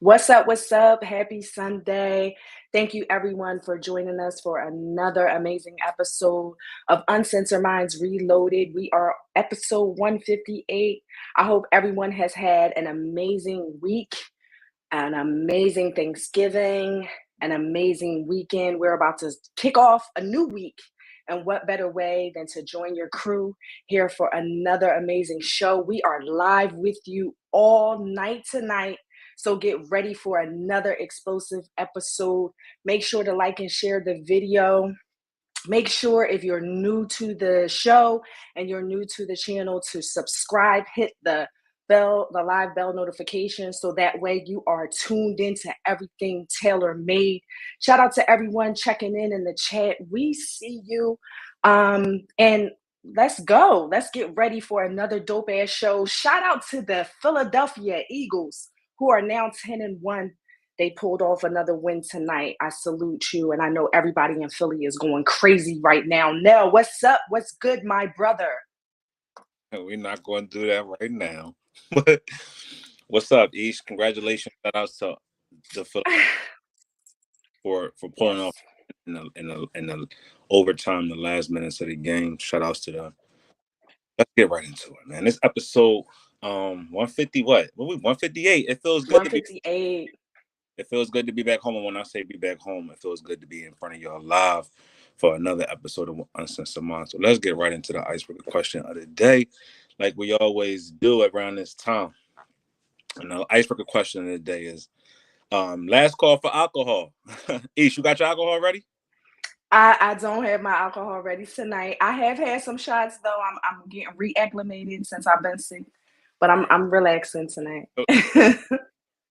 What's up? What's up? Happy Sunday. Thank you, everyone, for joining us for another amazing episode of Uncensored Minds Reloaded. We are episode 158. I hope everyone has had an amazing week, an amazing Thanksgiving, an amazing weekend. We're about to kick off a new week. And what better way than to join your crew here for another amazing show? We are live with you all night tonight. So get ready for another explosive episode. Make sure to like and share the video. Make sure if you're new to the show and you're new to the channel to subscribe, hit the bell, the live bell notification, so that way you are tuned into everything tailor made. Shout out to everyone checking in the chat. We see you. And let's go. Let's get ready for another dope ass show. Shout out to the Philadelphia Eagles, who are now 10-1. They pulled off another win tonight. I salute you. And I know everybody in Philly is going crazy right now. Nell, what's up? What's good, my brother? We're not going to do that right now. But what's up, Ish? Congratulations. Shout out to the for pulling off Yes. in the overtime, the last minutes of the game. Shout outs to them. Let's get right into it, man. This episode 150 what we 158. It feels good to be 158. back home. And when I say be back home, it feels good to be in front of y'all live for another episode of Uncensored Minds. So let's get right into the icebreaker question of the day, like we always do around this time. And the icebreaker question of the day is last call for alcohol. Ish, you got your alcohol ready? I don't have my alcohol ready tonight. I have had some shots though. I'm getting reacclimated since I've been sick, but All right. I'm relaxing tonight.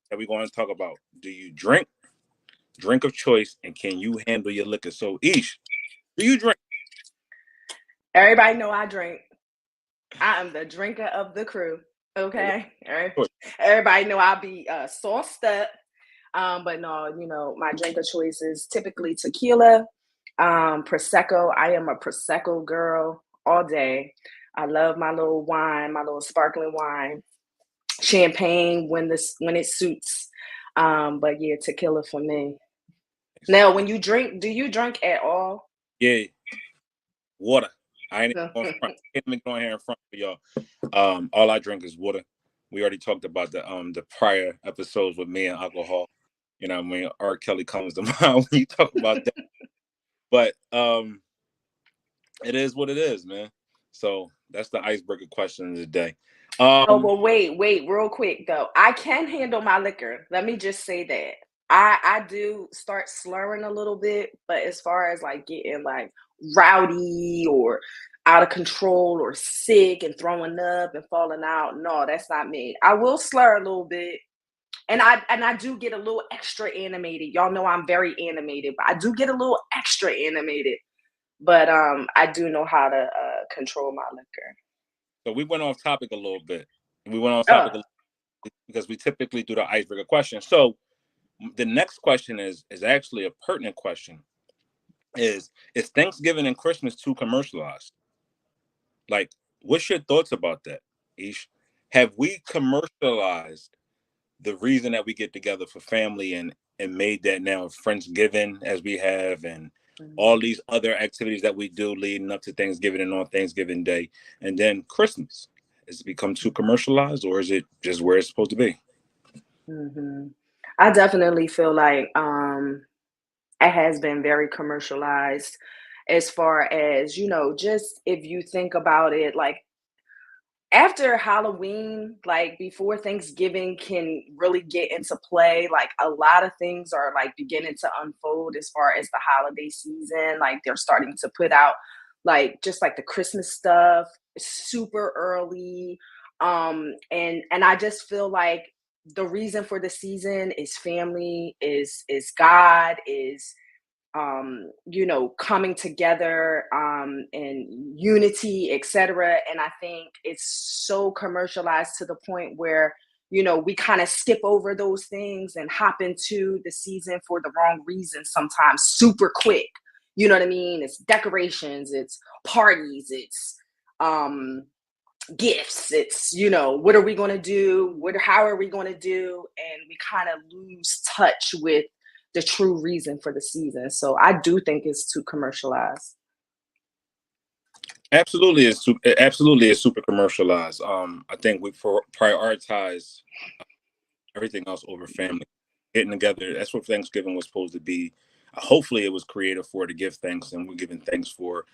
So we're going to talk about, do you drink of choice, and can you handle your liquor? So Ish, do you drink? Everybody know I drink. I am the drinker of the crew. Okay, what Okay. All right. choice? Everybody know I'll be sauced up. But no, my drink of choice is typically tequila, prosecco. I am a prosecco girl all day. I love my little wine, my little sparkling wine, champagne when it suits. But yeah, tequila for me. Now, when you drink, do you drink at all? Yeah, water. I ain't even going front. I can't even go in here in front for y'all. All I drink is water. We already talked about the prior episodes with me and alcohol. You know what I mean? R. Kelly comes to mind when you talk about that. But it is what it is, man. So that's the icebreaker question of the day. Oh, Um, well, wait, real quick though. I can handle my liquor. Let me just say that. I do start slurring a little bit, but as far as like getting like rowdy or out of control or sick and throwing up and falling out, no, that's not me. I will slur a little bit. And I do get a little extra animated. Y'all know I'm very animated, but I do get a little extra animated. But I do know how to control my liquor. so we went off topic a little bit. We went off Oh, topic a little because we typically do the icebreaker question. So the next question is actually a pertinent question. Is Thanksgiving and Christmas too commercialized? Like, what's your thoughts about that, Ish? Have we commercialized the reason that we get together for family and made that now Friendsgiving as we have, and all mhm. these other activities that we do leading up to Thanksgiving and on Thanksgiving Day, and then Christmas? Has it become too commercialized, or is it just where it's supposed to be? Mhm. I definitely feel like it has been very commercialized as far as, just if you think about it, like after Halloween, like before Thanksgiving can really get into play, like a lot of things are like beginning to unfold as far as the holiday season. Like they're starting to put out like just like the Christmas stuff super early. And I just feel like the reason for the season is family, is God, is coming together and unity, etc. And I think it's so commercialized to the point where we kind of skip over those things and hop into the season for the wrong reasons sometimes super quick. You know what I mean? It's decorations, it's parties, it's um gifts. It's, what are we going to do? How are we going to do? And we kind of lose touch with the true reason for the season. So I do think it's too commercialized. Absolutely, it's super commercialized. I think we prioritize everything else over family, getting together. That's what Thanksgiving was supposed to be. Hopefully, it was created to give thanks, and we're giving thanks for,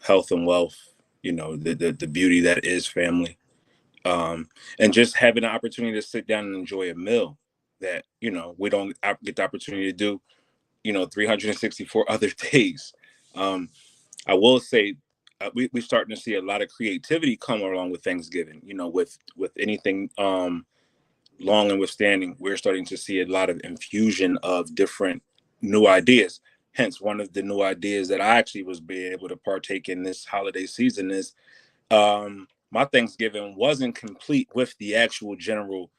health and wealth. The beauty that is family, and just having the opportunity to sit down and enjoy a meal that we don't get the opportunity to do 364 other days. I will say we starting to see a lot of creativity come along with Thanksgiving. With anything long and withstanding, we're starting to see a lot of infusion of different new ideas. Hence, one of the new ideas that I actually was being able to partake in this holiday season is my Thanksgiving wasn't complete with the actual general,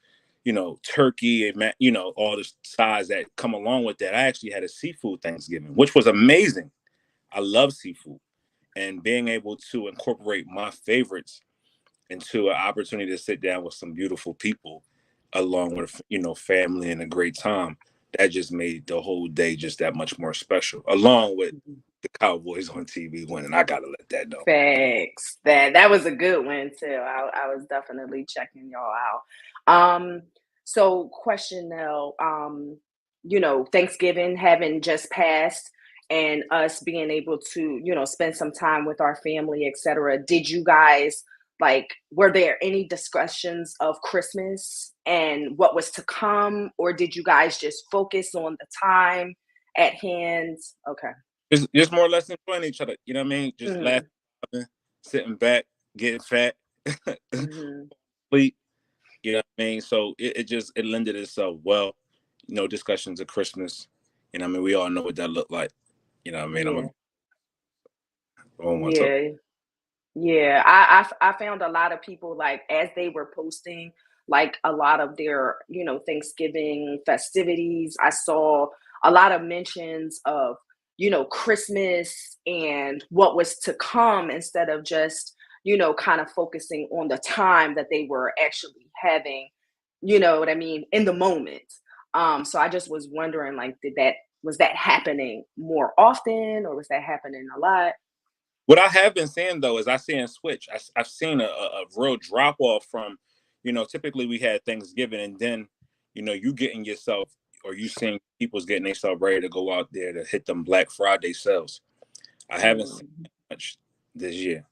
turkey and all the sides that come along with that. I actually had a seafood Thanksgiving, which was amazing. I love seafood, and being able to incorporate my favorites into an opportunity to sit down with some beautiful people, along with family and a great time. That just made the whole day just that much more special. Along with the Cowboys on TV winning, I gotta let that know. Facts. That was a good one too. I was definitely checking y'all out. So question now, Thanksgiving having just passed and us being able to, spend some time with our family, etc. Did you guys were there any discussions of Christmas and what was to come, or did you guys just focus on the time at hand? Okay. Just more or less enjoying each other. You know what I mean? Just Mm-hmm. laughing, sitting back, getting fat, Mm-hmm. sleep. You know what I mean? So it lended itself well. Discussions of Christmas. I mean, we all know what that looked like. You know what I mean? Yeah. I don't want to talk. Yeah. Yeah, I found a lot of people as they were posting a lot of their Thanksgiving festivities. I saw a lot of mentions of Christmas and what was to come instead of just kind of focusing on the time that they were actually having. You know what I mean, in the moment. So I just was wondering was that happening more often, or was that happening a lot? What I have been seeing though is I see a switch. I've seen a real drop off from, typically we had Thanksgiving and then, you getting yourself or you seeing people's getting themselves ready to go out there to hit them Black Friday sales. I haven't seen Mm, that much this year.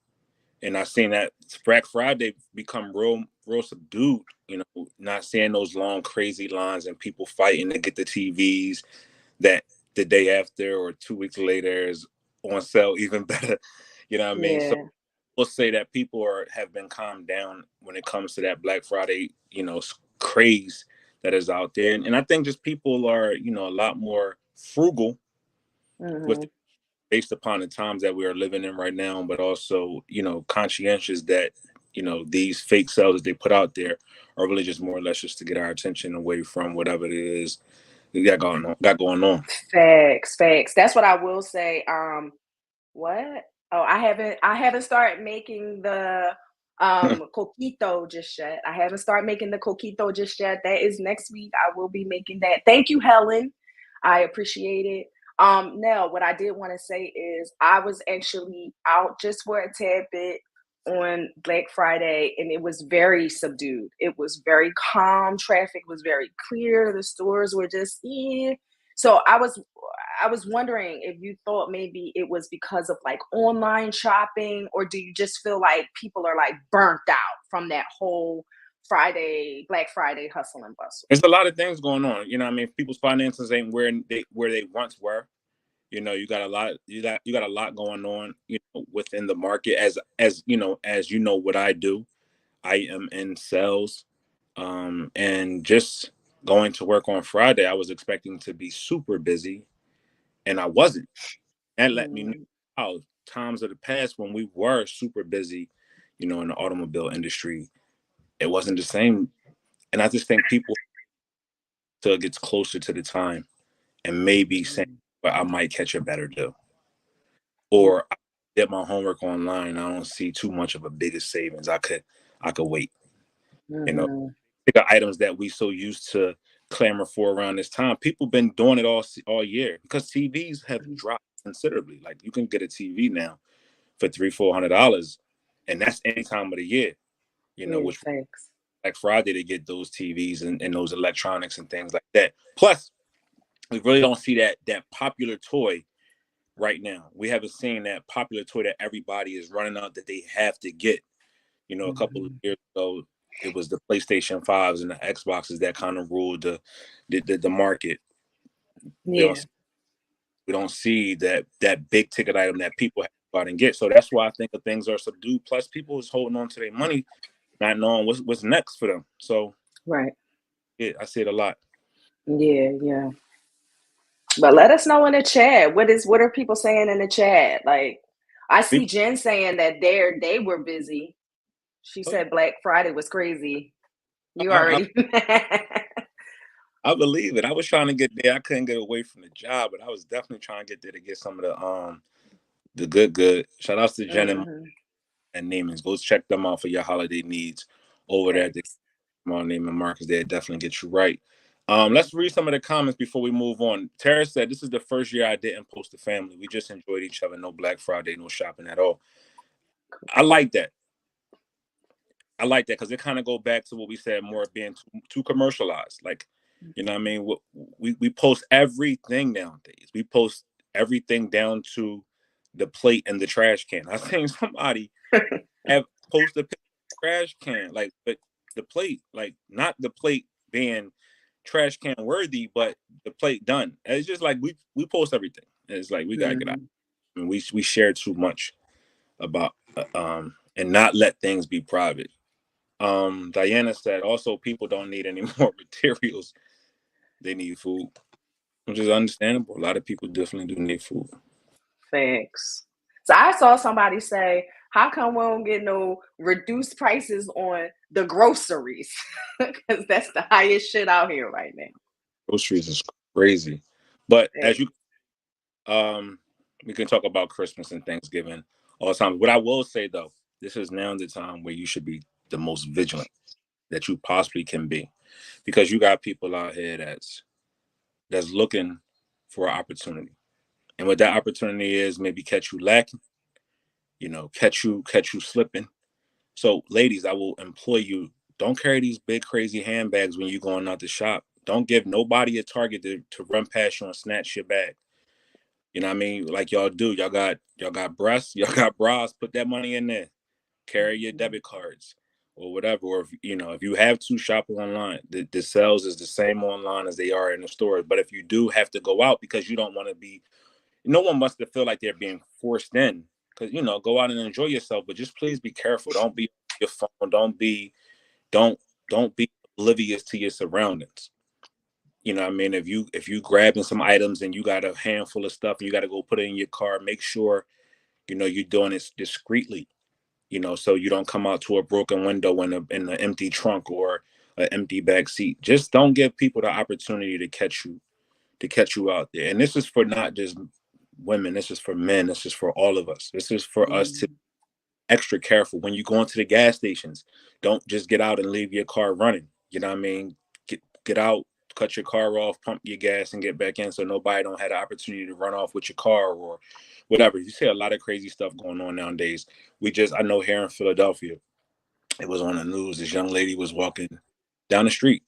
And I've seen that Black Friday become real subdued, not seeing those long, crazy lines and people fighting to get the TVs that the day after or 2 weeks later is on sale even better. You know what I mean? So yeah. we'll say that people have been calmed down when it comes to that Black Friday, craze that is out there. And I think just people are, a lot more frugal with Mhm. based upon the times that we are living in right now, but also, conscientious that, these fake sales that they put out there are really just more or less just to get our attention away from whatever it is we got going on. Facts, facts. That's what I will say. What? Oh, I haven't started making the coquito just yet. I haven't started making the coquito just yet. That is next week. I will be making that. Thank you, Helen. I appreciate it. Now, what I did want to say is I was actually out just for a tad bit on Black Friday and it was very subdued. It was very calm. Traffic was very clear. The stores were just so I was wondering if you thought maybe it was because of online shopping, or do you just feel like people are burnt out from that whole Black Friday hustle and bustle? There's a lot of things going on. You know what I mean? People's finances ain't where they once were. You got a lot you got a lot going on, within the market as what I do. I am in sales. And just going to work on Friday, I was expecting to be super busy and I wasn't. That let me know Mm, how times of the past when we were super busy, in the automobile industry, it wasn't the same. And I just think people till it gets closer to the time and maybe saying, mm, but I might catch a better deal. mm, Or did my homework online. I don't see too much of a biggest savings. I could wait. You know, Mm-hmm. pick up items that we so used to clamor for around this time. People been doing it all year because TVs have dropped considerably. Like you can get a TV now for $300-400, and that's any time of the year. You know, Yeah, which thanks. like Friday to get those TVs and those electronics and things like that. Plus, we really don't see that popular toy right now. We haven't seen that popular toy that everybody is running out that they have to get. You know, a couple of Mm-hmm. years ago, it was the PlayStation 5s and the Xboxes that kind of ruled the market. We Yeah, don't we don't see that big ticket item that people have to go out and get. So that's why I think that things are subdued. Plus, people is holding on to their money, not knowing what's next for them. So right. yeah, I see it a lot. Yeah, yeah. But let us know in the chat. What are people saying in the chat? Like I see People, Jen saying that they were busy. She oh yeah, said Black Friday was crazy. You I, I already I believe it. I was trying to get there. I couldn't get away from the job, but I was definitely trying to get there to get some of the good. Shout outs to Jen mm-hmm. and Neiman's. Go check them out for your holiday needs over there at the Thanks. Small Neiman Marcus. They definitely get you right. Let's read some of the comments before we move on. Tara said, "This is the first year I didn't post a family. We just enjoyed each other. No Black Friday, no shopping at all." I like that. I like that because it kind of go back to what we said more being too commercialized. Like, you know what I mean? We post everything nowadays. We post everything down to the plate and the trash can. I think somebody have posted a picture of the trash can, like, but the plate, like, not the plate being trash can worthy, but the plate done. And it's just like we post everything. And it's like we gotta get out. Mm-hmm. I mean, we share too much about and not let things be private. Diana said also people don't need any more materials. They need food, which is understandable. A lot of people definitely do need food. Thanks. So I saw somebody say, "How come we don't get no reduced prices on the groceries?" Because that's the highest shit out here right now. Groceries is crazy. But as Thanks. you we can talk about Christmas and Thanksgiving all the time. What I will say though, this is now the time where you should be the most vigilant that you possibly can be. Because you got people out here that's looking for an opportunity. And what that opportunity is, maybe catch you lacking, catch you slipping. So, ladies, I will employ you. Don't carry these big crazy handbags when you're going out to shop. Don't give nobody a target to run past you and snatch your bag. You know what I mean? Like y'all do. Y'all got breasts, y'all got bras. Put that money in there. Carry your Mhm. debit cards or whatever. Or if you have to shop online, the sales is the same online as they are in the stores. But if you do have to go out because you don't want to be, no one wants to feel like they're being forced in. Because go out and enjoy yourself, but just please be careful. Don't be on your phone. Don't don't be oblivious to your surroundings. You know what I mean? If you grabbing some items and you got a handful of stuff and you got to go put it in your car, make sure you're doing it discreetly. So you don't come out to a broken window in an empty trunk or an empty back seat. Just don't give people the opportunity to catch you out there. And this is for not just women. This is for men. This is for all of us. This is for us to Mhm. extra careful when you go into the gas stations. Don't just get out and leave your car running. You know what I mean? Get out, cut your car off, pump your gas, and get back in, so nobody don't have the opportunity to run off with your car or whatever. You see a lot of crazy stuff going on nowadays. I know here in Philadelphia, it was on the news. This young lady was walking down the street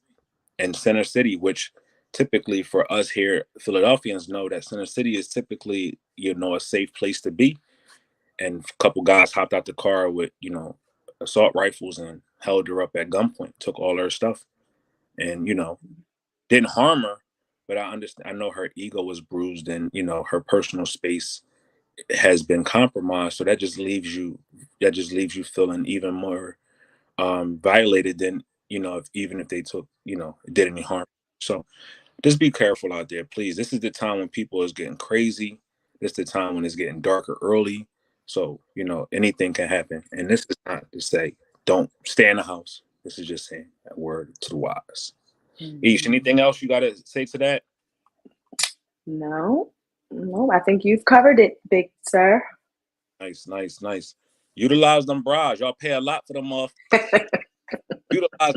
in Center City, which typically for us here Philadelphians know that Center City is typically a safe place to be, and a couple guys hopped out the car with assault rifles and held her up at gunpoint, took all her stuff, and didn't harm her. But I understand. I know her ego was bruised, and her personal space has been compromised. So that just leaves you feeling even more violated than even if they took did any harm. So just be careful out there, please. This is the time when people is getting crazy. This is the time when it's getting darker early. So, anything can happen. And this is not to say don't stay in the house. This is just saying that word to the wise. Ish, Mhm. anything else you got to say to that? No, no, I think you've covered it, big sir. Nice. Utilize them bras. Y'all pay a lot for them off. Utilize.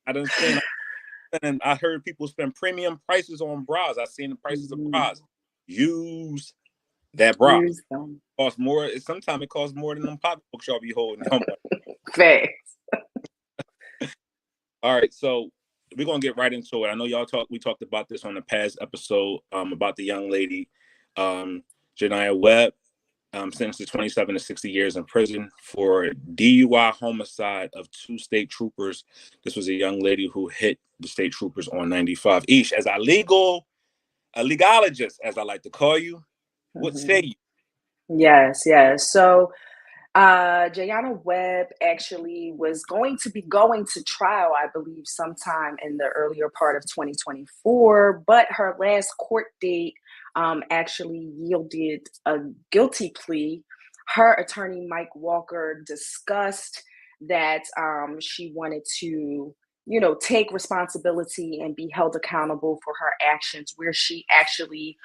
I done seen. And I heard people spend premium prices on bras. I seen the prices of Mhm. bras. Use that bra. Use them. Cost more. Sometimes it costs more than them pocketbooks y'all be holding. Facts. All right, so we're gonna get right into it. I know we talked about this on the past episode, about the young lady, Janiah Webb, sentenced to 27 to 60 years in prison for DUI homicide of two state troopers. This was a young lady who hit the state troopers on 95. Ish, as a legalologist, as I like to call you, what say Mhm. you? Yes. So Jayana Webb actually was going to be going to trial, I believe, sometime in the earlier part of 2024, but her last court date actually yielded a guilty plea. Her attorney, Mike Walker, discussed that she wanted to, take responsibility and be held accountable for her actions, where she actually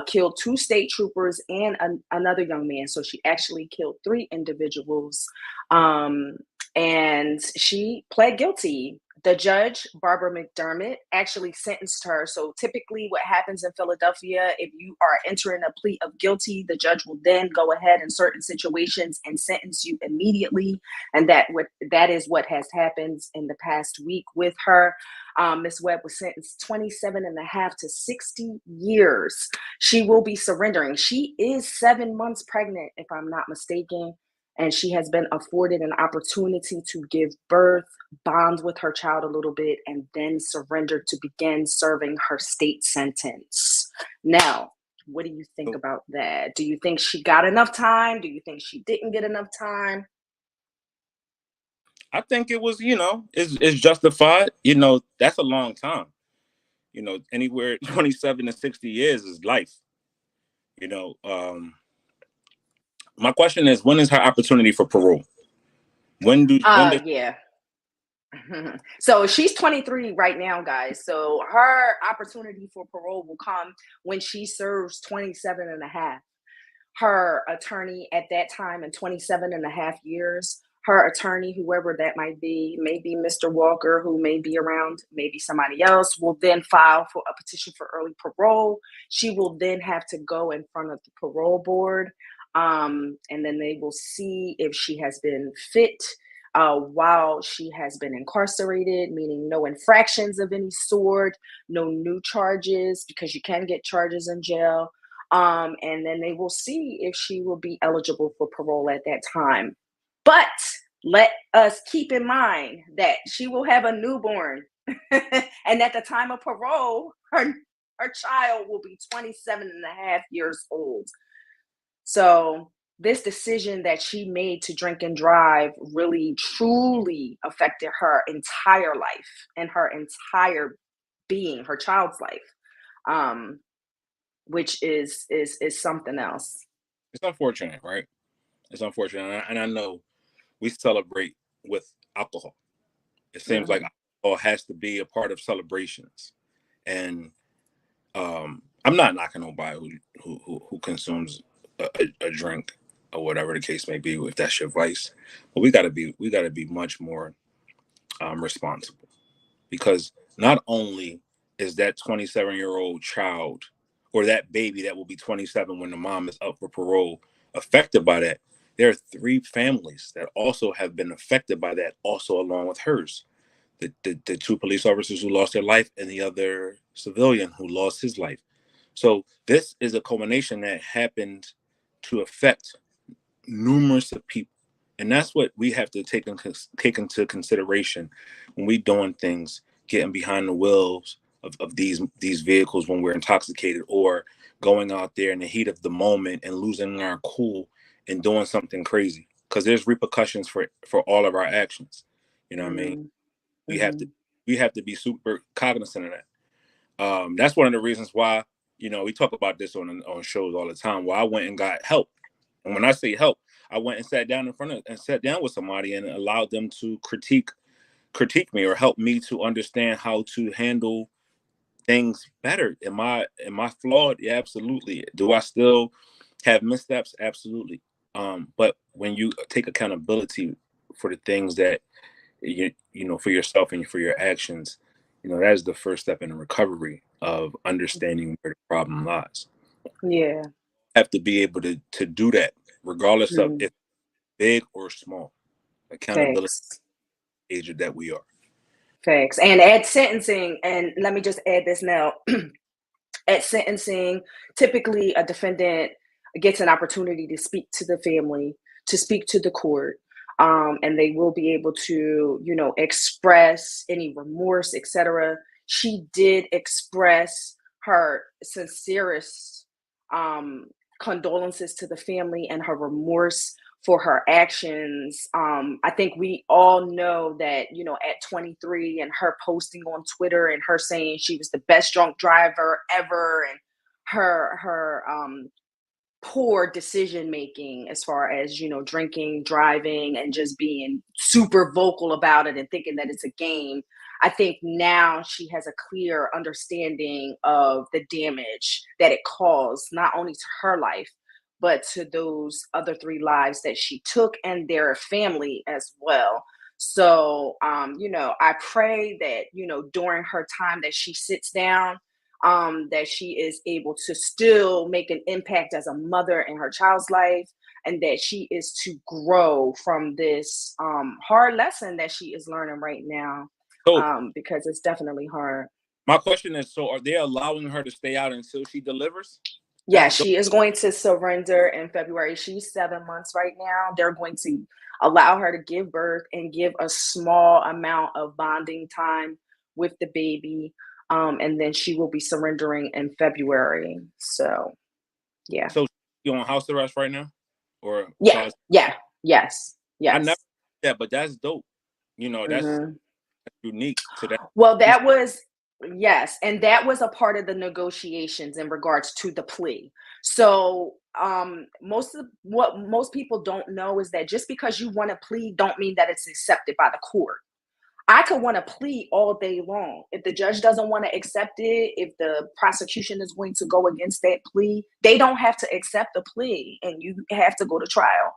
killed two state troopers and another young man. So she actually killed three individuals. Um, and she pled guilty. The judge, Barbara McDermott, actually sentenced her. So typically, what happens in Philadelphia, if you are entering a plea of guilty, the judge will then go ahead in certain situations and sentence you immediately. And that is what has happened in the past week with her. Ms. Webb was sentenced 27 and a half to 60 years. She will be surrendering. She is 7 months pregnant, if I'm not mistaken, and she has been afforded an opportunity to give birth, bond with her child a little bit, and then surrender to begin serving her state sentence. Now, what do you think So about that? Do you think she got enough time? Do you think she didn't get enough time? I think it was, it's justified. That's a long time. Anywhere 27 to 60 years is life. You know, my question is, when is her opportunity for parole? When does Yeah. So she's 23 right now, guys. So her opportunity for parole will come when she serves 27 and a half. Her attorney at that time in 27 and a half years, her attorney, whoever that might be, maybe Mr. Walker, who may be around, maybe somebody else, will then file for a petition for early parole. She will then have to go in front of the parole board. And then they will see if she has been fit while she has been incarcerated, meaning no infractions of any sort, no new charges, because you can get charges in jail. And then they will see if she will be eligible for parole at that time. But let us keep in mind that she will have a newborn. And at the time of parole, her child will be 27 and a half years old. So this decision that she made to drink and drive really truly affected her entire life and her entire being, her child's life. Um, which is something else. it's unfortunate, right? It's unfortunate, and I know we celebrate with alcohol. It seems like Mhm. alcohol has to be a part of celebrations, and I'm not knocking nobody who consumes a drink or whatever the case may be, if that's your vice. But we got to be much more responsible, because not only is that 27-year-old child, or that baby that will be 27 when the mom is up for parole, affected by that, there are three families that also have been affected by that, also along with hers. The two police officers who lost their life, and the other civilian who lost his life. So this is a culmination that happened to affect numerous of people, and that's what we have to take into consideration when we doing things, getting behind the wheels of these vehicles when we're intoxicated, or going out there in the heat of the moment and losing our cool and doing something crazy, because there's repercussions for all of our actions. You know what I mean? Mhm. we have to Mhm. we have to be super cognizant of that. That's one of the reasons why, we talk about this on shows all the time, why I went and got help. And when I say help, I went and sat down with somebody and allowed them to critique me, or help me to understand how to handle things better. Am I flawed? Yeah, absolutely. Do I still have missteps? Absolutely. But when you take accountability for the things that for yourself and for your actions, that is the first step in the recovery of understanding where the problem lies. Yeah. Have to be able to do that, regardless of Mm. if big or small. Accountability Facts. age that we are. Facts. And at sentencing, and let me just add this now. At sentencing, typically a defendant gets an opportunity to speak to the family, to speak to the court, and they will be able to, express any remorse, etc. She did express her sincerest condolences to the family and her remorse for her actions. I think we all know that, at 23 and her posting on Twitter and her saying she was the best drunk driver ever, and her poor decision making as far as, drinking, driving, and just being super vocal about it and thinking that it's a game. I think now she has a clear understanding of the damage that it caused, not only to her life, but to those other 3 lives that she took and their family as well. So, I pray that, during her time that she sits down, that she is able to still make an impact as a mother in her child's life, and that she is to grow from this hard lesson that she is learning right now, So because it's definitely hard. my question is, so are they allowing her to stay out until she delivers? Yeah, That's dope. she is going to surrender in February. She's 7 months right now. They're going to allow her to give birth and give a small amount of bonding time with the baby. And then she will be surrendering in February. So, yeah. So you on house arrest right now, or Yeah. Yeah. Yes. I never Yes. did that, but that's dope. That's Hmm. unique to that. Well, that was, yes, and that was a part of the negotiations in regards to the plea. So, most of what most people don't know is that just because you want to plead don't mean that it's accepted by the court. I could want to plead all day long. If the judge doesn't want to accept it, if the prosecution is going to go against that plea, they don't have to accept the plea and you have to go to trial.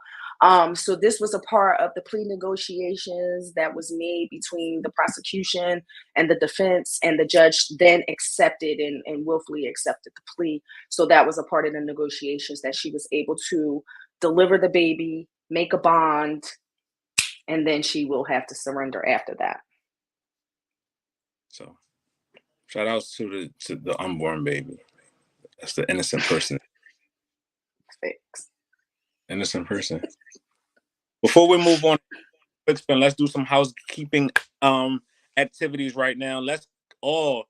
So this was a part of the plea negotiations that was made between the prosecution and the defense, and the judge then accepted and willfully accepted the plea. So that was a part of the negotiations, that she was able to deliver the baby, make a bond, and then she will have to surrender after that. So shout outs to the unborn baby. That's the innocent person. Fix. Innocent person. Before we move on, quick spin, let's do some housekeeping activities right now. Let's all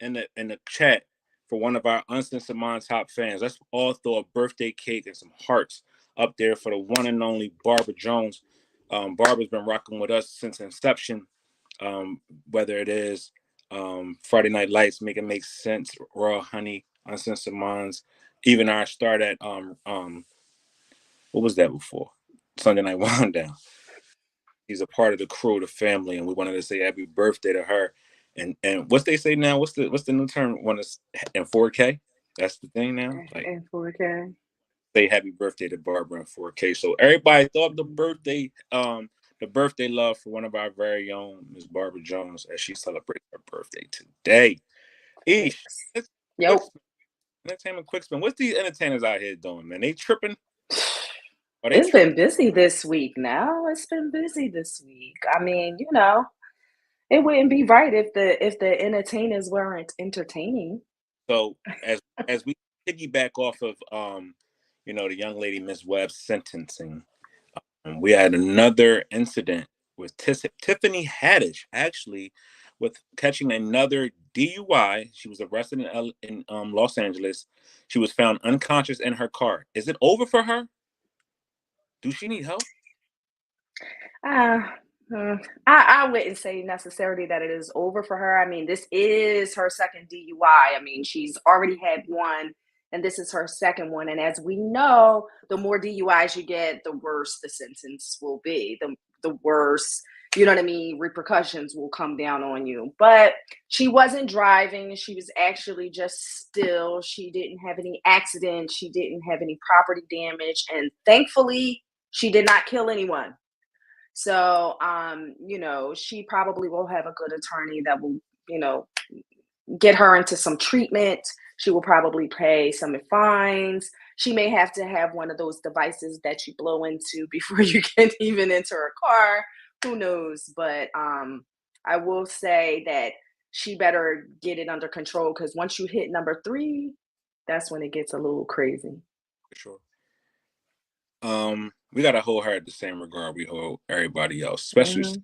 in the chat for one of our Uncensored Minds top fans. Let's all throw a birthday cake and some hearts up there for the one and only Barbara Jones. Barbara's been rocking with us since inception. Whether it is Friday Night Lights, Make It Make Sense, Raw Honey, Uncensored Minds, even our start at what was that before? Sunday Night Wind Down. She's a part of the crew, the family, and we wanted to say happy birthday to her. And what they say now? What's the new term? Want to in 4K? That's the thing now. Like, And 4K. say happy birthday to Barbara in 4K. So everybody throw up the birthday love for one of our very own Miss Barbara Jones as she celebrates her birthday today. Ish, let's quick Yep. spin. Entertainment quick spin. What's these entertainers out here doing, man? They tripping? Are they It's tripping? been busy this week now. It's been busy this week. I mean, it wouldn't be right if the entertainers weren't entertaining. So as we piggyback off of the young lady Miss Webb's sentencing, we had another incident with Tiffany Haddish actually with catching another DUI. She was arrested in Los Angeles. She was found unconscious in her car. Is it over for her? Do she need help? Uh, I wouldn't say necessarily that it is over for her. I mean, this is her second DUI. I mean, she's already had one, and this is her second one. And as we know, the more DUIs you get, the worse the sentence will be. The worse you know what I mean, repercussions will come down on you. But she wasn't driving. She was actually just still. She didn't have any accidents. She didn't have any property damage. And thankfully, she did not kill anyone. So, you know, she probably will have a good attorney that will, you know, get her into some treatment. She will probably pay some fines. She may have to have one of those devices that you blow into before you get even enter a car. Who knows? But I will say that she better get it under control, because once you hit number three, that's when it gets a little crazy. For sure. We gotta hold her at the same regard we hold everybody else, especially Hmm.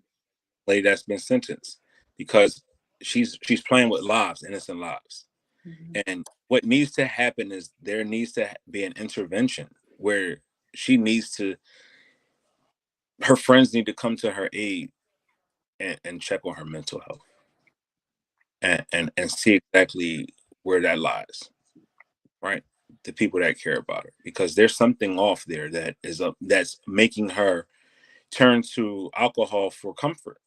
lady that's been sentenced, because she's playing with lives, innocent lives. Hmm. And what needs to happen is there needs to be an intervention where she needs to, her friends need to come to her aid and check on her mental health and see exactly where that lies, right? The people that care about her, because there's something off there that is up that's making her turn to alcohol for comfort,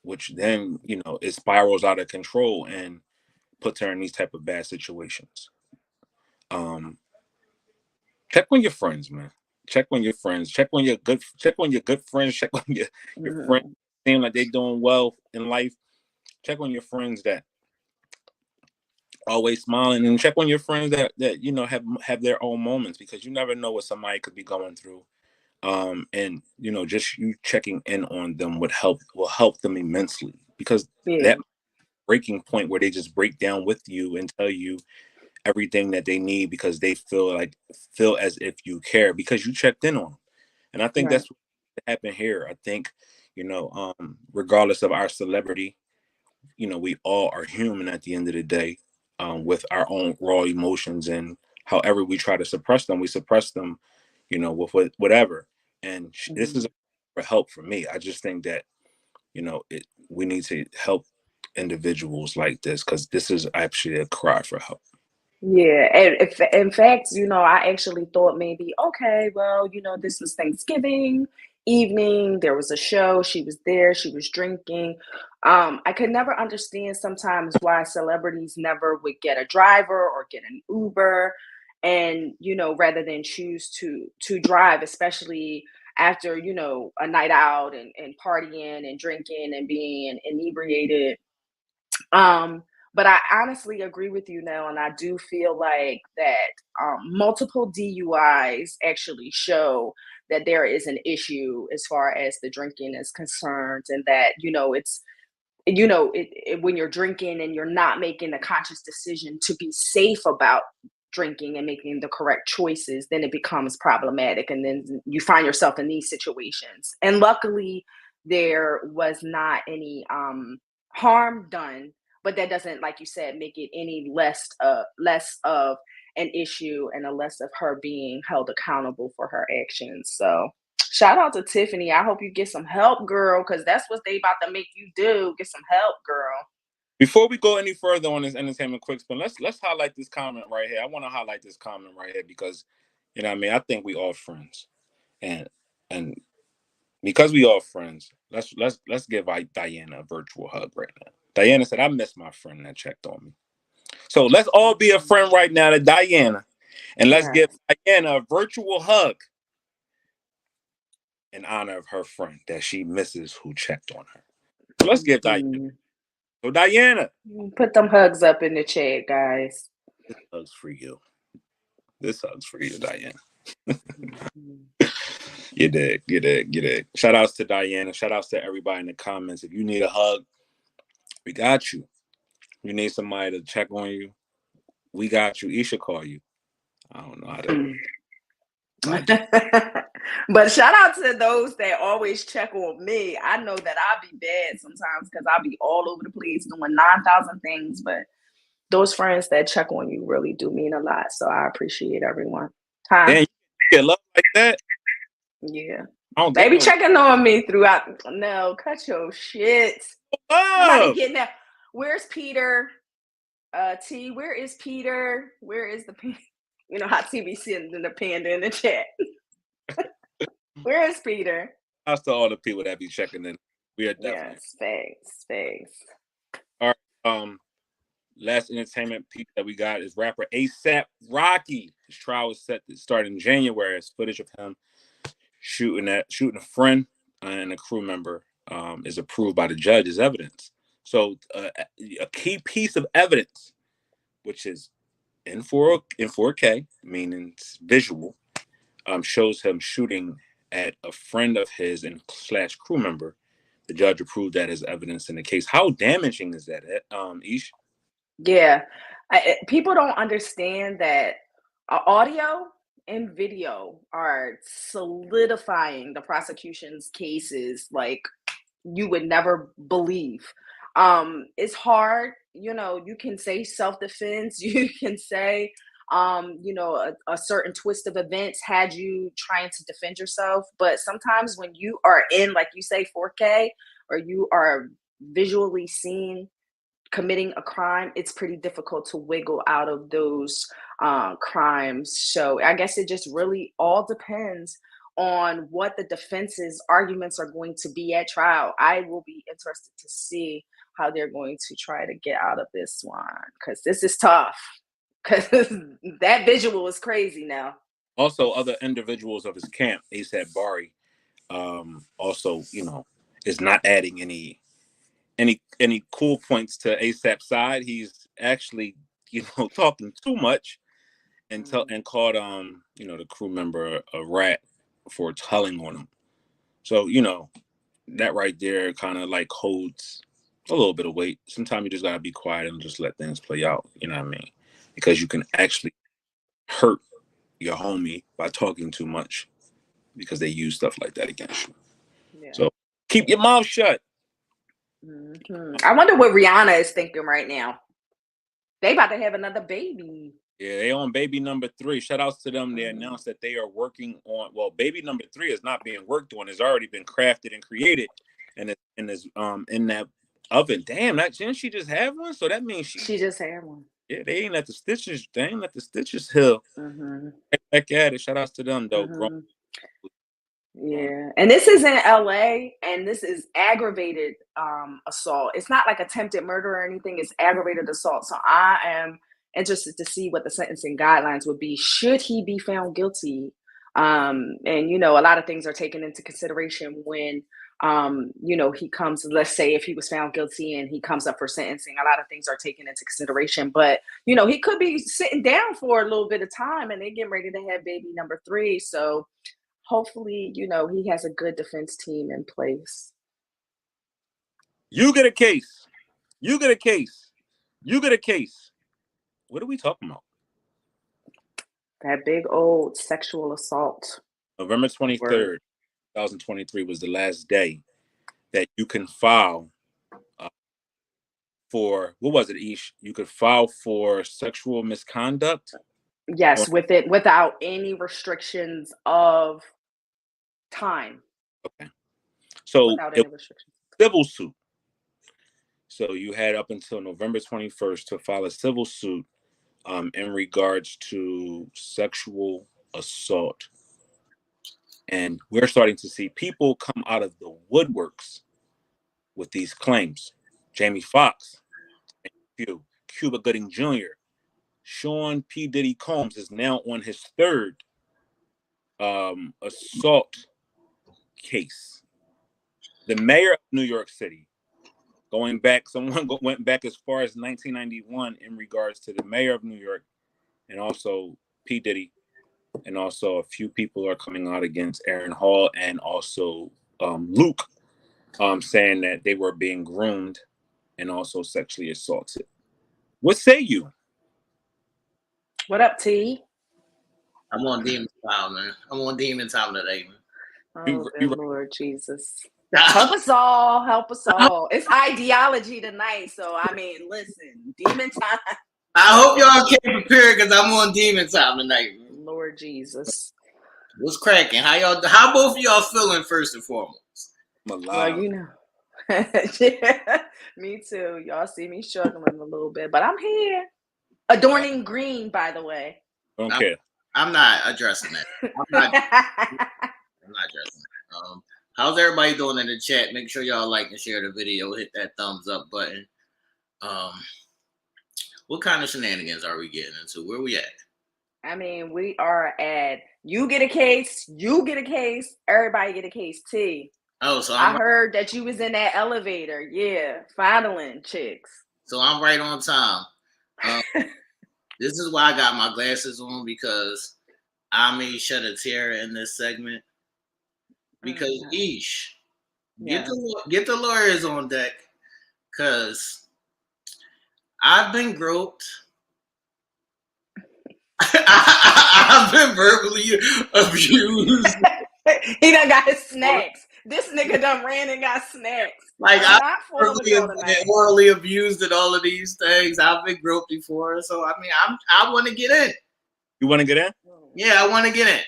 which then it spirals out of control and puts her in these type of bad situations. Um, check on your friends, man. Check on your friends. Check on your good. Check on your good friends. Check on your friends. Hmm. Seem like they're doing well in life. Check on your friends that always smiling, and check on your friends that have their own moments, because you never know what somebody could be going through. And just you checking in on them will help them immensely, because Yeah. that breaking point where they just break down with you and tell you everything that they need, because they feel as if you care because you checked in on them. And I think Right. that's what happened here. I think regardless of our celebrity, we all are human at the end of the day, with our own raw emotions, and however we try to suppress them, we suppress them, with whatever. And this is Hmm. for help for me. I just think that we need to help individuals like this, because this is actually a cry for help. Yeah, and if, in fact, you know, I actually thought maybe, okay, well, you know, this was Thanksgiving evening. There was a show. She was there. She was drinking. I could never understand sometimes why celebrities never would get a driver or get an Uber, and you know, rather than choose to drive, especially after a night out and partying and drinking and being inebriated. um, but I honestly agree with you now, and I do feel like that multiple DUIs actually show that there is an issue as far as the drinking is concerned, and that it's when you're drinking and you're not making a conscious decision to be safe about drinking and making the correct choices, then it becomes problematic, and then you find yourself in these situations. And luckily, there was not any harm done, but that doesn't, like you said, make it any less of an issue, and a less of her being held accountable for her actions. So shout out to Tiffany. I hope you get some help, girl, because that's what they about to make you do. Get some help, girl. Before we go any further on this entertainment quick spin, let's highlight this comment right here. I want to highlight this comment right here because, what I mean, I think we all friends, and and because we all friends, let's give Diana a virtual hug right now. Diana said, "I miss my friend that checked on me." So let's all be a friend right now to Diana, and let's give Yes. Diana a virtual hug in honor of her friend that she misses who checked on her. So let's give Diana. Mhm. So Diana, Put them hugs up in the chat, guys. this hug's for you. This hug's for you, Diana. Mhm. You did. Shout outs to Diana. Shout outs to everybody in the comments. If you need a hug, we got you. You need somebody to check on you, we got you. Isha call you. I don't know how to. Mm. I just But shout out to those that always check on me. I know that I'll be bad sometimes because I'll be all over the place doing 9,000 things, but those friends that check on you really do mean a lot. So I appreciate everyone. Huh? damn, you get love like that. Yeah. I don't They get be no checking on me throughout. No, cut your shit. I'm not even love. getting that. Where's Peter? T, where is Peter? Where is the you know how TV sitting in the panda in the chat? Where is Peter? Shouts to all the people that be checking in. We are definitely. Yes, thanks. All right. Last entertainment piece that we got is rapper ASAP Rocky. His trial is set to start in January. As footage of him shooting a friend and a crew member is approved by the judge as evidence. So a key piece of evidence, which is in 4K, meaning it's visual, shows him shooting at a friend of his and slash crew member. The judge approved that as evidence in the case. How damaging is that, Ish? Yeah, people don't understand that audio and video are solidifying the prosecution's cases like you would never believe. It's hard, you can say self-defense, you can say, a certain twist of events had you trying to defend yourself. But sometimes when you are in, like you say, 4K, or you are visually seen committing a crime, it's pretty difficult to wiggle out of those crimes. So I guess it just really all depends on what the defense's arguments are going to be at trial. I will be interested to see how they're going to try to get out of this one, because this is tough. Because that visual is crazy now. Also, other individuals of his camp, ASAP Bari, also, is not adding any cool points to ASAP's side. He's actually, talking too much and called the crew member a rat for telling on him. So, that right there kind of like holds a little bit of weight. Sometimes you just gotta be quiet and just let things play out. You know what I mean? Because you can actually hurt your homie by talking too much, because they use stuff like that against you. Yeah. So keep your mouth shut. I wonder what Rihanna is thinking right now. They about to have another baby. Yeah, they on baby number 3. Shout outs to them. They announced that they are working on, baby number 3 is not being worked on. It's already been crafted and created, and is in that oven. Damn, didn't she just have one? So that means she just had one. Yeah, they ain't let the stitches heal. Right back at it. Shout outs to them though. Yeah, and this is in LA, and this is aggravated assault. It's not like attempted murder or anything. It's aggravated assault. So I am interested to see what the sentencing guidelines would be should he be found guilty. And a lot of things are taken into consideration when he comes. Let's say if he was found guilty and he comes up for sentencing, a lot of things are taken into consideration. But he could be sitting down for a little bit of time, and they're getting ready to have baby number 3. So hopefully, he has a good defense team in place. You get a case. You get a case. You get a case. What are we talking about? That big old sexual assault. November 23rd, 2023 was the last day that you can file for, what was it, Ish? You could file for sexual misconduct? Yes, without any restrictions of time. Okay. So without any restrictions. Civil suit. So you had up until November 21st to file a civil suit in regards to sexual assault. And we're starting to see people come out of the woodworks with these claims. Jamie Foxx, Cuba Gooding Jr., Sean P. Diddy Combs is now on his 3rd assault case. The mayor of New York City, someone went back as far as 1991 in regards to the mayor of New York, and also P. Diddy, and also a few people are coming out against Aaron Hall and also Luke, saying that they were being groomed and also sexually assaulted. What say you? What up, T? I'm on demon time, man. I'm on demon time today, man. Oh, good Lord Jesus. Help us all. Help us all. It's ideology tonight. So, I mean, listen, demon time. I hope y'all came prepared because I'm on demon time tonight, man. Lord Jesus. What's cracking? How both of y'all feeling first and foremost? Well, yeah, me too. Y'all see me struggling a little bit, but I'm here. Adorning green, by the way. Don't care. I'm not addressing that. I'm not addressing that. How's everybody doing in the chat? Make sure y'all like and share the video. Hit that thumbs up button. What kind of shenanigans are we getting into? Where we at? I mean, we are at you get a case, everybody get a case. T. Oh, so I heard that you was in that elevator. Yeah, fondling chicks. So I'm right on time. This is why I got my glasses on, because I may shed a tear in this segment. Because Ish, get the lawyers on deck, because I've been groped. I've been verbally abused. He done got his snacks. This nigga done ran and got snacks. Like, I'm I've been orally abused and all of these things. I've been groped before, so I mean, I want to get in. You want to get in? Yeah, I want to get in.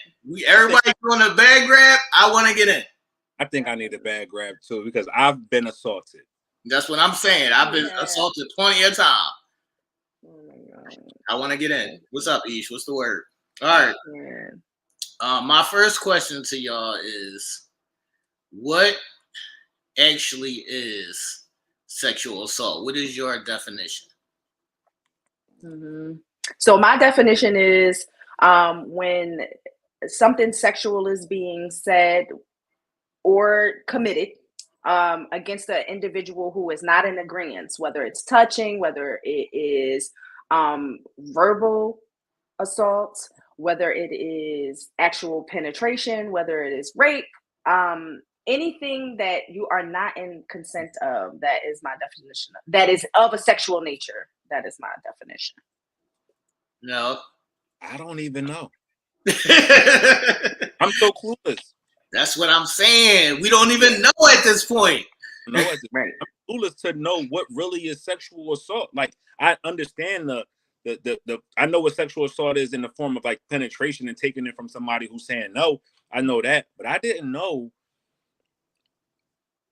Everybody's doing a bag grab. I want to get in. I think I need a bag grab too, because I've been assaulted. That's what I'm saying. I've been assaulted plenty of time. Oh my God. I want to get in. What's up, Ish? What's the word? All right. My first question to y'all is, what actually is sexual assault? What is your definition? Mm-hmm. So my definition is when something sexual is being said or committed against an individual who is not in agreement, whether it's touching, whether it is verbal assault, whether it is actual penetration, whether it is rape, anything that you are not in consent of, that is my definition. That is of a sexual nature. That is my definition. No. I don't even know. I'm so clueless. That's what I'm saying. We don't even know at this point. Right. I'm clueless to know what really is sexual assault. Like, I understand the I know what sexual assault is in the form of like penetration and taking it from somebody who's saying no. I know that, but I didn't know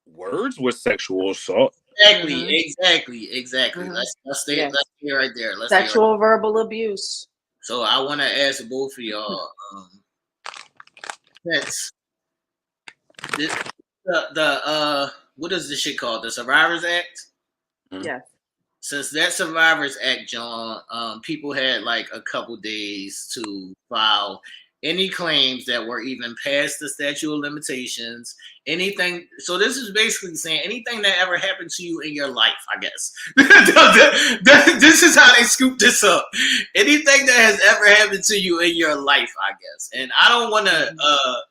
words were sexual assault. Exactly. Mm-hmm. Let's stay right there. Sexual verbal abuse. So I want to ask both of y'all, that's the what is this shit called? The Survivors Act? Yeah. Since that Survivors Act, John, people had like a couple days to file any claims that were even past the statute of limitations, anything. So this is basically saying anything that ever happened to you in your life, I guess. This is how they scoop this up. Anything that has ever happened to you in your life, I guess. And I don't want to,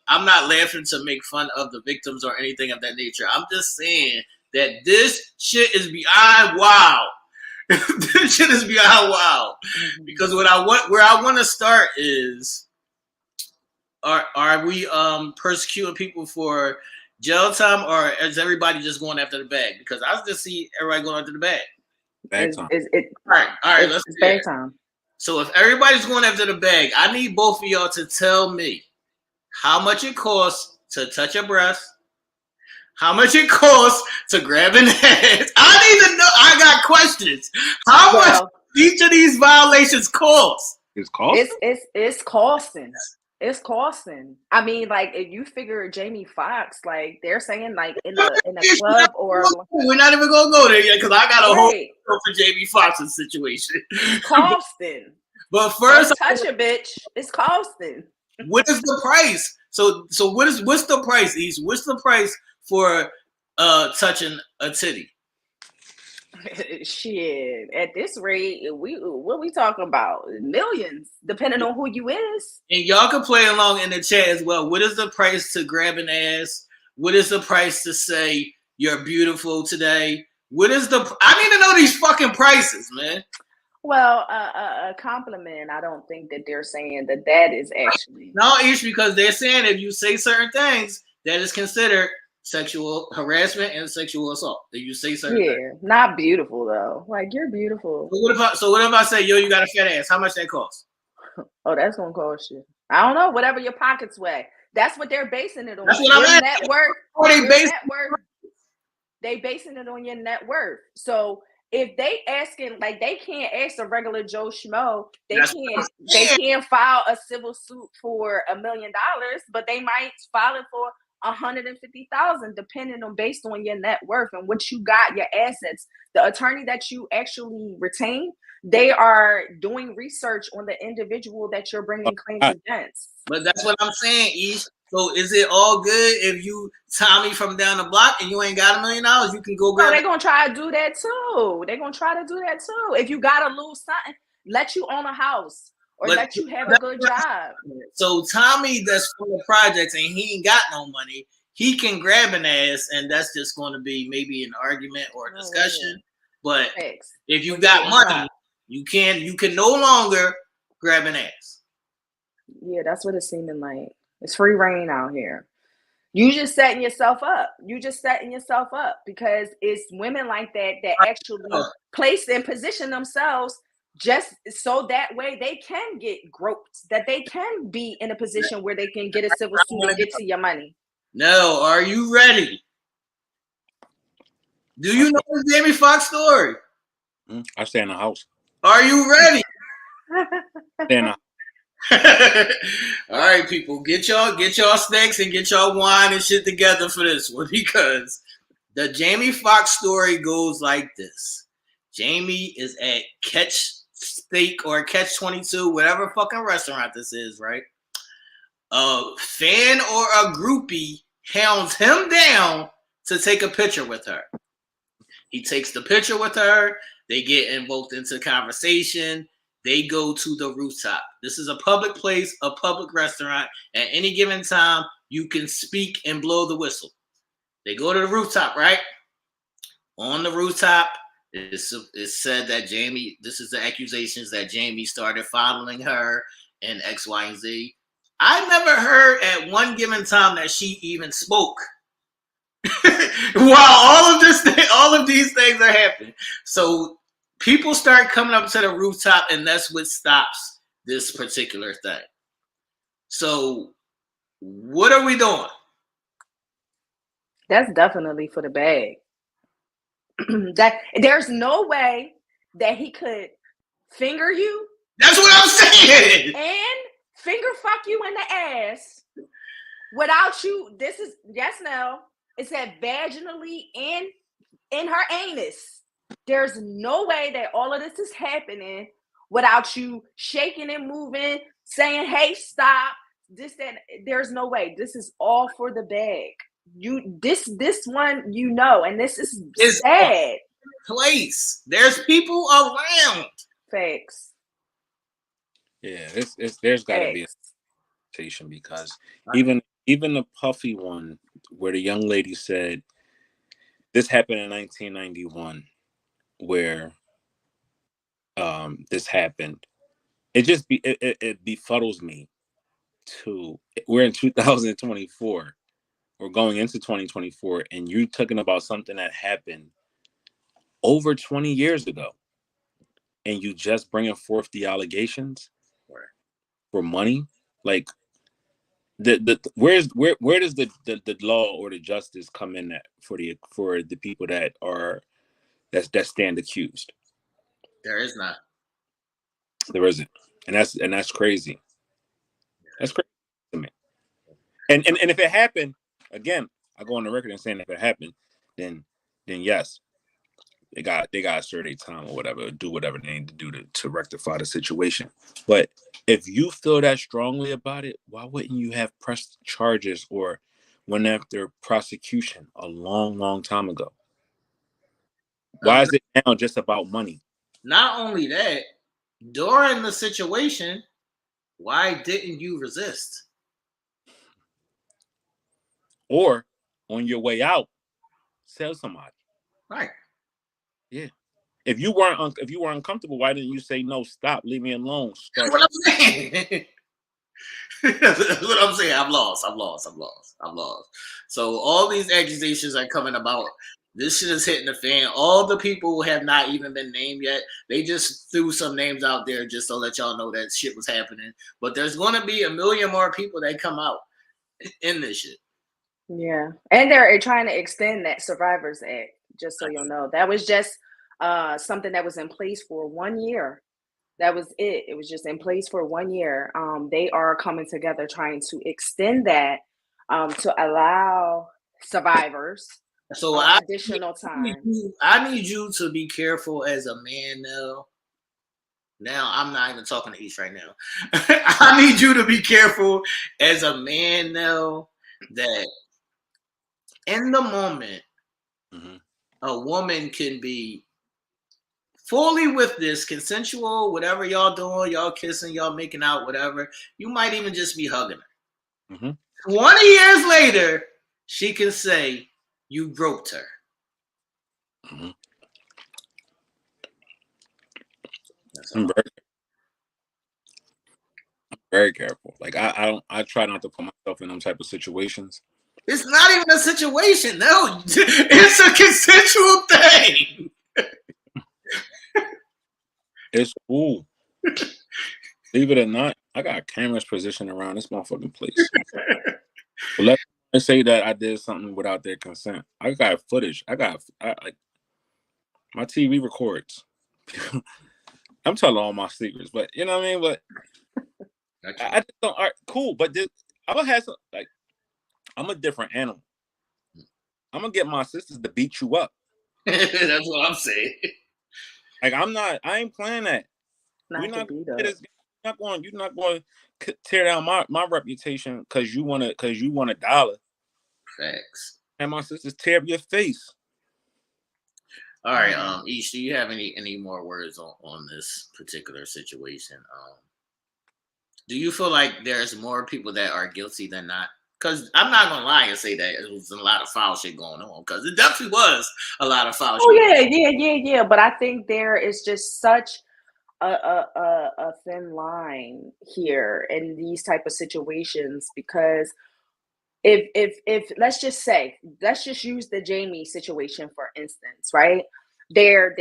I'm not laughing to make fun of the victims or anything of that nature. I'm just saying that this shit is beyond wild. This shit is beyond wild. Because where I want to start is, are we persecuting people for jail time, or is everybody just going after the bag? Because I just see everybody going after the bag. Bag time. All right, let's it's bag time. So if everybody's going after the bag, I need both of y'all to tell me how much it costs to touch a breast, how much it costs to grab an ass. I need to know. I got questions. How much each of these violations cost? It's costing. It's costing. It's costing. I mean, like, if you figure Jamie Foxx, like they're saying, like in a club or we're not even gonna go there yet because I got a whole for Jamie Foxx's situation. Costing. But first, don't touch a bitch. It's costing. What is the price? So what's the price, East? What's the price for touching a titty? Shit, at this rate, what we talking about? Millions, depending on who you is. And y'all can play along in the chat as well. What is the price to grab an ass? What is the price to say you're beautiful today? I need to know these fucking prices, man. Well, a compliment. I don't think that they're saying that is actually no issue, because they're saying if you say certain things, that is considered sexual harassment and sexual assault. That you say certain things. Not beautiful though. Like, you're beautiful. So what if I say, yo, you got a fat ass? How much that cost? Oh, that's gonna cost you. I don't know. Whatever your pockets weigh. That's what they're basing it on. That's what I'm net worth. They basing it on your net worth. So if they asking, like, they can't ask a regular Joe Schmo. They can't file a civil suit for $1 million, but they might file it for $150,000, depending on based on your net worth and what you got, your assets. The attorney that you actually retain, they are doing research on the individual that you're bringing claims against. But that's what I'm saying, Ish. So is it all good if you Tommy from down the block and you ain't got $1 million? You can go grab. No, they're gonna try to do that too. They're gonna try to do that too. If you gotta lose something, let you own a house or let you have a good job. So Tommy, that's from the projects and he ain't got no money, he can grab an ass, and that's just going to be maybe an argument or a discussion. But if you got money, you can no longer grab an ass. Yeah, that's what it's seeming like. It's free reign out here. You just setting yourself up. You just setting yourself up because it's women like that actually place and position themselves just so that way they can get groped, that they can be in a position where they can get a civil suit and get to your money. No, are you ready? Do you know the Jamie Foxx story? I stay in the house. Are you ready? Stay in the All right, people, get y'all snacks and get y'all wine and shit together for this one, because the Jamie Foxx story goes like this. Jamie is at Catch Steak or Catch 22, whatever fucking restaurant this is, right? A fan or a groupie hounds him down to take a picture with her. He takes the picture with her. They get invoked into conversation. They go to the rooftop. This is a public place, a public restaurant. At any given time, you can speak and blow the whistle. They go to the rooftop, right? On the rooftop, it's said that Jamie, this is the accusations that Jamie started fondling her and X, Y, and Z. I never heard at one given time that she even spoke. While all of these things are happening. So people start coming up to the rooftop, and that's what stops this particular thing. So what are we doing? That's definitely for the bag. That there's no way that he could finger you. That's what I'm saying. And finger fuck you in the ass without you. This is yes, Nell. It said vaginally and in her anus. There's no way that all of this is happening without you shaking and moving, saying, "Hey, stop." This, that. There's no way. This is all for the bag. This one, and this is sad. Place. There's people around. Facts. Yeah, there's got to be a conversation, because even the Puffy one where the young lady said this happened in 1991, where this happened, it befuddles me. We're in 2024. We're going into 2024, and you're talking about something that happened over 20 years ago, and you just bringing forth the allegations for money. Like, where does the law or the justice come in at for the people that stand accused? There is not. There isn't, and that's crazy. That's crazy to me. And if it happened again, I go on the record and saying if it happened, then yes, they got to serve their time or whatever, do whatever they need to do to rectify the situation. But if you feel that strongly about it, why wouldn't you have pressed charges or went after prosecution a long time ago? Why is it now just about money? Not only that, during the situation, why didn't you resist? Or on your way out, sell somebody. Right. Yeah. If you were uncomfortable, why didn't you say no? Stop. Leave me alone. That's what I'm saying. That's what I'm saying. I'm lost. So all these accusations are coming about. This shit is hitting the fan. All the people have not even been named yet. They just threw some names out there just to let y'all know that shit was happening. But there's going to be a million more people that come out in this shit. Yeah. And they're trying to extend that Survivors Act, just so you'll know. That was just something that was in place for 1 year. That was it. It was just in place for 1 year. They are coming together trying to extend that to allow survivors So additional time. I need you to be careful as a man now. Now I'm not even talking to East right now. I need you to be careful as a man now that in the moment a woman can be fully with this consensual, whatever y'all doing, y'all kissing, y'all making out, whatever. You might even just be hugging her. 20 years later, she can say you groped her. I'm very careful. Like I try not to put myself in them type of situations. It's not even a situation. No, it's a consensual thing. It's cool. Believe it or not, I got cameras positioned around this motherfucking place. But let's say that I did something without their consent. I got footage. Like my TV records. I'm telling all my secrets, but you know what I mean. But I just don't. All right, cool. But I would have some, like I'm a different animal. I'm gonna get my sisters to beat you up. That's what I'm saying. Like I ain't playing that. You're not going to tear down my reputation because you want $1. Facts. And my sisters tear up your face. All right, Ish, do you have any more words on this particular situation? Do you feel like there's more people that are guilty than not? Because I'm not gonna lie and say that it was a lot of foul shit going on. Because it definitely was a lot of foul shit. Yeah. But I think there is just such a thin line here in these type of situations, because if let's just use the Jamie situation for instance, right? They're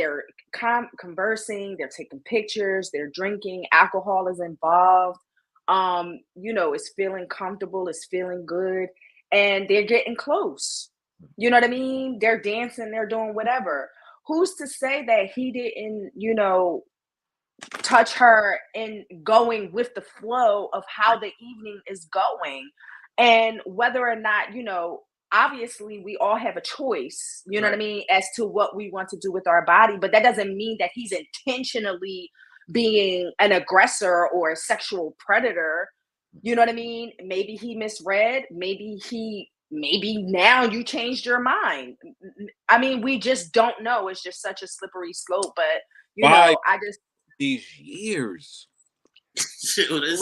conversing, they're taking pictures, they're drinking, alcohol is involved. It's feeling comfortable, it's feeling good, and they're getting close. You know what I mean? They're dancing, they're doing whatever. Who's to say that he didn't, touch her and going with the flow of how the evening is going? And whether or not, obviously we all have a choice, you know what I mean, as to what we want to do with our body, but that doesn't mean that he's intentionally being an aggressor or a sexual predator. You know what I mean? Maybe he misread, maybe now you changed your mind. I mean, we just don't know. It's just such a slippery slope, but I just these years.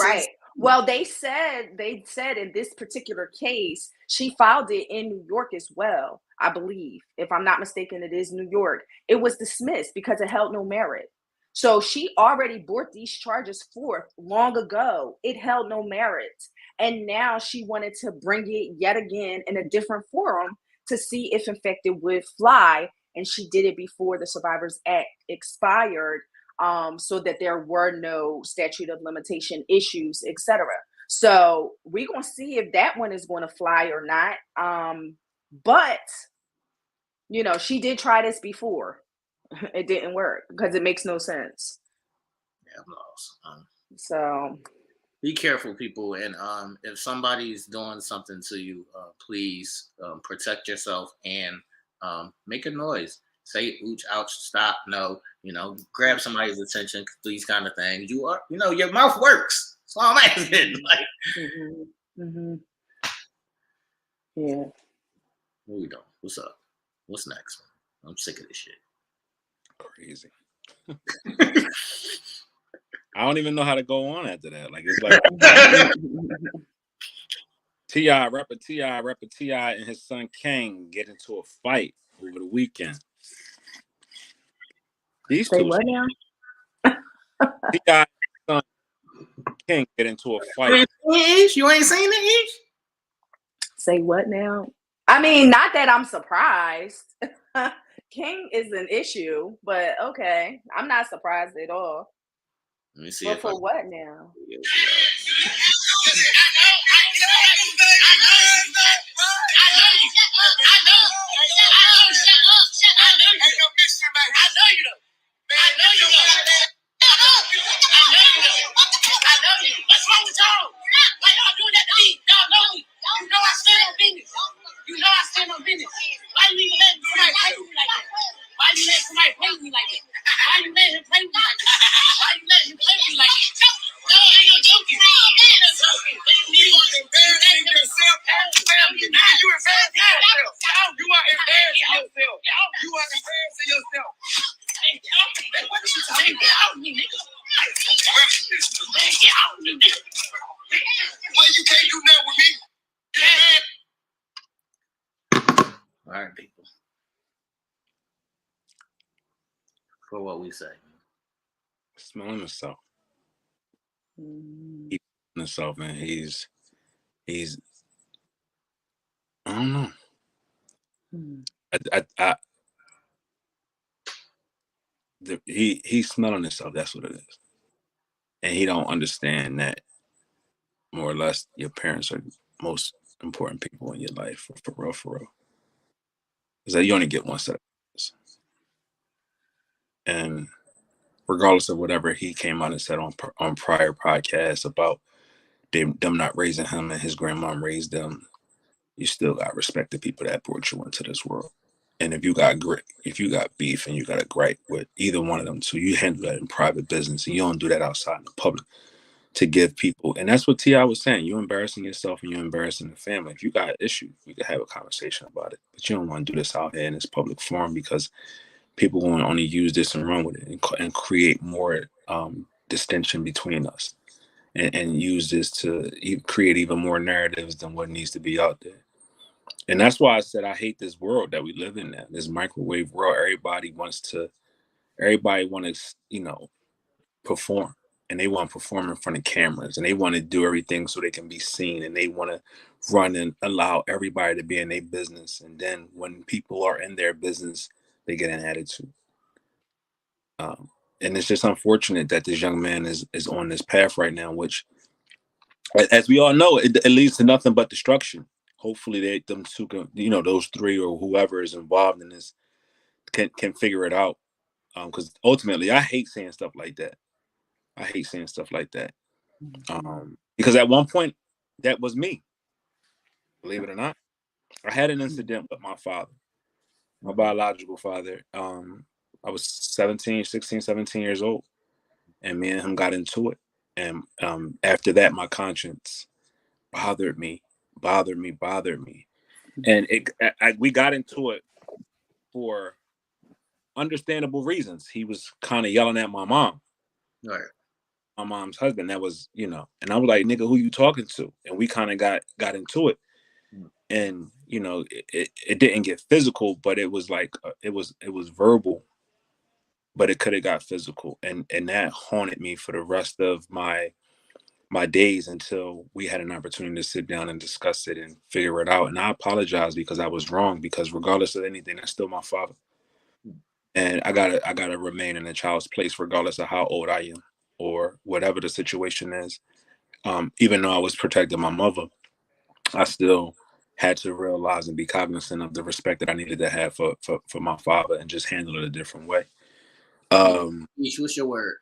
Right. Well, they said in this particular case, she filed it in New York as well, I believe. If I'm not mistaken, it is New York. It was dismissed because it held no merit. So she already brought these charges forth long ago. It held no merit. And now she wanted to bring it yet again in a different forum to see if in fact it would fly. And she did it before the Survivors Act expired, so that there were no statute of limitation issues, etc. So we're gonna see if that one is going to fly or not. But she did try this before. It didn't work because it makes no sense. Yeah, I'm lost. So be careful, people, and if somebody's doing something to you, please protect yourself and make a noise. Say ooch, ouch, stop, no, grab somebody's attention, these kind of things. Your mouth works. That's all I'm asking. Yeah. What we doing? What's up? What's next? I'm sick of this shit. Crazy. I don't even know how to go on after that. Like it's like rapper T.I. and his son King get into a fight over the weekend. These Say two what now? T.I. son King get into a fight. You ain't seen it, Ish? Say what now? I mean, not that I'm surprised. King is an issue, but okay. I'm not surprised at all. Let me see. But for what now? What's wrong with y'all? Why y'all doing that to me? Y'all know me. You know I said get out of me, nigga. Get out of me, nigga. Well, you can't do nothing with me. All right, people. For what we say. Smelling himself. He's himself, man. He's I don't know. He's smelling himself. That's what it is, and he don't understand that more or less your parents are the most important people in your life, for real, for real. Is that you only get one set of parents, and regardless of whatever he came out and said on prior podcasts about them not raising him and his grandmom raised them, you still got respect the people that brought you into this world. And if you got beef and you got a gripe with either one of them two, you handle that in private business, and you don't do that outside in the public to give people. And that's what T.I. was saying. You're embarrassing yourself and you're embarrassing the family. If you got an issue, we could have a conversation about it. But you don't want to do this out here in this public forum, because people want to only use this and run with it and create more distinction between us, and use this to create even more narratives than what needs to be out there. And that's why I said I hate this world that we live in now, this microwave world. Everybody wants to, perform. And they want to perform in front of cameras, and they want to do everything so they can be seen, and they want to run and allow everybody to be in their business. And then when people are in their business, they get an attitude. And it's just unfortunate that this young man is on this path right now, which, as we all know, it leads to nothing but destruction. Hopefully them two can, those three or whoever is involved in this can figure it out. Because ultimately, I hate saying stuff like that. Because at one point, that was me. Believe it or not, I had an incident with my father, my biological father. I was 16, 17 years old, and me and him got into it. And after that, my conscience bothered me. And we got into it for understandable reasons. He was kind of yelling at my mom. Right. My mom's husband. That was, and I was like, nigga, who you talking to? And we kind of got into it. And, it didn't get physical, but it was like, it was verbal, but it could have got physical. And that haunted me for the rest of my days until we had an opportunity to sit down and discuss it and figure it out. And I apologize because I was wrong, because regardless of anything, that's still my father. And I gotta remain in a child's place regardless of how old I am or whatever the situation is. Even though I was protecting my mother, I still had to realize and be cognizant of the respect that I needed to have for my father, and just handle it a different way. What's your word?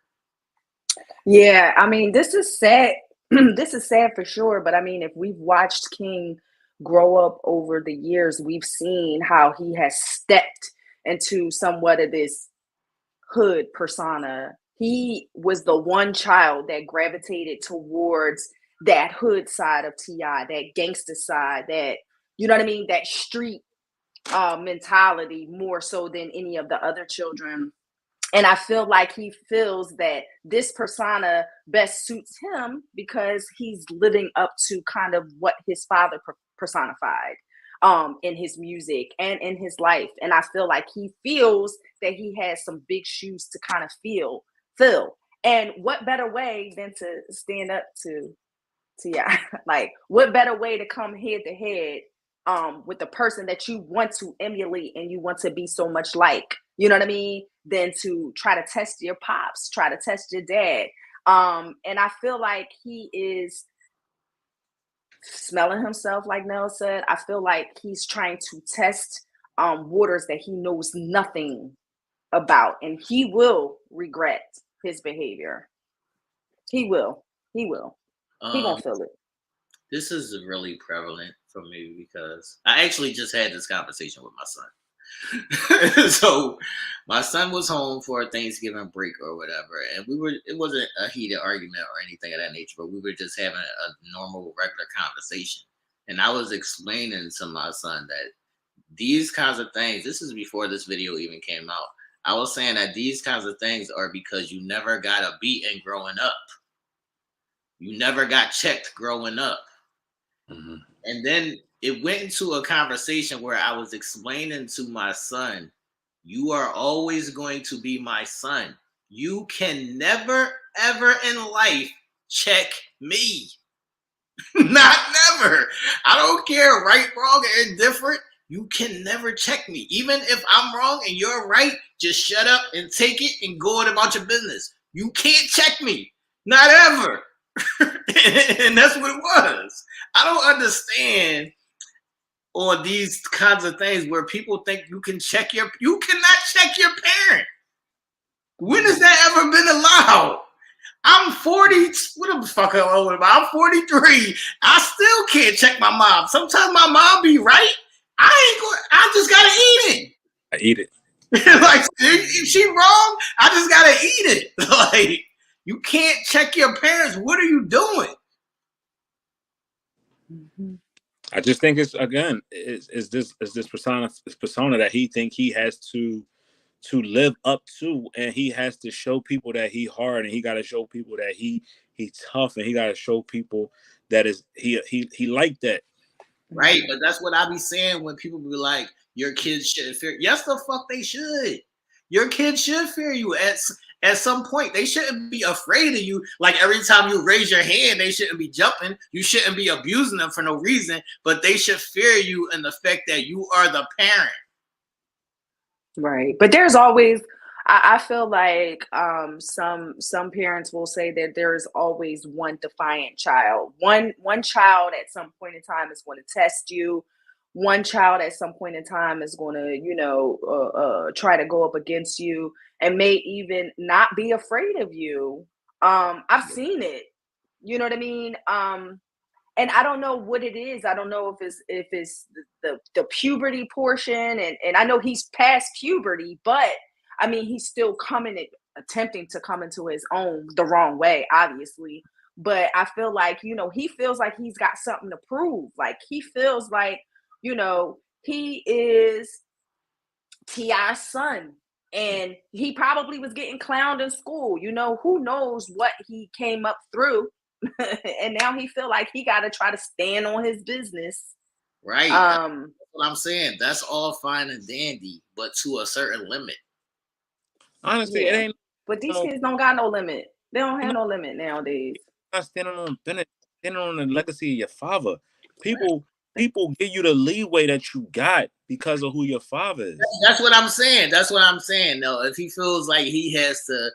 Yeah, I mean, this is sad. This is sad for sure. But I mean, if we've watched King grow up over the years, we've seen how he has stepped into somewhat of this hood persona. He was the one child that gravitated towards that hood side of T.I., that gangster side, that, you know what I mean, that street mentality more so than any of the other children. And I feel like he feels that this persona best suits him because he's living up to kind of what his father personified in his music and in his life. And I feel like he feels that he has some big shoes to kind of fill. And what better way than to stand up to T.I.? Like, what better way to come head to head with the person that you want to emulate and you want to be so much like, you know what I mean, than to try to test your pops, try to test your dad. And I feel like he is smelling himself, like Nell said. I feel like he's trying to test waters that he knows nothing about, and he will regret his behavior. He will. He won't feel it. This is really prevalent for me because I actually just had this conversation with my son. So my son was home for a Thanksgiving break or whatever, and it wasn't a heated argument or anything of that nature, but we were just having a normal, regular conversation. And I was explaining to my son that these kinds of things, this is before this video even came out, I was saying that these kinds of things are because you never got a beating growing up. You never got checked growing up. Mm-hmm. And then it went into a conversation where I was explaining to my son, you are always going to be my son. You can never, ever in life check me. Not never. I don't care, right, wrong, or indifferent. You can never check me. Even if I'm wrong and you're right, just shut up and take it and go on about your business. You can't check me. Not ever. And that's what it was. I don't understand on these kinds of things where people think you cannot check your parent. When has that ever been allowed? I'm 40. What the fuck am I old about? I'm 43. I still can't check my mom. Sometimes my mom be right. I just gotta eat it. I eat it. Like if she wrong, I just gotta eat it. Like you can't check your parents. What are you doing? Mm-hmm. I just think it's again is this persona that he think he has to live up to, and he has to show people that he hard, and he got to show people that he tough, and he got to show people that is he like that. Right, but that's what I be saying when people be like, your kids shouldn't fear. Yes, the fuck they should. Your kids should fear you at some point. They shouldn't be afraid of you. Like every time you raise your hand, they shouldn't be jumping. You shouldn't be abusing them for no reason, but they should fear you in the fact that you are the parent. Right. But there's always, I feel like some parents will say that there is always one defiant child. One child at some point in time is going to test you. One child at some point in time is going to, try to go up against you and may even not be afraid of you. I've seen it. You know what I mean? And I don't know what it is. I don't know if it's the puberty portion, and I know he's past puberty, but I mean he's still attempting to come into his own the wrong way, obviously. But I feel like he feels like he's got something to prove. Like he feels like he is T.I.'s son. And he probably was getting clowned in school. Who knows what he came up through. And now he feel like he got to try to stand on his business. Right. That's what I'm saying. That's all fine and dandy, but to a certain limit. Honestly, yeah. It ain't. But these kids don't got no limit. They don't have no limit nowadays. Not standing on the legacy of your father. People give you the leeway that you got because of who your father is. That's what I'm saying. No, if he feels like he has to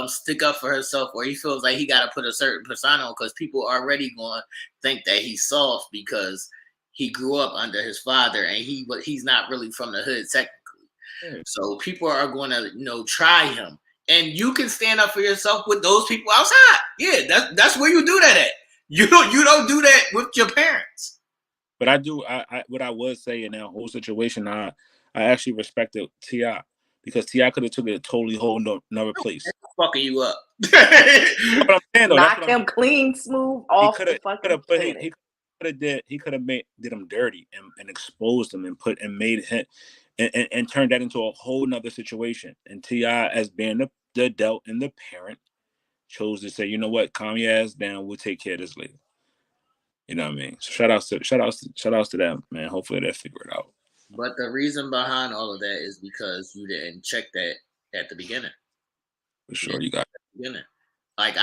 stick up for himself, or he feels like he got to put a certain persona on, because people are already going to think that he's soft because he grew up under his father and he's not really from the hood technically. So people are going to try him, and you can stand up for yourself with those people outside. Yeah, that's where you do that at. You don't do that with your parents. But I do. What I would say in that whole situation, I actually respected T.I. because T.I. could have took it a totally whole another place. Fucking you up. What I'm saying, though, knock him clean, smooth off the fucking planet. He could have did him dirty and exposed him and made him and turned that into a whole nother situation. And T.I., as being the adult and the parent, chose to say, you know what, calm your ass down. We'll take care of this later. You know what I mean? So shout outs to them, man. Hopefully they'll figure it out. But the reason behind all of that is because you didn't check that at the beginning. For sure, you got it. Beginning. Like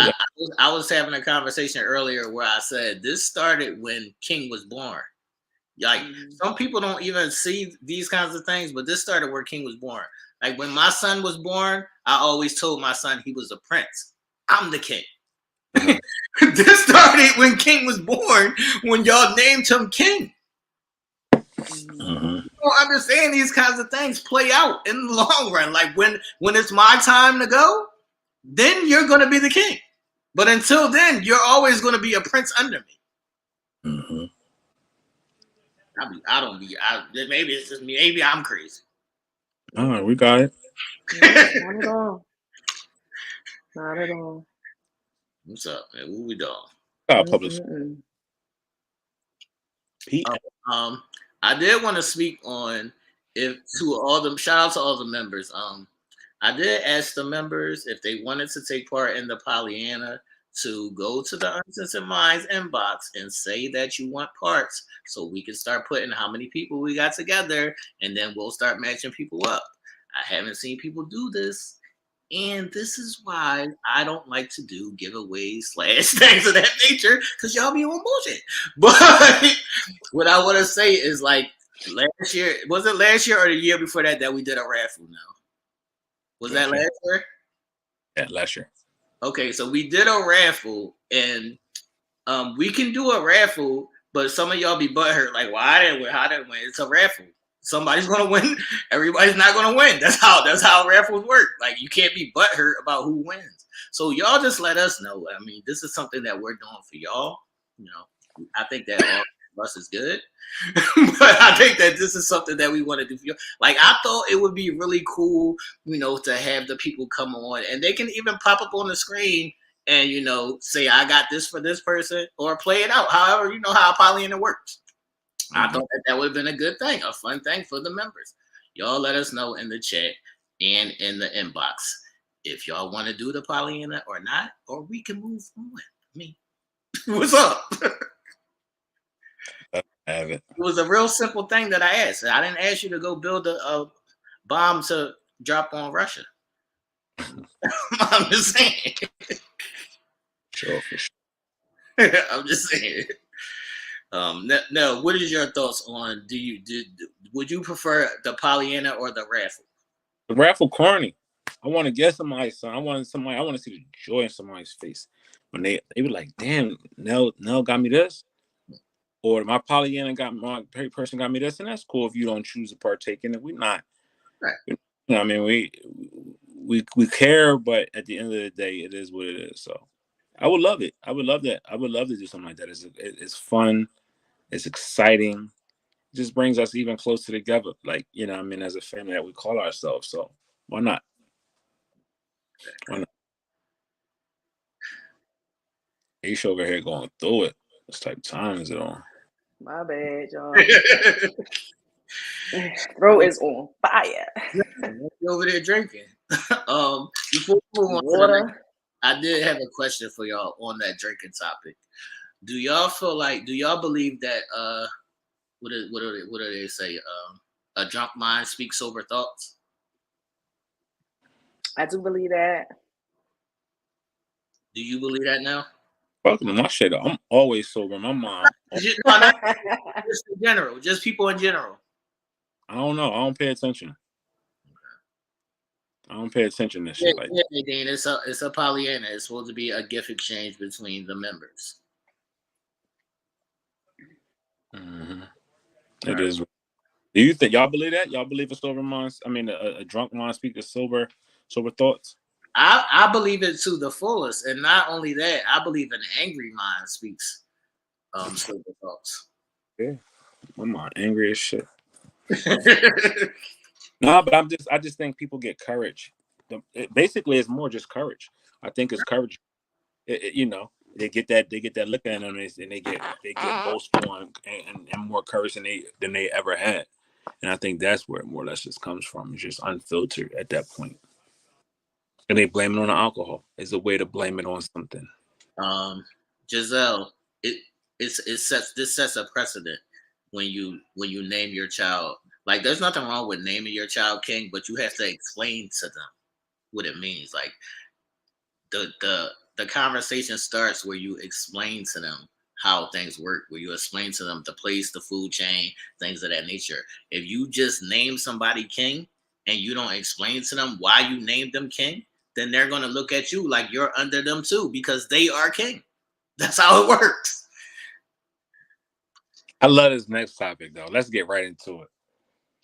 I was having a conversation earlier where I said this started when King was born. Like some people don't even see these kinds of things, but this started where King was born. Like when my son was born, I always told my son he was a prince. I'm the king. This started when King was born, when y'all named him King. You don't understand these kinds of things play out in the long run. Like when it's my time to go, then you're going to be the king. But until then, you're always going to be a prince under me. Maybe it's just me. Maybe I'm crazy. All right, we got it. Not at all. Not at all. What's up, man? What we doing? Publish. I did want to speak on shout out to all the members. I did ask the members if they wanted to take part in the Pollyanna to go to the Uncensored Minds inbox and say that you want parts so we can start putting how many people we got together and then we'll start matching people up. I haven't seen people do this. And this is why I don't like to do giveaways / things of that nature because y'all be on bullshit. But what I want to say is like last year, was it last year or the year before that we did a raffle now? Was that last year? Yeah, last year. Okay, so we did a raffle, and we can do a raffle, but some of y'all be butthurt, like, well, I didn't win, I didn't win. It's a raffle. Somebody's gonna win. Everybody's not gonna win. That's how raffles work. Like, you can't be butthurt about who wins. So y'all just let us know. I mean, this is something that we're doing for y'all. You know, I think that all of us is good. But I think that this is something that we want to do for you. Like, I thought it would be really cool, you know, to have the people come on and they can even pop up on the screen and, you know, say, I got this for this person or play it out. However, you know how Pollyanna works. I thought that would have been a good thing, a fun thing for the members. Y'all let us know in the chat and in the inbox if y'all want to do the Pollyanna or not, or we can move on. I mean, what's up? Have it. It was a real simple thing that I asked. I didn't ask you to go build a bomb to drop on Russia. I'm just saying. Sure, for sure. I'm just saying. Nell, what is your thoughts on would you prefer the Pollyanna or the raffle? The raffle corny. I want to get somebody, son. I want to see the joy in somebody's face when they were like, damn, Nell got me this. Or my Pollyanna person got me this, and that's cool if you don't choose to partake in it. We're not. Right. You know, I mean, we care, but at the end of the day, it is what it is. So I would love it. I would love that. I would love to do something like that. It's fun. It's exciting. It just brings us even closer together. Like, you know, I mean, as a family that we call ourselves. So why not? Why not? Aisha over here going through it. What type of time is it on? My bad, y'all. Throat is on fire. You're over there drinking. Before we move on to the next, I did have a question for y'all on that drinking topic. Do y'all believe that what do they say? A drunk mind speaks sober thoughts? I do believe that. Do you believe that now? Fuck my shit. I'm always sober. My mom. Just in general, just people in general. I don't know. I don't pay attention. I don't pay attention to shit like that. Yeah, Dean, it's a Pollyanna. It's supposed to be a gift exchange between the members. Mm-hmm. It is. Do you think y'all believe that? Y'all believe a sober mind? I mean, a drunk mind speaks to sober thoughts. I believe it to the fullest, and not only that, I believe an angry mind speaks sober thoughts. Yeah, my mind angry as shit. No, but I just think people get courage. Basically, it's more just courage. I think it's courage. You know, they get that look at them and they get boastful and more courage than they ever had. And I think that's where it more or less just comes from. It's just unfiltered at that point. And they blame it on the alcohol. It's a way to blame it on something. Giselle, this sets a precedent when you name your child. Like, there's nothing wrong with naming your child King, but you have to explain to them what it means. Like, the conversation starts where you explain to them how things work, where you explain to them the place, the food chain, things of that nature. If you just name somebody King and you don't explain to them why you named them King, then they're going to look at you like you're under them too, because they are King. That's how it works. I love this next topic, though. Let's get right into it.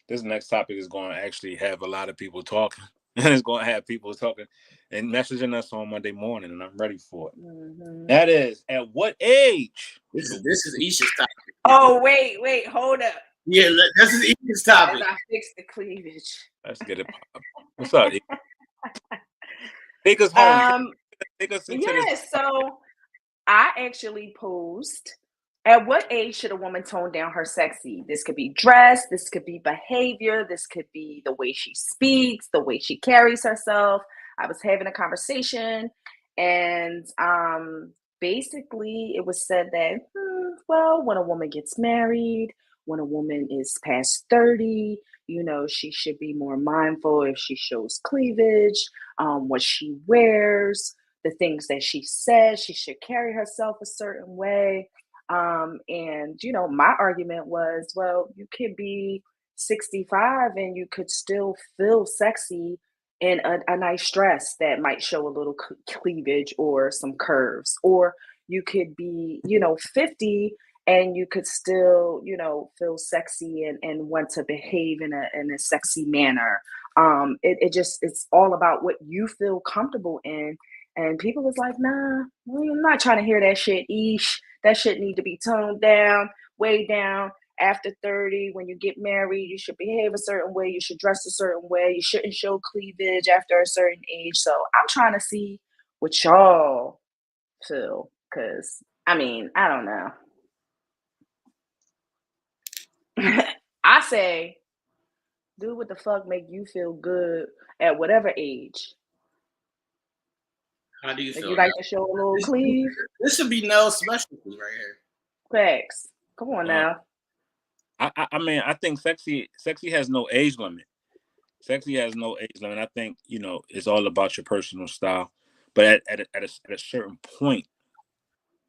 This next topic is going to actually have a lot of people talking. And it's going to have people talking and messaging us on Monday morning, and I'm ready for it. Mm-hmm. That is, at what age? This is Aisha's topic. Oh, wait, hold up. Yeah, this is Aisha's topic. As I fix the cleavage. Let's get it popping. What's up? Take us home. Take us into this. So I actually posed At what age should a woman tone down her sexy? This could be dress, this could be behavior, this could be the way she speaks, the way she carries herself. I was having a conversation, and basically it was said that, well, when a woman gets married, when a woman is past 30, she should be more mindful if she shows cleavage, what she wears, the things that she says. She should carry herself a certain way. And my argument was, well, you could be 65 and you could still feel sexy in a nice dress that might show a little cleavage or some curves. Or you could be, 50 and you could still, feel sexy and want to behave in a sexy manner. It's all about what you feel comfortable in. And people was like, nah, I'm not trying to hear that shit, Ish. That shit need to be toned down, way down. After 30, when you get married, you should behave a certain way. You should dress a certain way. You shouldn't show cleavage after a certain age. So I'm trying to see what y'all feel. Because, I don't know. I say, do what the fuck make you feel good at whatever age. How do you If feel? you like to show a little cleave, This should be Nell's specialty right here. facts. Come on now. I think sexy has no age limit. Sexy has no age limit. I think it's all about your personal style, but at a certain point,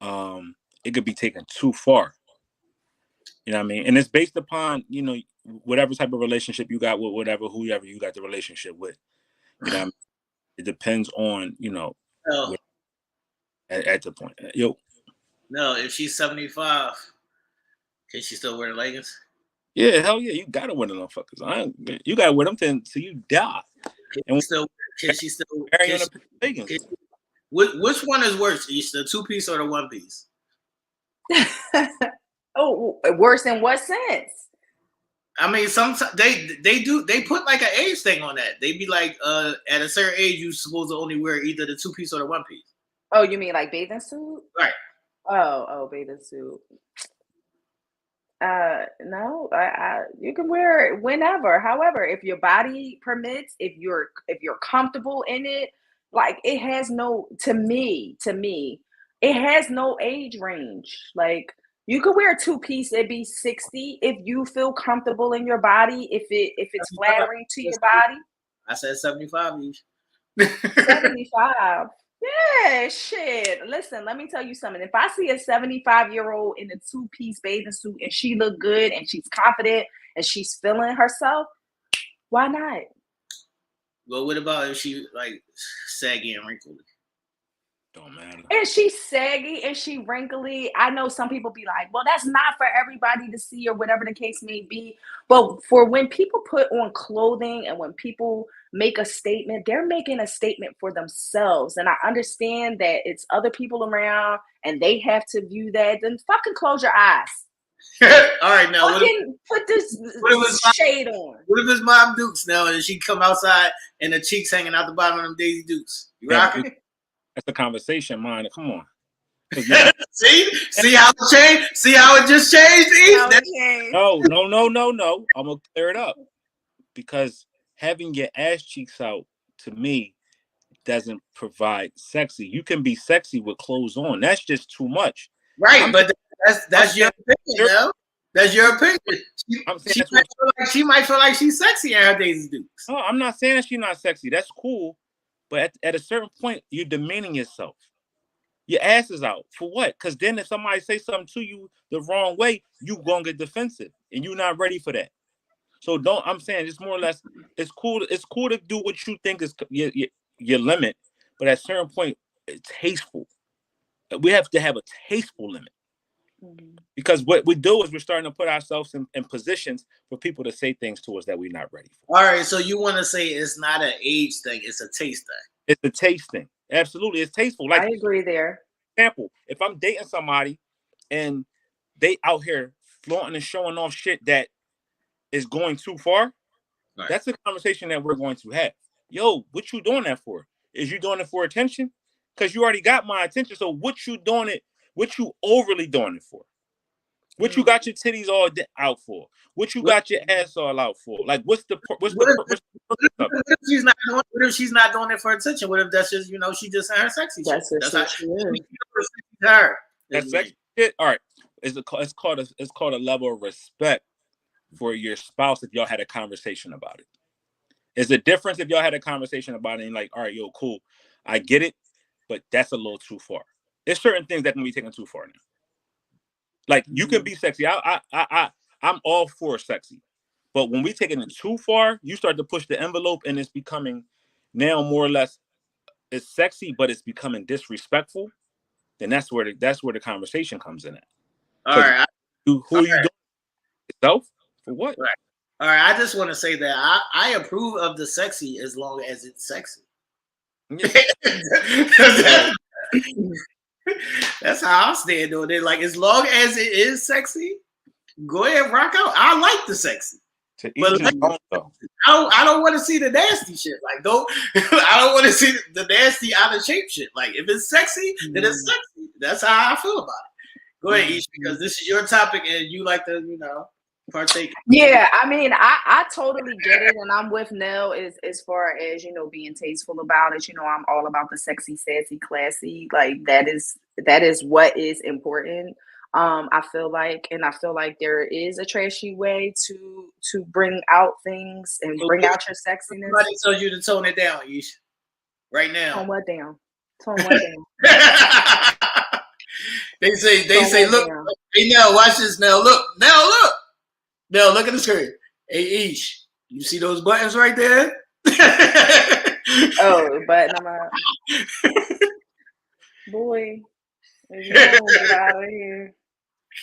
it could be taken too far. You know what I mean? And it's based upon whatever type of relationship you got with whoever you got the relationship with. You know what I mean? It depends on at the point. No, if she's 75, can she still wear leggings? Yeah, hell yeah, you gotta wear the motherfuckers. You gotta wear them till you die. Can she still carry on the leggings? Which one is worse, the 2-piece or the 1-piece? Oh, worse in what sense? I mean, sometimes they put like an age thing on that. They be like, at a certain age, you're supposed to only wear either the 2-piece or the 1-piece. Oh, you mean like bathing suit? Right. Oh, bathing suit. No, you can wear it whenever. However, if your body permits, if you're comfortable in it, like it has no, to me, it has no age range. Like you could wear a 2-piece, it'd be 60 if you feel comfortable in your body, if it's flattering to your body. I said 75 each. 75. Yeah, shit. Listen, let me tell you something. If I see a 75-year-old in a 2-piece bathing suit and she look good and she's confident and she's feeling herself, why not? Well, what about if she like saggy and wrinkly? Don't matter. And she's saggy and she wrinkly. I know some people be like, well, that's not for everybody to see or whatever the case may be. But for when people put on clothing and when people make a statement, they're making a statement for themselves. And I understand that it's other people around and they have to view that. Then fucking close your eyes. All right, now put this shade on. What if it's Mom Dukes now and she come outside and the cheeks hanging out the bottom of them Daisy Dukes? You rocking? That's the conversation, man. Come on. See how it changed? See how it just changed? No. I'm gonna clear it up because having your ass cheeks out to me doesn't provide sexy. You can be sexy with clothes on. That's just too much. Right, but that's your opinion, though. That's your opinion. She might feel like she's sexy in her Daisy Dukes. No, I'm not saying she's not sexy. That's cool. But at a certain point, you're demeaning yourself. Your ass is out. For what? Because then if somebody say something to you the wrong way, you going to get defensive. And you're not ready for that. So I'm saying it's more or less, it's cool to do what you think is your limit. But at a certain point, it's tasteful. We have to have a tasteful limit. Because what we do is we're starting to put ourselves in positions for people to say things to us that we're not ready for. All right, so you want to say it's not an age thing, it's a taste thing. It's a taste thing. Absolutely, it's tasteful. Like, I agree there. Example, if I'm dating somebody and they out here flaunting and showing off shit that is going too far, right, that's the conversation that we're going to have. Yo, what you doing that for? Is you doing it for attention? Because you already got my attention. So what you doing it? What you overly doing it for? What you got your titties all out for? What you got your ass all out for? Like, what's the purpose of it? What if she's not doing? What if she's not doing it for attention? What if that's just she just her sexy shit? That's the That's how shit she is. her. That sexy shit. All right, it's called a level of respect for your spouse if y'all had a conversation about it. Is the difference if y'all had a conversation about it and like, all right, yo, cool, I get it, but that's a little too far. There's certain things that can be taken too far now. Like you can be sexy. I'm all for sexy, but when we taking it too far, you start to push the envelope, and it's becoming now more or less it's sexy, but it's becoming disrespectful. Then that's where the conversation comes in at. All right, who are you doing yourself for what? Right. All right, I just want to say that I approve of the sexy as long as it's sexy. Yeah. That's how I stand on it. Like, as long as it is sexy, go ahead, rock out. I like the sexy. To each his own, though. I don't want to see the nasty shit. Like, I don't want to see the nasty out of shape shit. Like, if it's sexy, then it's sexy. That's how I feel about it. Go ahead, Aisha, because this is your topic and you like to, partake. Yeah, I mean, I totally get it, and I'm with Nell as far as being tasteful about it. I'm all about the sexy, sassy, classy. Like that is what is important. I feel like there is a trashy way to bring out things and bring out your sexiness. Somebody tells you to tone it down, Aisha. Right now. Tone what down? Tone what down? They say, look, down. Hey, Nell, watch this, Nell. Look. Nell, look at the screen. Hey, Ish, you see those buttons right there? Oh, button I'm out. Boy, if you don't get out of here.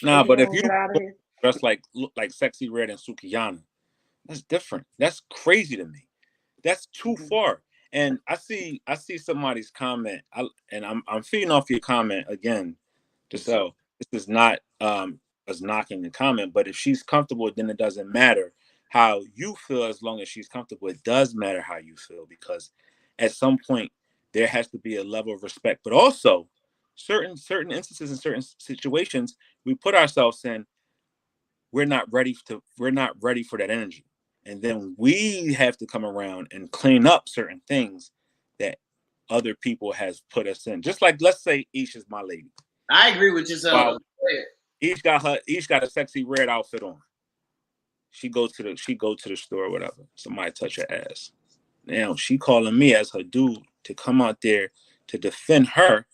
Nah, but if you dress look like Sexy Red and Sukiyana, that's different. That's crazy to me. That's too far. And I see somebody's comment, and I'm feeding off your comment again. Just so this is not us knocking the comment, but if she's comfortable, then it doesn't matter how you feel as long as she's comfortable. It does matter how you feel, because at some point there has to be a level of respect. But also, certain instances and certain situations, we put ourselves in, we're not ready for that energy. And then we have to come around and clean up certain things that other people has put us in. Just like, let's say Isha's my lady. I agree with yourself. Each got a Sexy Red outfit on. She go to the store or whatever. Somebody touch her ass. Now she calling me as her dude to come out there to defend her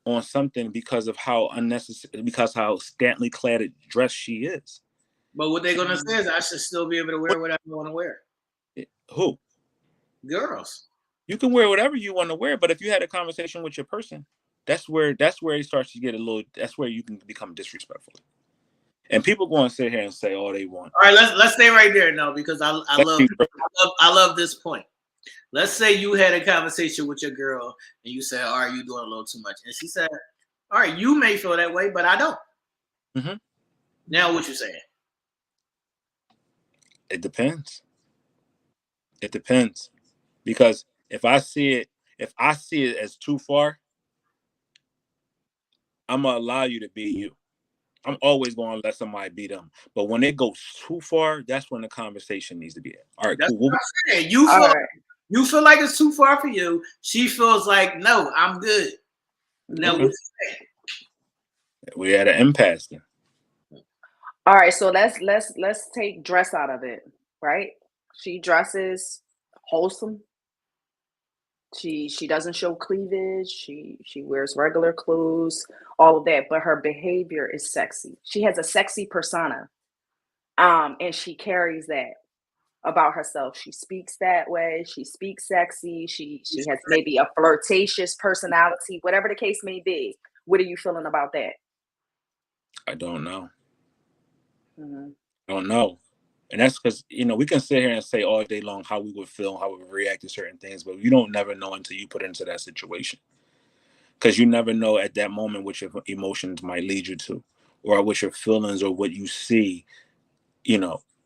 on something because of how unnecessary, because how scantily clad dressed she is. But what they're gonna say is I should still be able to wear whatever I want to wear. Who? Girls. You can wear whatever you want to wear, but if you had a conversation with your person, that's where it starts to get a little. That's where you can become disrespectful. And people go and sit here and say all they want. All right, let's stay right there now, because I love this point. Let's say you had a conversation with your girl and you said, "All right, you doing a little too much," and she said, "All right, you may feel that way, but I don't." Mm-hmm. Now, what you saying? It depends. It depends, because if I see it as too far, I'm gonna allow you to be you. I'm always going to let somebody be them. But when it goes too far, that's when the conversation needs to be at. All right, that's cool. What I'm saying. You feel like it's too far for you. She feels like, no, I'm good. Now, what you saying? We had an impasse then. All right, so let's take dress out of it, right? She dresses wholesome. She doesn't show cleavage. She wears regular clothes, all of that, but her behavior is sexy. She has a sexy persona, and she carries that about herself. She speaks that way. She speaks sexy. She has maybe a flirtatious personality, whatever the case may be. What are you feeling about that? I don't know. I don't know. And that's because, we can sit here and say all day long how we would feel, how we would react to certain things, but you don't never know until you put into that situation. Because you never know at that moment what your emotions might lead you to, or what your feelings or what you see,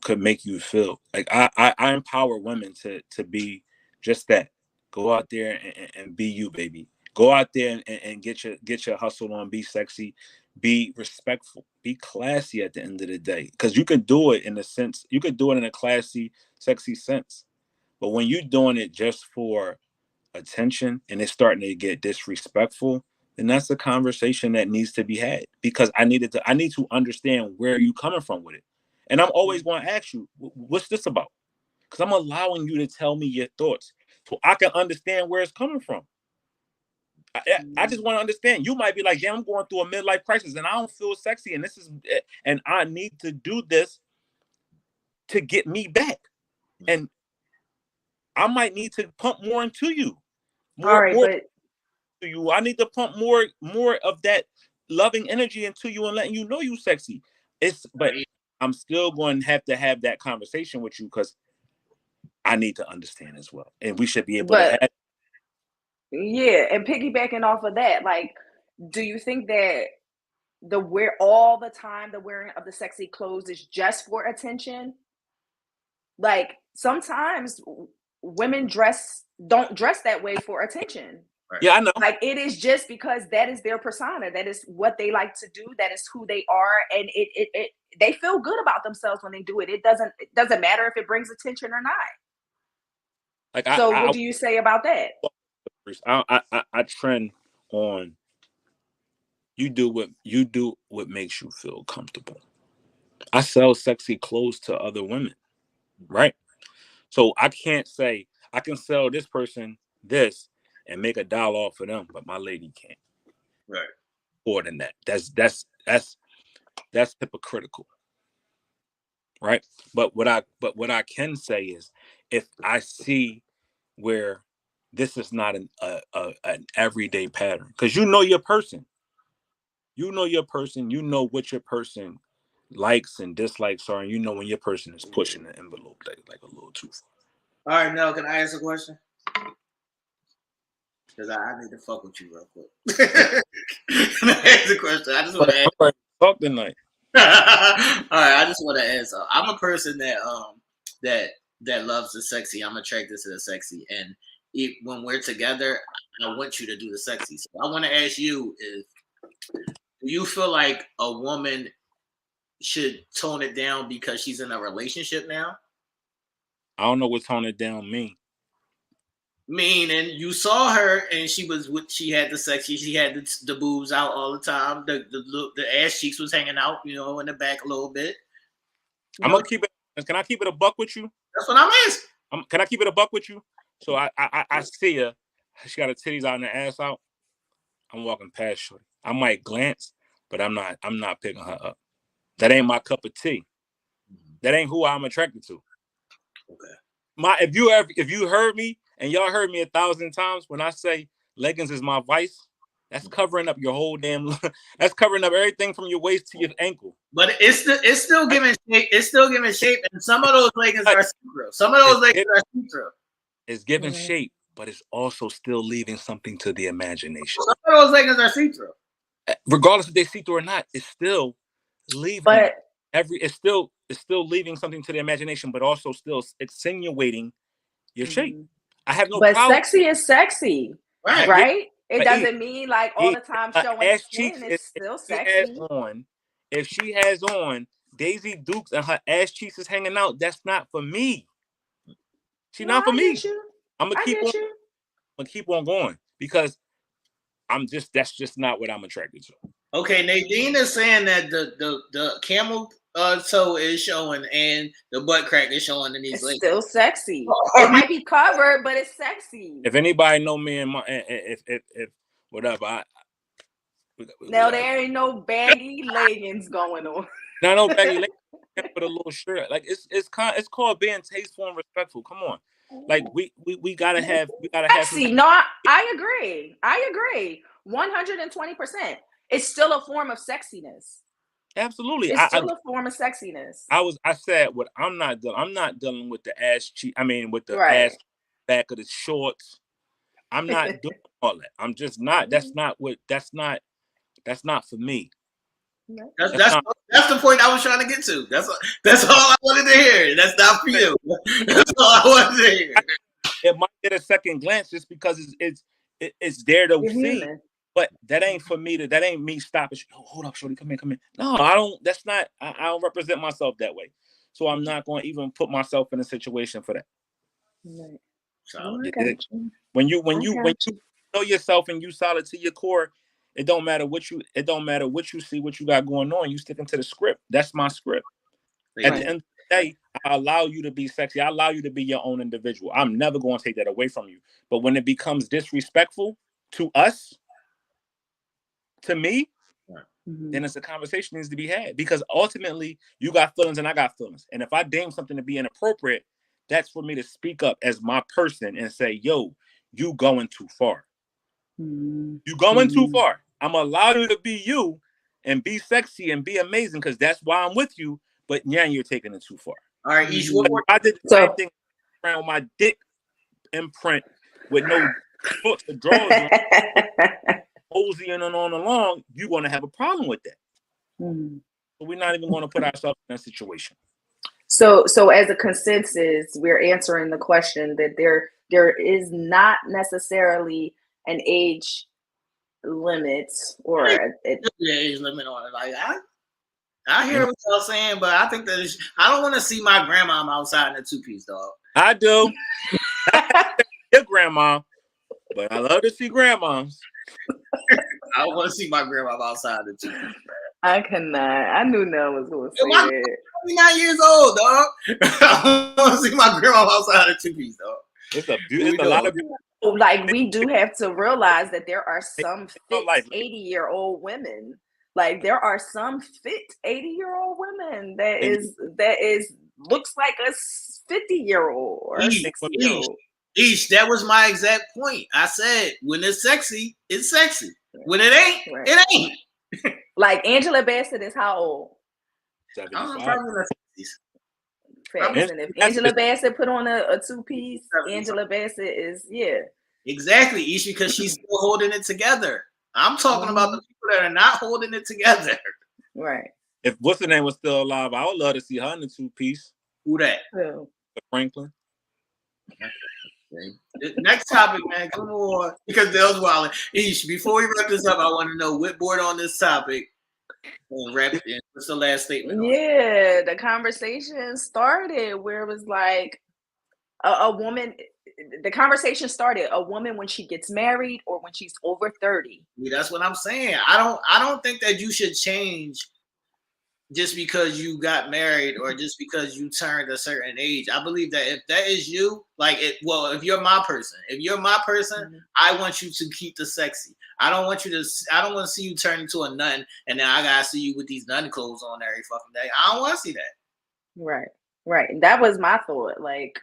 could make you feel. Like I empower women to be just that. Go out there and be you, baby. Go out there and get your hustle on, be sexy, be respectful, be classy at the end of the day. Because you can do it in a sense, you could do it in a classy, sexy sense. But when you're doing it just for attention and it's starting to get disrespectful, then that's a conversation that needs to be had. Because I need to understand where you coming from with it. And I'm always going to ask you, what's this about? Because I'm allowing you to tell me your thoughts so I can understand where it's coming from. I just want to understand. You might be like, yeah, I'm going through a midlife crisis and I don't feel sexy, and I need to do this to get me back. And I might need to pump more into you. All right, More but to you. I need to pump more of that loving energy into you and letting you know you sexy. But I'm still going to have that conversation with you because I need to understand as well. And we should be able to have. Yeah, and piggybacking off of that, like, do you think that all the time the wearing of the sexy clothes is just for attention? Like, sometimes women don't dress that way for attention. Right. Yeah, I know. Like, it is just because that is their persona, that is what they like to do, that is who they are, and it they feel good about themselves when they do it. It doesn't matter if it brings attention or not. Like, what do you say about that? I trend on you do what makes you feel comfortable. I sell sexy clothes to other women, right? So I can't say I can sell this person this and make $1 off of them, but my lady can't. Right. More than that. That's hypocritical. Right? But what I can say is if I see where this is not an everyday pattern, because you know your person. You know your person, you know what your person likes and dislikes are, and you know when your person is pushing the envelope like a little too far. All right, Nell, can I ask a question? Because I need to fuck with you real quick. Can I ask a question? I just want to ask. Talk tonight. All right, I just want to ask. I'm a person that loves the sexy. I'm attracted to the sexy, and when we're together, I want you to do the sexy. So I want to ask you: do you feel like a woman should tone it down because she's in a relationship now? I don't know what tone it down mean. Meaning you saw her and she had the sexy, she had the boobs out all the time. The ass cheeks was hanging out, in the back a little bit. I'm gonna keep it. Can I keep it a buck with you? That's what I'm asking. Can I keep it a buck with you? So I see her. She got her titties out and her ass out. I'm walking past her. I might glance, but I'm not picking her up. That ain't my cup of tea. That ain't who I'm attracted to. Okay. If you heard me and y'all heard me 1,000 times when I say leggings is my vice, that's covering up your whole damn. That's covering up everything from your waist to your ankle. But it's still giving shape. It's still giving shape, and some of those leggings are see-through. Some of those leggings are see-through. It's giving shape, but it's also still leaving something to the imagination. Some of those leggings are see-through. Regardless if they see-through or not, it's still leaving. But it's still leaving something to the imagination, but also still insinuating your shape. I have no problem. But sexy is sexy, right? It doesn't mean like all the time showing ass skin. cheeks It's still sexy. If she has on Daisy Dukes and her ass cheeks is hanging out, that's not for me. She's not for me. I'm gonna keep on going because that's just not what I'm attracted to. Okay, Nadine is saying that the camel toe is showing and the butt crack is showing in these leggings. Still sexy. It might be covered, but it's sexy. If anybody know me and if whatever, now there ain't no baggy leggings going on. No baggy leggings with a little shirt. Like it's called being tasteful and respectful. Come on, like we gotta have sexy. No, I agree. 120%. It's still a form of sexiness. Absolutely, it's still a form of sexiness. I said what I'm not dealing. I'm not dealing with the ass cheek. I mean, with the ass back of the shorts. I'm not doing all that. I'm just not. That's not for me. That's the point I was trying to get to. That's all I wanted to hear. That's not for you. That's all I wanted to hear. It might get a second glance just because it's there to see. Human. But that ain't for me that ain't me stopping. Oh, hold up, shorty, come in. No, I don't. That's not. I don't represent myself that way. So I'm not going to even put myself in a situation for that. Right. So, I got you. When you You. know yourself and you solid to your core, it don't matter what you see, what you got going on. You sticking to the script. That's my script. At the end of the day, I allow you to be sexy. I allow you to be your own individual. I'm never going to take that away from you. But when it becomes disrespectful to us, to me, then it's a conversation needs to be had, because ultimately you got feelings and I got feelings. And if I deem something to be inappropriate, that's for me to speak up as my person and say, yo, you going too far. You going too far. I'm gonna allow you to be you and be sexy and be amazing because that's why I'm with you. But now you're taking it too far. all right, Ish, I did the same thing around my dick imprint with no books or drawers on, cozy and on along, you're gonna have a problem with that. So we're not even going to put ourselves in that situation. So as a consensus, we're answering the question that there is not necessarily an age limit or age limit on it. Like I hear what y'all saying, but I think that I don't want to see my grandma outside in a two-piece, dog. I do. Your grandma, but I love to see grandmas. I want to see my grandma outside in a two-piece. I cannot. I knew Nell was going to say that. 29 years old, dog. I want to see my grandma outside in a two-piece, dog. It's a lot of people. Like, we do have to realize that there are some fit 80-year-old women. Like, there are some fit 80-year-old women that is looks like a 50-year-old or 60-year-old. Ish, that was my exact point. I said, when it's sexy, it's sexy. When it ain't, it ain't. Like, Angela Bassett is how old? 75. Probably in the 50s. And if Angela Bassett put on a two-piece, Angela Bassett is, Exactly, Ish, because she's still holding it together. I'm talking about the people that are not holding it together. Right. If what's her name was still alive, I would love to see her in the two-piece. Who that? Franklin. Next topic, man. Come on, because Dale's wilding. Ish, before we wrap this up, I want to know what board on this topic. And wrap it in. What's the last statement? Yeah, the conversation started where it was like a woman. The conversation started a woman when she gets married or when she's over 30. Yeah, that's what I'm saying. I don't think that you should change just because you got married or just because you turned a certain age. I believe that if that is you, if you're my person, I want you to keep the sexy. I don't want to see you turn into a nun and then I gotta see you with these nun clothes on every fucking day. I don't want to see that. Right. That was my thought. Like,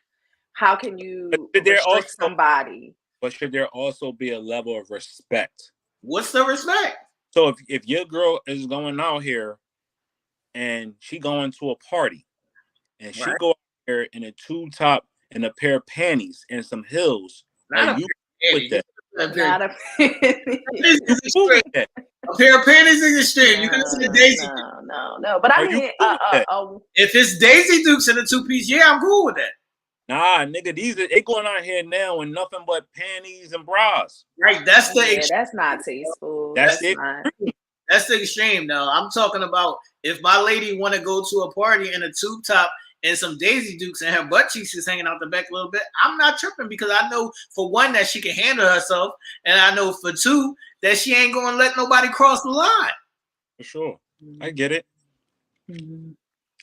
how can you restrict somebody? But should there also be a level of respect? What's the respect? So if your girl is going out here and she going to a party and she go out here in a tube top and a pair of panties and some heels, are you with that? Not a A pair of panties is extreme. You can see the Daisy. No. But I mean, if it's Daisy Dukes in a two-piece, I'm cool with that. Nah, nigga, they going out here now in nothing but panties and bras. Right, that's the that's not tasteful. That's it. That's the extreme. Now I'm talking about if my lady want to go to a party in a tube top and some Daisy Dukes and her butt cheeks is hanging out the back a little bit, I'm not tripping because I know for one that she can handle herself, and I know for two that she ain't going to let nobody cross the line. For sure, I get it.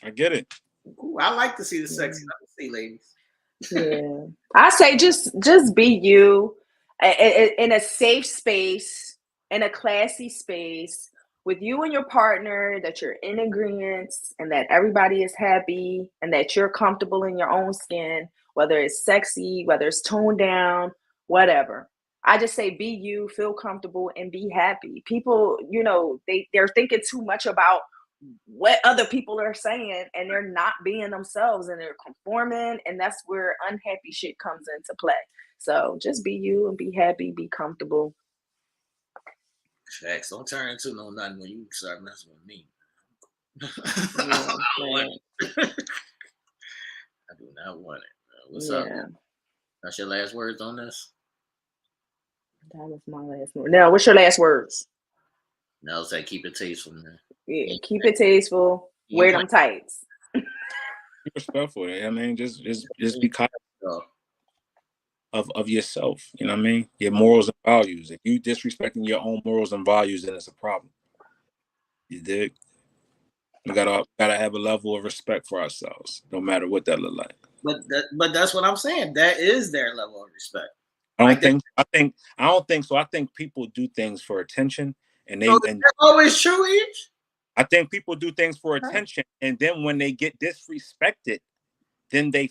I get it. Ooh, I like to see the sexy. Let me see, ladies. Yeah, I say just be you in a safe space, in a classy space with you and your partner, that you're in agreement and that everybody is happy and that you're comfortable in your own skin, whether it's sexy, whether it's toned down, whatever. I just say be you, feel comfortable, and be happy. People, they're thinking too much about what other people are saying and they're not being themselves and they're conforming, and that's where unhappy shit comes into play. So just be you and be happy, be comfortable. Facts. Don't turn into nothing when you start messing with me. I do not want it. What's up? That's your last words on this? That was my last word. Now, what's your last words? Nell said, "Keep it tasteful, man." Yeah, keep it tasteful. Wear them tights. Be respectful. I mean, just be kind of yourself. You know what I mean? Your morals and values. If you disrespecting your own morals and values, then it's a problem. You dig? We gotta have a level of respect for ourselves, no matter what that look like. But that's what I'm saying. That is their level of respect. I don't think so. I think people do things for attention, and So is that always true, Ish? I think people do things for attention, and then when they get disrespected, then they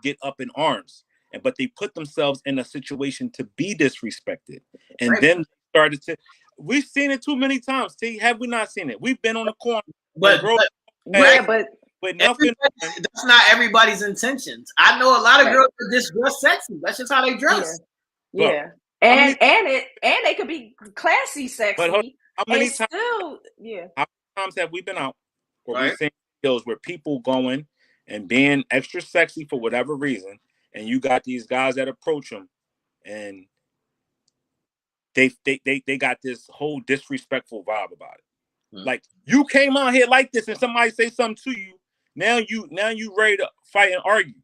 get up in arms. But they put themselves in a situation to be disrespected, and then started to. We've seen it too many times. See, have we not seen it? We've been on the corner, but nothing. That's not everybody's intentions. I know a lot of girls that just dress sexy. That's just how they dress. Yeah. And they could be classy sexy. But how many times? Still, how many times have we been out where we've seen videos where people going and being extra sexy for whatever reason, and you got these guys that approach them, and they got this whole disrespectful vibe about it. Like, you came out here like this, and somebody say something to you. Now you ready to fight and argue.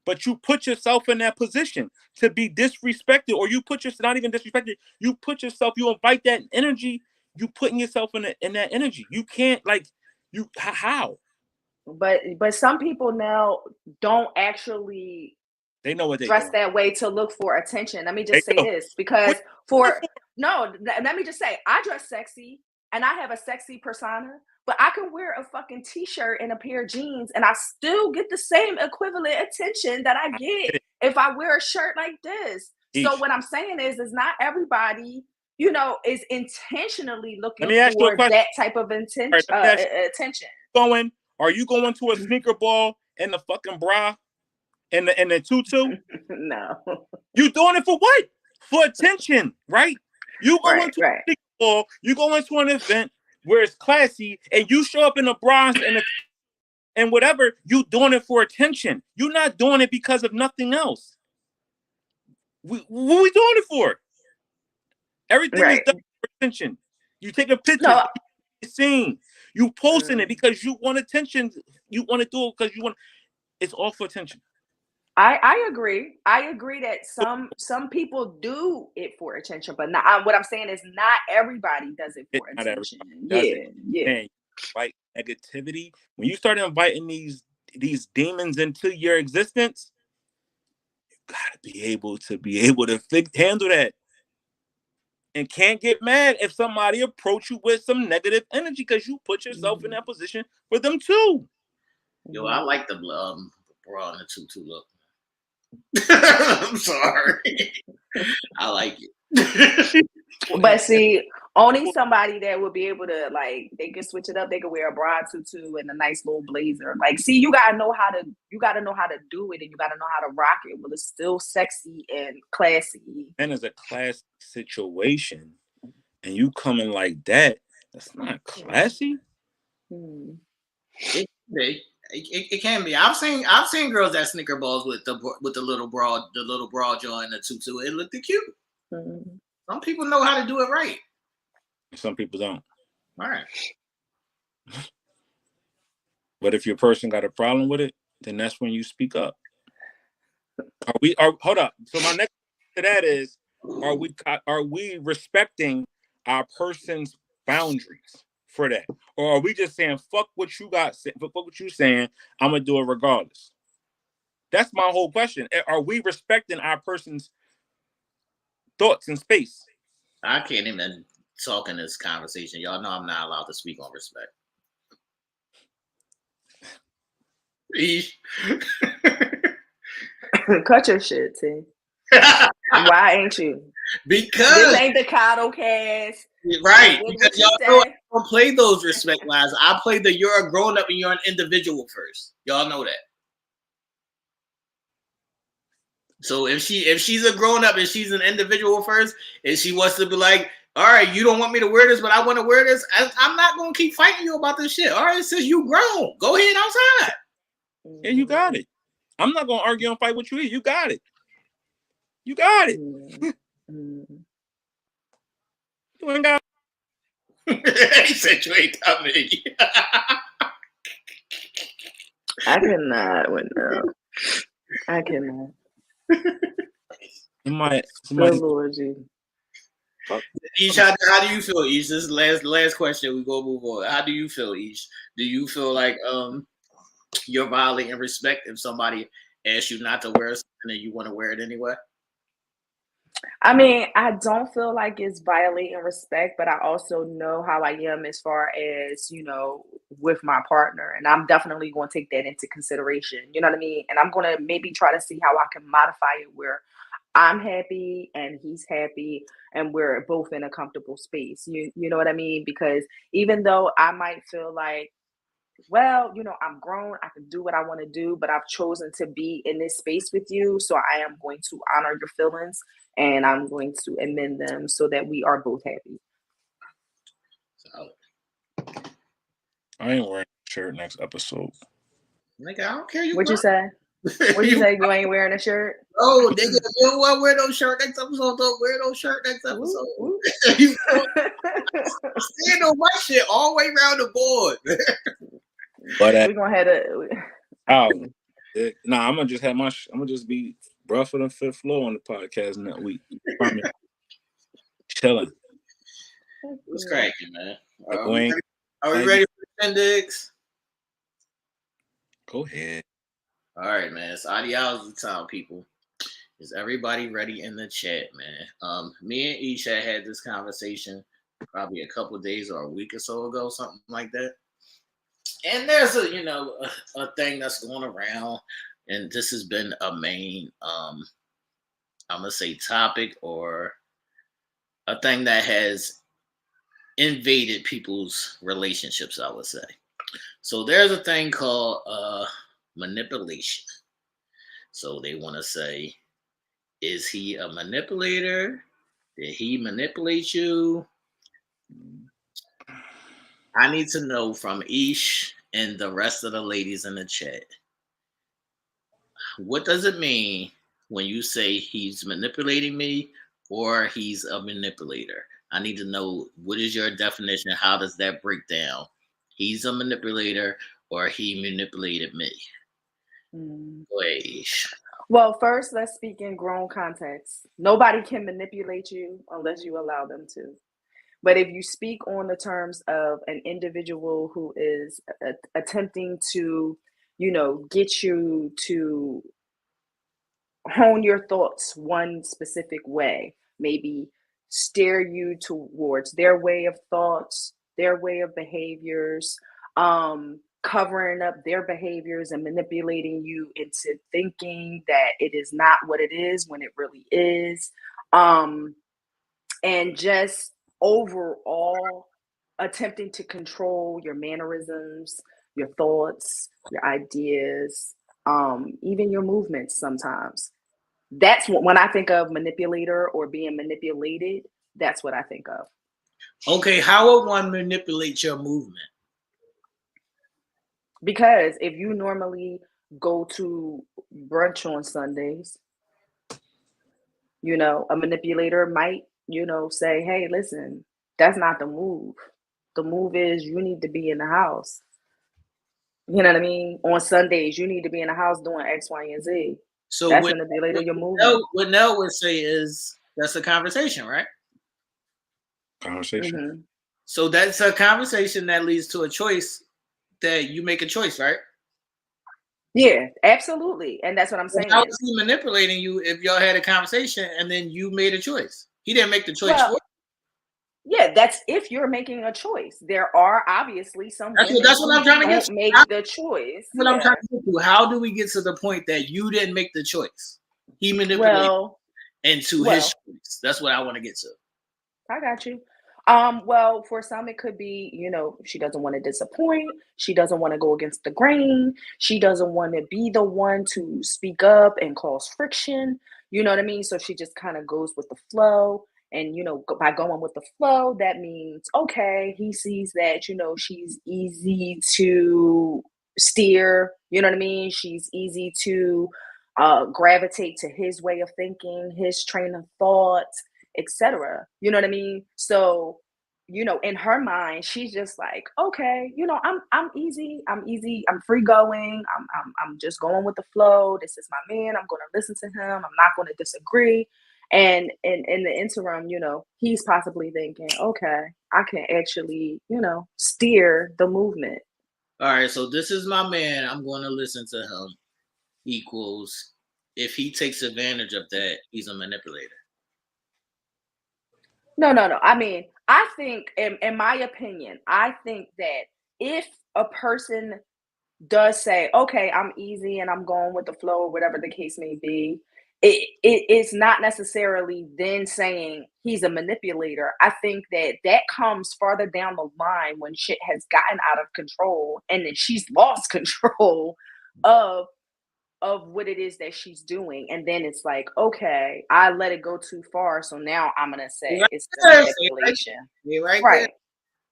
But you put yourself in that position to be disrespected, or you put yourself, not even disrespected, you put yourself, you invite that energy, you putting yourself in that energy. You can't, like, you, how? But some people now don't actually they know what they dress that way to look for attention. Let me just say this, because let me just say, I dress sexy and I have a sexy persona, but I can wear a fucking t-shirt and a pair of jeans and I still get the same equivalent attention that I get if I wear a shirt like this. So what I'm saying is not everybody, is intentionally looking for that type of attention. Are you going to a sneaker ball in the fucking bra and the tutu? No. You doing it for what? For attention, right? You go into a sneaker ball, you go into an event where it's classy, and you show up in a bra and whatever, you doing it for attention. You're not doing it because of nothing else. What are we doing it for? Everything is done for attention. You take a picture, you're seen. You posting it because you want attention. You want to do it because you want. It's all for attention. I agree. I agree that some people do it for attention, but not. What I'm saying is not everybody does it for attention. Yeah. Right? Negativity. When you start inviting these demons into your existence, you gotta be able to handle that. And can't get mad if somebody approach you with some negative energy because you put yourself in that position for them too. Yo, I like the bra and the tutu look. I'm sorry. I like it. But see, only somebody that would be able to, like, they can switch it up. They can wear a bra tutu and a nice little blazer. Like, see, you gotta know how to do it, and you gotta know how to rock it, but it's still sexy and classy. And it's a class situation, and you coming like that, that's not classy. It can be. I've seen girls at sneaker balls with the little bra joint and the tutu. It looked cute. Some people know how to do it right. Some people don't. All right. But if your person got a problem with it, then that's when you speak up. Hold up. So my next to that is, are we respecting our person's boundaries for that? Or are we just saying, fuck what you got, fuck what you saying, I'm gonna do it regardless? That's my whole question. Are we respecting our person's thoughts and space? I can't even talk in this conversation. Y'all know I'm not allowed to speak on respect. Cut your shit, T. Why ain't you? Because this ain't the Cotto cast. Right. Because y'all know I don't play those respect lines. I play the you're a grown up and you're an individual first. Y'all know that. So if she's a grown up and she's an individual first, and she wants to be like, all right, you don't want me to wear this, but I want to wear this, I'm not gonna keep fighting you about this shit. All right, since you grown, go ahead outside. Yeah, you got it. I'm not gonna argue and fight with you. You got it. You got it. You ain't got. He said you ain't coming. I cannot with no. I cannot. Somebody, Good Lord, Jesus. Ish, how do you feel, Ish? This is the last question. We go move on. How do you feel, Ish? Do you feel like you're violating respect if somebody asks you not to wear something and you want to wear it anyway? I mean, I don't feel like it's violating respect, but I also know how I am as far as, with my partner. And I'm definitely going to take that into consideration. You know what I mean? And I'm going to maybe try to see how I can modify it where I'm happy and he's happy and we're both in a comfortable space. You know what I mean? Because even though I might feel like, well, I'm grown, I can do what I want to do, but I've chosen to be in this space with you. So I am going to honor your feelings and I'm going to amend them so that we are both happy. So, I ain't wearing a shirt next episode. nigga, I don't care. What you say? What you say? You ain't wearing a shirt? Oh, nigga, you don't want to wear no shirt next episode. Don't wear no shirt next episode. Ooh. You stand on my shit all the way around the board. But we're gonna have to. I'm gonna just have I'm gonna just be rough on the fifth floor on the podcast that week. Chilling. What's cracking, man? Are we ready for the appendix? Go ahead. All right, man. It's ideology time, people. Is everybody ready in the chat, man? Me and Aisha had this conversation probably a couple days or a week or so ago, something like that. And there's a thing that's going around, and this has been a main I'm gonna say topic or a thing that has invaded people's relationships, I would say. So there's a thing called manipulation. So they want to say, is he a manipulator? Did he manipulate you? I need to know from Ish and the rest of the ladies in the chat. What does it mean when you say he's manipulating me or he's a manipulator? I need to know, what is your definition? How does that break down? He's a manipulator or he manipulated me? Go ahead, Ish. Well, first, let's speak in grown context. Nobody can manipulate you unless you allow them to. But if you speak on the terms of an individual who is attempting to, get you to hone your thoughts one specific way, maybe steer you towards their way of thoughts, their way of behaviors, covering up their behaviors and manipulating you into thinking that it is not what it is when it really is, and just overall attempting to control your mannerisms, your thoughts, your ideas, even your movements sometimes. That's when I think of manipulator or being manipulated, that's what I think of. Okay, how would one manipulate your movement? Because if you normally go to brunch on Sundays, a manipulator might, say, hey, listen, that's not the move. The move is you need to be in the house. You know what I mean? On Sundays, you need to be in the house doing X, Y, and Z. So that's manipulator your movement. What Nell would say is that's a conversation, right? Conversation. Mm-hmm. So that's a conversation that leads to a choice that you make a choice, right? Yeah, absolutely. And that's what I'm saying. How is he manipulating you if y'all had a conversation and then you made a choice? He didn't make the choice for you. Yeah, that's if you're making a choice. There are obviously some that's what I'm trying to get to. Make the choice. What I'm trying to get to. How do we get to the point that you didn't make the choice? He manipulated into his choice. That's what I want to get to. I got you. Well, for some it could be, she doesn't want to disappoint. She doesn't want to go against the grain. She doesn't want to be the one to speak up and cause friction. You know what I mean? So she just kind of goes with the flow. And, by going with the flow, that means, okay, he sees that, she's easy to steer. You know what I mean? She's easy to gravitate to his way of thinking, his train of thought. etc. You know what I mean? So, in her mind, she's just like, okay, I'm easy, I'm free going, I'm just going with the flow. This is my man. I'm going to listen to him. I'm not going to disagree. And in the interim, he's possibly thinking, okay, I can actually, steer the movement. All right, so this is my man. I'm going to listen to him. Equals, if he takes advantage of that, he's a manipulator. No. I mean, I think, in my opinion, I think that if a person does say, okay, I'm easy and I'm going with the flow, or whatever the case may be, it's not necessarily then saying he's a manipulator. I think that comes farther down the line when shit has gotten out of control and then she's lost control of what it is that she's doing. And then it's like, okay, I let it go too far. So now I'm going to say it's the manipulation. Right Right. there.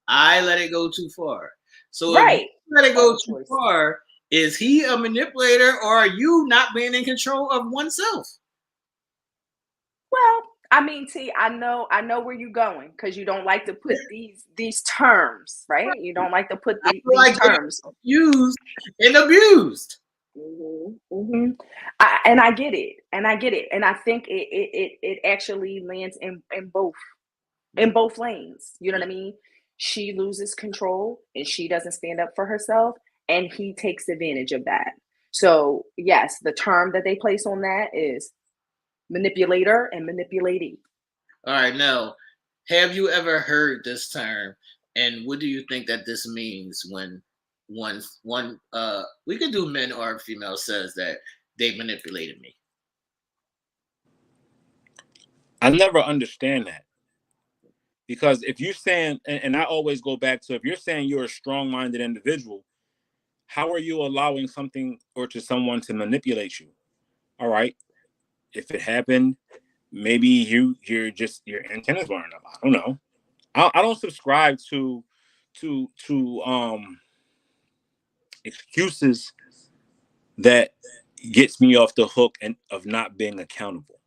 I let it go too far. So Right. if you let it go too far, is he a manipulator, or are you not being in control of oneself? Well, I mean, T, I know where you're going, because you don't like to put these terms, right? You don't like to put these terms. Used and abused. And I get it, and I think it actually lands in both lanes. You know what I mean? She loses control and she doesn't stand up for herself, and he takes advantage of that. So yes, the term that they place on that is manipulator and manipulatee. All right, now, have you ever heard this term, and what do you think that this means when one we could do men or female says that they manipulated me? I never understand that, because if you're saying, and I always go back to, if you're saying you're a strong-minded individual, how are you allowing something or to someone to manipulate you? All right, if it happened, maybe your antennas weren't up. I don't know. I don't subscribe to excuses that gets me off the hook and of not being accountable.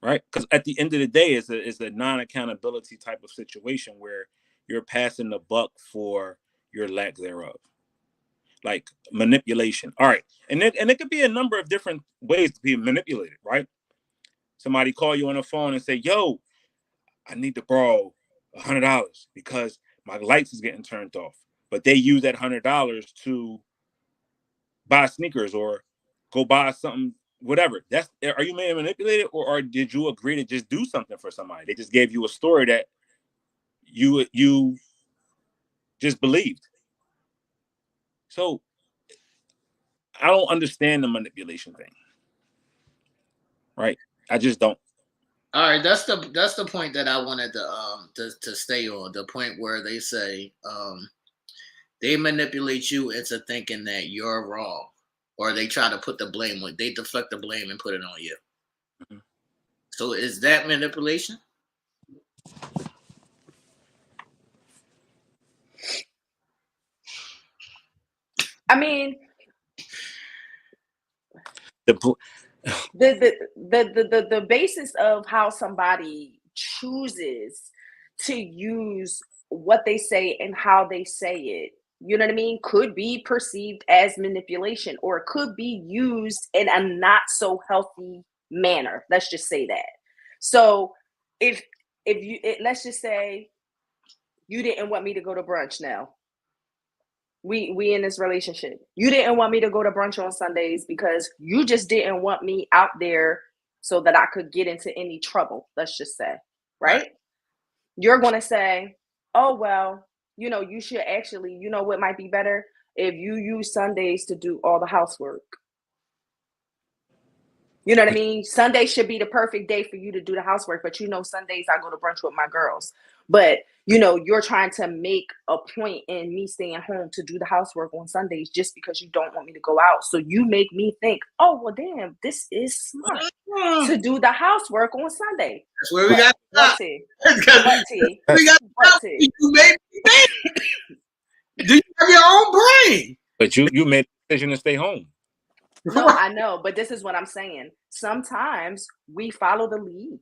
Right? Because at the end of the day, it's a non-accountability type of situation where you're passing the buck for your lack thereof. Like manipulation. All right. And it could be a number of different ways to be manipulated, right? Somebody call you on the phone and say, yo, I need to borrow $100 because my lights is getting turned off. But they use that $100 to buy sneakers or go buy something, whatever. Are you being manipulated, or did you agree to just do something for somebody? They just gave you a story that you just believed. So I don't understand the manipulation thing. Right? I just don't. All right, that's the point that I wanted to stay on. The point where they say they manipulate you into thinking that you're wrong, or they try to put the blame on. They deflect the blame and put it on you. Mm-hmm. So is that manipulation? I mean, the basis of how somebody chooses to use what they say and how they say it, you know what I mean, could be perceived as manipulation, or it could be used in a not so healthy manner. Let's just say that. So if let's just say you didn't want me to go to brunch now. We in this relationship. You didn't want me to go to brunch on Sundays because you just didn't want me out there so that I could get into any trouble, let's just say, right? You're going to say, oh, well, you should actually, what might be better? If you use Sundays to do all the housework. You know what I mean? Sunday should be the perfect day for you to do the housework, but Sundays I go to brunch with my girls. But you're trying to make a point in me staying home to do the housework on Sundays just because you don't want me to go out. So you make me think, oh, well, damn, this is smart to do the housework on Sunday. That's where we got what T? We got you made me think. Do you have your own brain? But you made a decision to stay home. No, I know, but this is what I'm saying. Sometimes we follow the lead.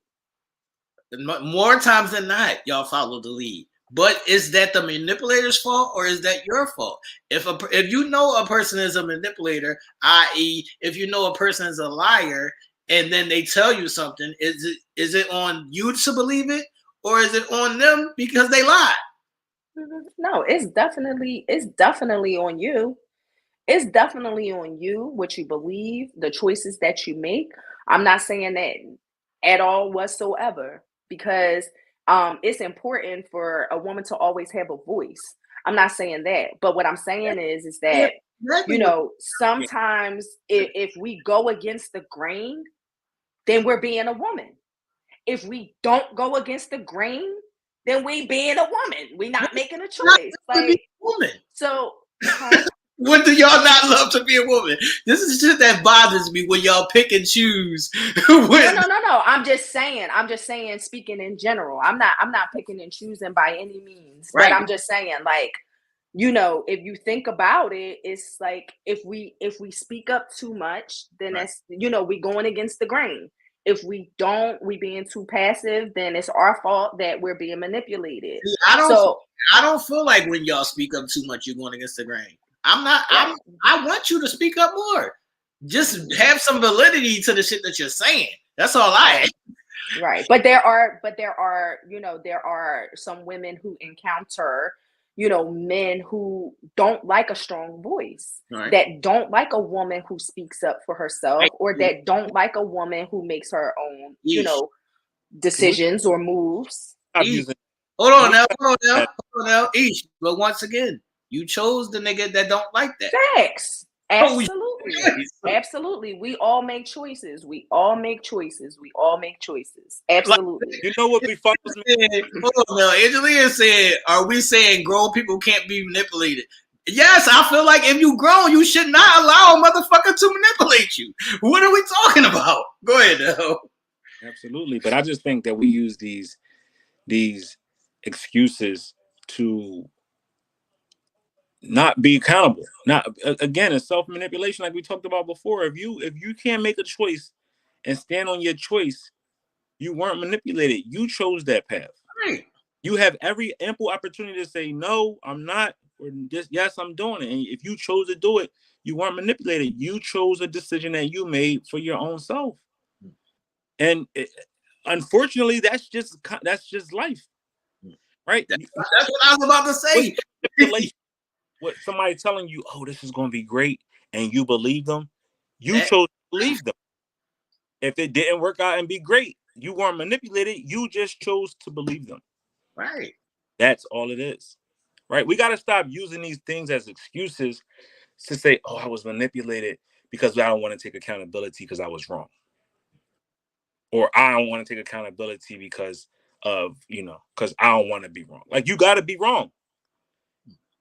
More times than not, y'all follow the lead. But is that the manipulator's fault or is that your fault? If you know a person is a manipulator, i.e., if you know a person is a liar, and then they tell you something, is it on you to believe it, or is it on them because they lied? No, it's definitely on you. It's definitely on you, what you believe, the choices that you make. I'm not saying that at all whatsoever, because it's important for a woman to always have a voice. I'm not saying that, but what I'm saying is Yeah, that, exactly. sometimes if we go against the grain, then we're being a woman. If we don't go against the grain, then we being a woman. We not making a Not choice. to be Like, a woman. so, huh? When do y'all not love to be a woman? This is shit that bothers me when y'all pick and choose. No. I'm just saying. Speaking in general. I'm not picking and choosing by any means. Right. But I'm just saying, like, if you think about it, it's like if we speak up too much, then Right. that's we going against the grain. If we don't, we being too passive, then it's our fault that we're being manipulated. See, So I don't feel like when y'all speak up too much, you're going against the grain. right. I want you to speak up more. Just have some validity to the shit that you're saying. That's all I ask. Right. But there are there are some women who encounter, men who don't like a strong voice, Right. that don't like a woman who speaks up for herself, or that don't like a woman who makes her own, decisions or moves. Hold on now. Ish. But once again, you chose the nigga that don't like that. Facts. Oh, Absolutely. Absolutely. We all make choices. Absolutely. You know what befuddles me? Hold on now. Angelina said, are we saying grown people can't be manipulated? Yes, I feel like if you grown, you should not allow a motherfucker to manipulate you. What are we talking about? Go ahead, Nell. Absolutely. But I just think that we use these excuses to not be accountable. Not again, it's self-manipulation like we talked about before. If you can't make a choice and stand on your choice, you weren't manipulated. You chose that path. Right. You have every ample opportunity to say no, I'm not, or just yes, I'm doing it. And if you chose to do it, you weren't manipulated. You chose a decision that you made for your own self. And unfortunately, that's just life, right? That's what I was about to say. What somebody telling you, oh, this is going to be great, and you believe them, you chose to believe them. If it didn't work out and be great, you weren't manipulated. You just chose to believe them. Right. That's all it is. Right? We got to stop using these things as excuses to say, oh, I was manipulated because I don't want to take accountability because I was wrong. Or I don't want to take accountability because of, because I don't want to be wrong. Like, you got to be wrong.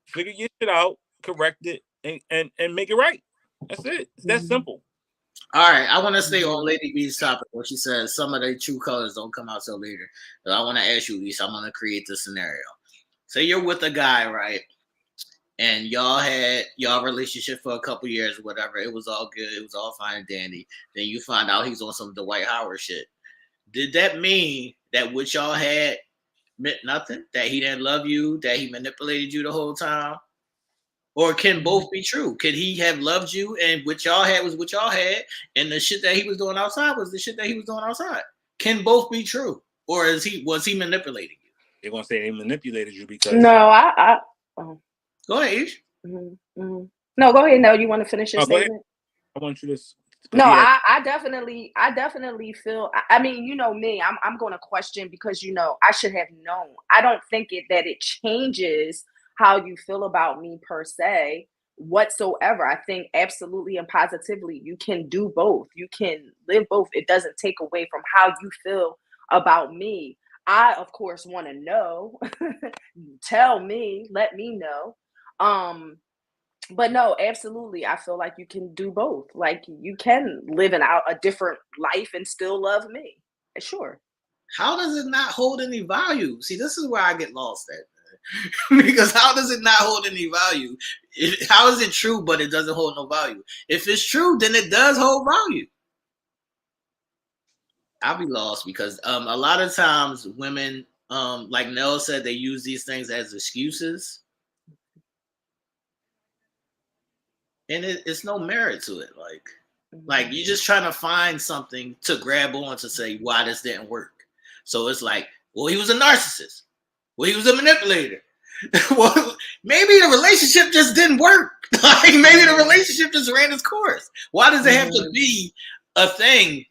Figure your shit out, correct it, and make it right. That's it. It's that simple. All right, I want to stay on Lady B's topic when she says some of their true colors don't come out till later. So I want to ask you, Lisa, I'm going to create this scenario. Say you're with a guy, right? And y'all had y'all relationship for a couple years or whatever. It was all good. It was all fine and dandy. Then you find out he's on some Dwight Howard shit. Did that mean that what y'all had meant nothing? That he didn't love you? That he manipulated you the whole time? Or can both be true? Could he have loved you and what y'all had was what y'all had, and the shit that he was doing outside was the shit that he was doing outside? Can both be true? Or was he manipulating you? They're gonna say they manipulated you because No, Go ahead, Ish. No, go ahead. No, you want to finish your statement? I want you to. No, I definitely feel. I mean, you know me. I'm going to question because I should have known. I don't think that it changes how you feel about me per se whatsoever. I think absolutely and positively you can do both. You can live both. It doesn't take away from how you feel about me. I, of course, want to know. Tell me, let me know. But no, absolutely. I feel like you can do both. Like you can live out a different life and still love me. Sure. How does it not hold any value? See, this is where I get lost at. Because how does it not hold any value? How is it true, but it doesn't hold no value? If it's true, then it does hold value. I'll be lost because a lot of times women, like Nell said, they use these things as excuses, and it's no merit to it. Like you're just trying to find something to grab on to say why this didn't work. So it's like, well, he was a narcissist. Well, he was a manipulator. Well, maybe the relationship just didn't work. Like maybe the relationship just ran its course. Why does it have to be a thing?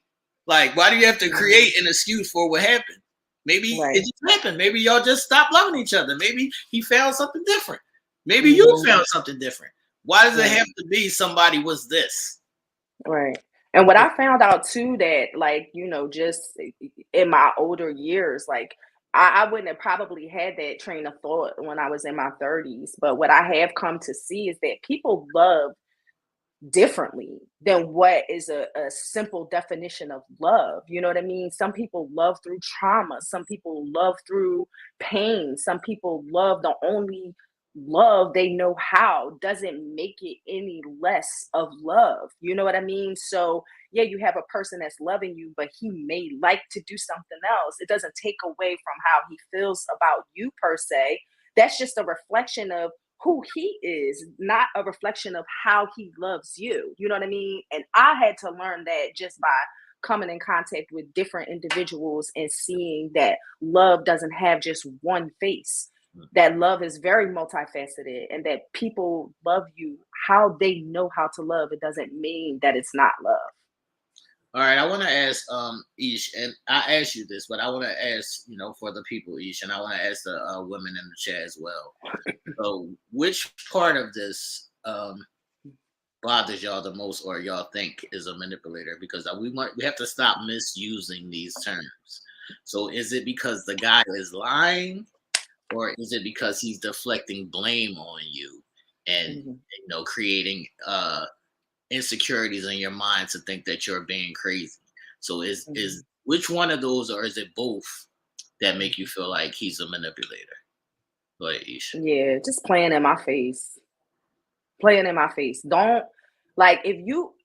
Like, why do you have to create an excuse for what happened? Maybe it just happened. Maybe y'all just stopped loving each other. Maybe he found something different. Maybe you found something different. Why does it have to be somebody was this? Right. And what I found out too, that like, just in my older years, like I wouldn't have probably had that train of thought when I was in my 30s. But what I have come to see is that people love differently than what is a simple definition of love. You know what I mean? Some people love through trauma. Some people love through pain. Some people love the only love they know how. Doesn't make it any less of love. You know what I mean? So yeah, you have a person that's loving you, but he may like to do something else. It doesn't take away from how he feels about you per se. That's just a reflection of who he is, not a reflection of how he loves you. You know what I mean? And I had to learn that just by coming in contact with different individuals and seeing that love doesn't have just one face, that love is very multifaceted, and that people love you how they know how to love. It doesn't mean that it's not love. All right, I want to ask Ish, and I asked you this, but I want to ask, for the people, Ish, and I want to ask the women in the chat as well. So, which part of this bothers y'all the most, or y'all think is a manipulator? Because we have to stop misusing these terms. So, is it because the guy is lying, or is it because he's deflecting blame on you and creating insecurities in your mind to think that you're being crazy? So is which one of those, or is it both, that make you feel like he's a manipulator? Go ahead, Isha. Yeah, just playing in my face. Playing in my face. Don't, like,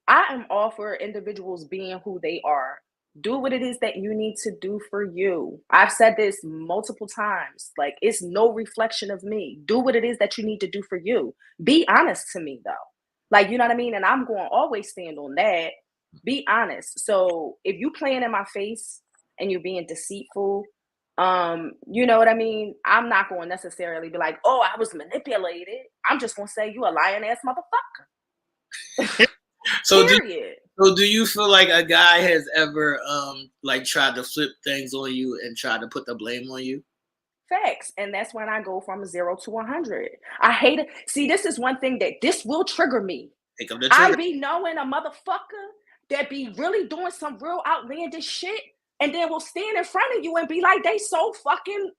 I am all for individuals being who they are. Do what it is that you need to do for you. I've said this multiple times. Like, it's no reflection of me. Do what it is that you need to do for you. Be honest to me, though. Like, you know what I mean? And I'm going to always stand on that. Be honest. So if you playing in my face and you're being deceitful, you know what I mean? I'm not going to necessarily be like, oh, I was manipulated. I'm just going to say you a lying ass motherfucker. So Period. do you feel like a guy has ever like tried to flip things on you and tried to put the blame on you? Facts. And that's when I go from 0 to 100. I hate it. See, this is one thing that this will trigger me. Pick up the I trigger. be knowing a motherfucker that be really doing some real outlandish shit, and then will stand in front of you and be like, they so fucking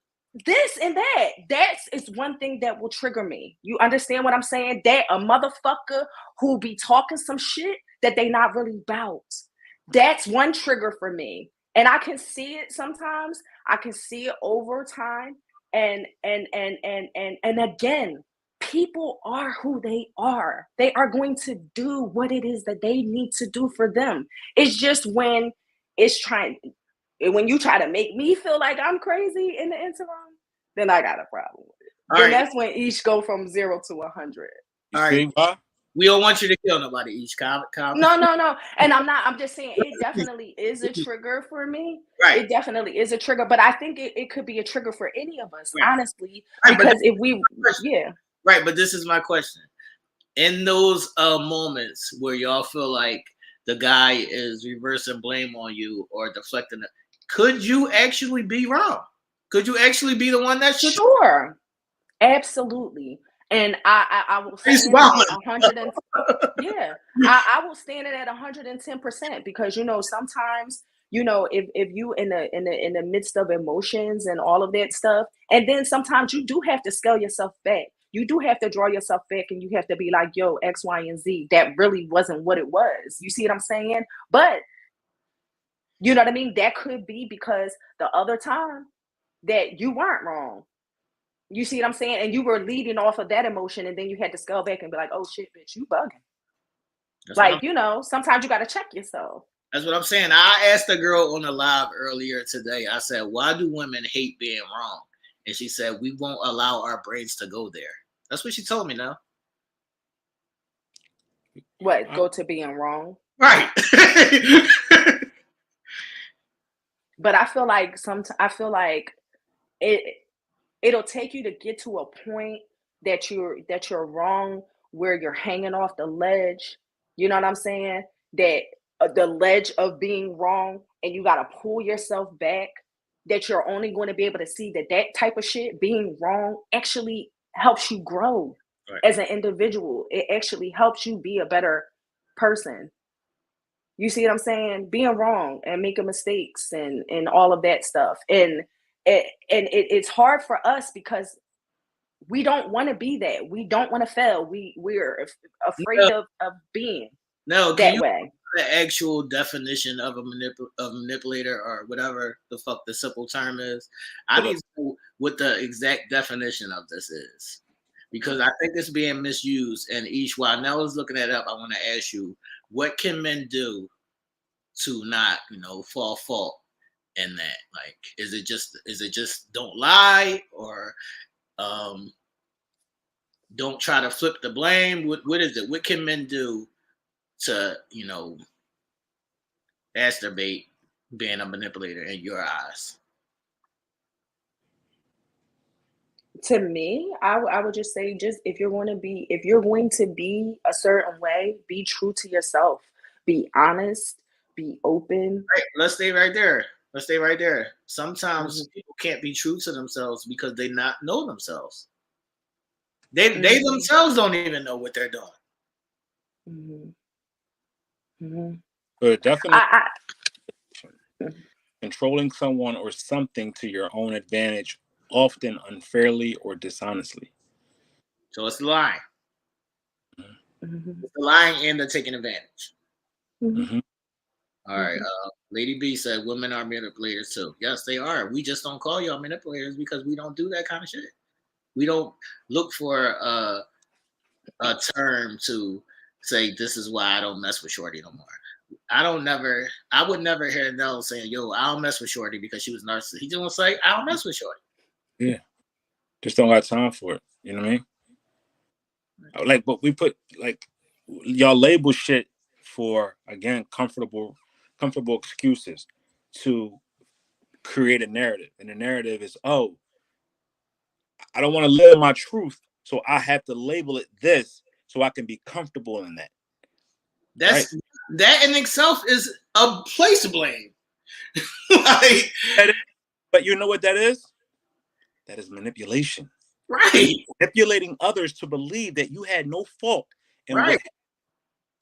this and that. Is one thing that will trigger me. You understand what I'm saying? That a motherfucker who be talking some shit that they not really about. That's one trigger for me. And I can see it sometimes. I can see it over time. And again, people are who they are. They are going to do what it is that they need to do for them. It's just when you try to make me feel like I'm crazy in the interim, then I got a problem with it. All then right. That's when each go from 0 to 100. All right. We don't want you to kill nobody, each comment. No. And I'm just saying it definitely is a trigger for me. Right. It definitely is a trigger, but I think it could be a trigger for any of us, right. honestly. Right, because if we Right, but this is my question. In those moments where y'all feel like the guy is reversing blame on you or deflecting it, could you actually be wrong? Could you actually be the one that should? Sure. Absolutely. And I will stand at 100 and I will stand it at 110%, because sometimes if you in the midst of emotions and all of that stuff, and then sometimes you do have to scale yourself back. You do have to draw yourself back, and you have to be like, yo, X, Y, and Z, that really wasn't what it was. You see what I'm saying? But you know what I mean? That could be because the other time that you weren't wrong. You see what I'm saying? And you were leading off of that emotion, and then you had to scale back and be like, oh shit, bitch, you bugging. That's like, sometimes you got to check yourself. That's what I'm saying. I asked a girl on the live earlier today. I said, "Why do women hate being wrong?" And she said, "We won't allow our brains to go there." That's what she told me. Now, What, go to being wrong? right? But I feel like it it'll take you to get to a point that you're wrong, where you're hanging off the ledge. You know what I'm saying? That the ledge of being wrong, and you got to pull yourself back. That you're only going to be able to see that that type of shit, being wrong, actually helps you grow Right. as an individual. It actually helps you be a better person. You see what I'm saying? Being wrong and making mistakes and all of that stuff. It's hard for us because we don't want to be that. We don't want to fail. We're No, afraid of being no. Can that you way. the actual definition of a manipulator or whatever the fuck the simple term is? I But need to know what the exact definition of this is because I think it's being misused. And each while Nell is looking that up, I want to ask you, what can men do to not, fall fault in that? Like, is it just don't lie or um don't try to flip the blame? What is it? What can men do to, masturbate being a manipulator in your eyes? To me, I would just say, just if you're going to be a certain way, be true to yourself. Be honest, be open. Right, let's stay right there. Let's stay right there. Sometimes Mhm, people can't be true to themselves because they not know themselves. They mhm, themselves don't even know what they're doing. mhm, mhm. definitely I controlling someone or something to your own advantage, often unfairly or dishonestly. So it's lying. Mhm, It's the lying and the taking advantage. mhm, Mm-hmm. All right. mhm. Lady B said women are manipulators too. Yes, they are. We just don't call y'all manipulators because we don't do that kind of shit. We don't look for a term to say this is why I don't mess with Shorty no more. I would never hear Nell saying, "Yo, I don't mess with Shorty because she was narcissist." He just gonna say, "I don't mess with Shorty." Yeah, just don't got time for it. You know what I mean? Like, but we put like y'all label shit for again comfortable excuses to create a narrative, and the narrative is, oh, I don't want to live my truth, so I have to label it this so I can be comfortable in that, right? That's that in itself is a place blame. Like, But you know what that is? That is manipulation. You're right, manipulating others to believe that you had no fault in right. what.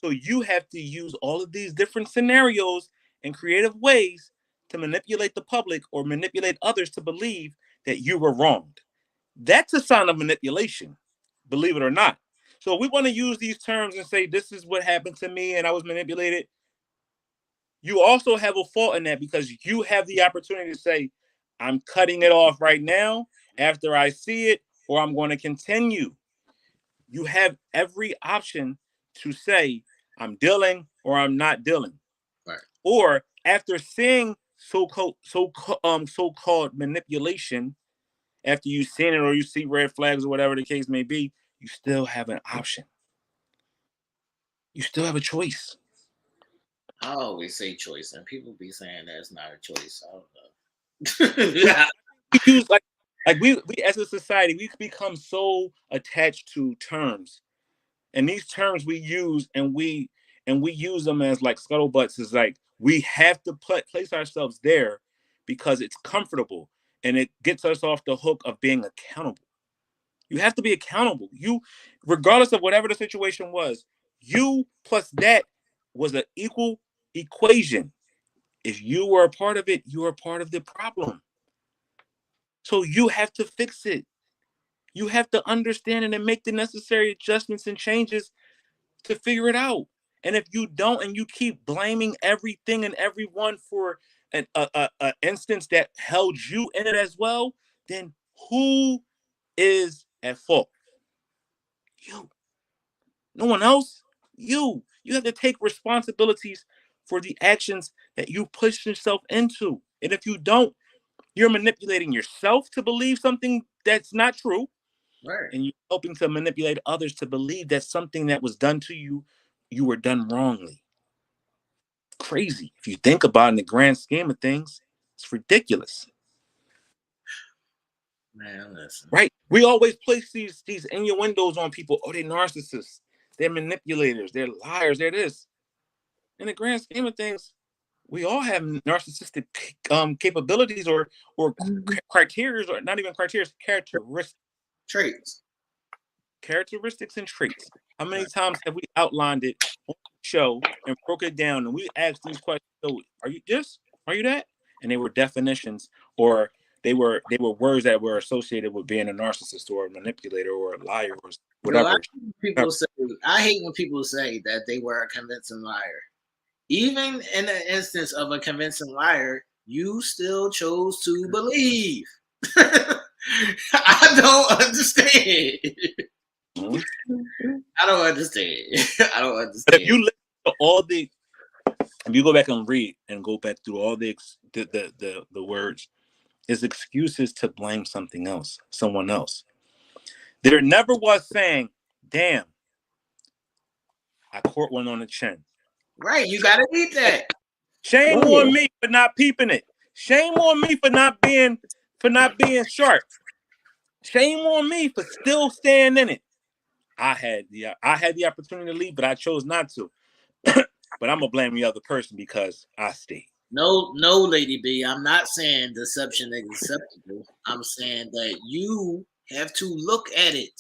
So you have to use all of these different scenarios and creative ways to manipulate the public or manipulate others to believe that you were wronged. That's a sign of manipulation, believe it or not. So we want to use these terms and say this is what happened to me and I was manipulated. You also have a fault in that because you have the opportunity to say, I'm cutting it off right now after I see it, or I'm going to continue. You have every option to say, I'm dealing or I'm not dealing. Right. Or after seeing so-called manipulation, after you've seen it or you see red flags or whatever the case may be, you still have an option. You still have a choice. I always say choice, and people be saying that's not a choice. I don't know. Yeah. We use like we as a society, we become so attached to terms. And these terms we use and we use them as like scuttlebutts is like we have to place ourselves there because it's comfortable and it gets us off the hook of being accountable. You have to be accountable. You, regardless of whatever the situation was, you plus that was an equal equation. If you were a part of it, you are part of the problem. So you have to fix it. You have to understand it and make the necessary adjustments and changes to figure it out. And if you don't, and you keep blaming everything and everyone for a instance that held you in it as well, then who is at fault? You. No one else. You. You have to take responsibilities for the actions that you push yourself into. And if you don't, you're manipulating yourself to believe something that's not true. Right. And you're helping to manipulate others to believe that something that was done to you, you were done wrongly. Crazy. If you think about it in the grand scheme of things, it's ridiculous. Man, listen. Right? We always place these innuendos on people. Oh, they're narcissists. They're manipulators. They're liars. They're this. In the grand scheme of things, we all have narcissistic capabilities or criteria, or not even criteria, characteristics and traits. How many times have we outlined it on the show and broke it down, and we asked these questions? So, are you this? Are you that? And they were definitions, or they were words that were associated with being a narcissist or a manipulator or a liar or whatever. I hate when people say that they were a convincing liar. Even in the instance of a convincing liar, you still chose to believe. I don't understand. I don't understand. I don't understand. But if you listen to if you go back and read and go back through all the words, is excuses to blame something else, someone else. There never was saying, damn, I caught one on the chin. Right, you gotta eat that. Shame on me for not peeping it. Shame on me for not being sharp. Shame on me for still staying in it. I had the opportunity to leave, but I chose not to. But I'm gonna blame the other person because I stayed. No, Lady B, I'm not saying deception is acceptable. I'm saying that you have to look at it.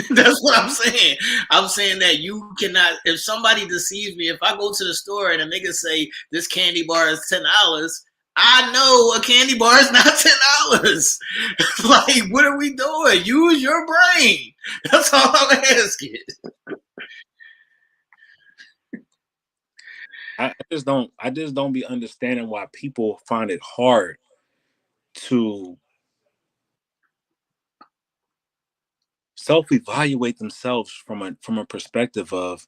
That's what I'm saying. I'm saying that you cannot, if somebody deceives me, if I go to the store and a nigga say this candy bar is $10, I know a candy bar is not $10. Like, what are we doing? Use your brain. That's all I'm asking. I just don't be understanding why people find it hard to self-evaluate themselves from a perspective of,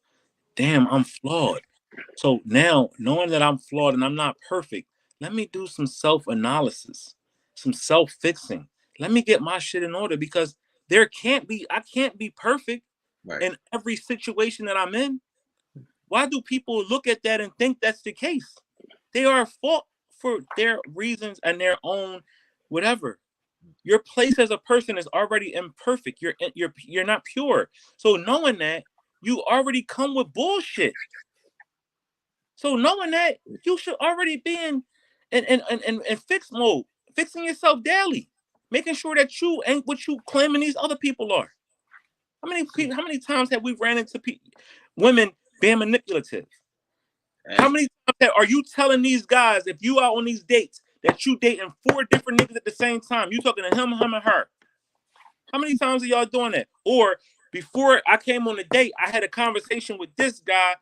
damn, I'm flawed. So now, knowing that I'm flawed and I'm not perfect, let me do some self-analysis, some self-fixing. Let me get my shit in order, because I can't be perfect in every situation that I'm in. Why do people look at that and think that's the case? They are at fault for their reasons and their own whatever. Your place as a person is already imperfect. You're not pure. So knowing that, you already come with bullshit. So knowing that, you should already be in fix mode, fixing yourself daily, making sure that you ain't what you claiming these other people are. How many times have we ran into women being manipulative? How many times are you telling these guys, if you are on these dates, that you dating 4 different niggas at the same time? You talking to him, and her. How many times are y'all doing that? Or before I came on the date, I had a conversation with this guy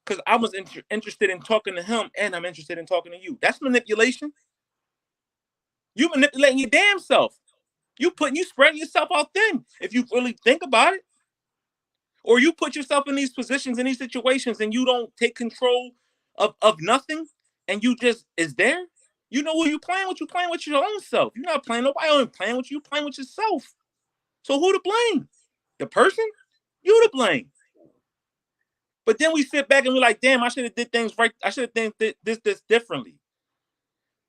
because I was interested in talking to him, and I'm interested in talking to you. That's manipulation. You manipulating your damn self. You spreading yourself out thin if you really think about it. Or you put yourself in these positions, in these situations, and you don't take control of nothing, and you just is there. You know who you playing with? You playing with your own self. You're not playing nobody else playing with you. Playing with yourself. So who to blame? The person? You to blame. But then we sit back and we're like, damn, I should have did things right. I should have done this differently.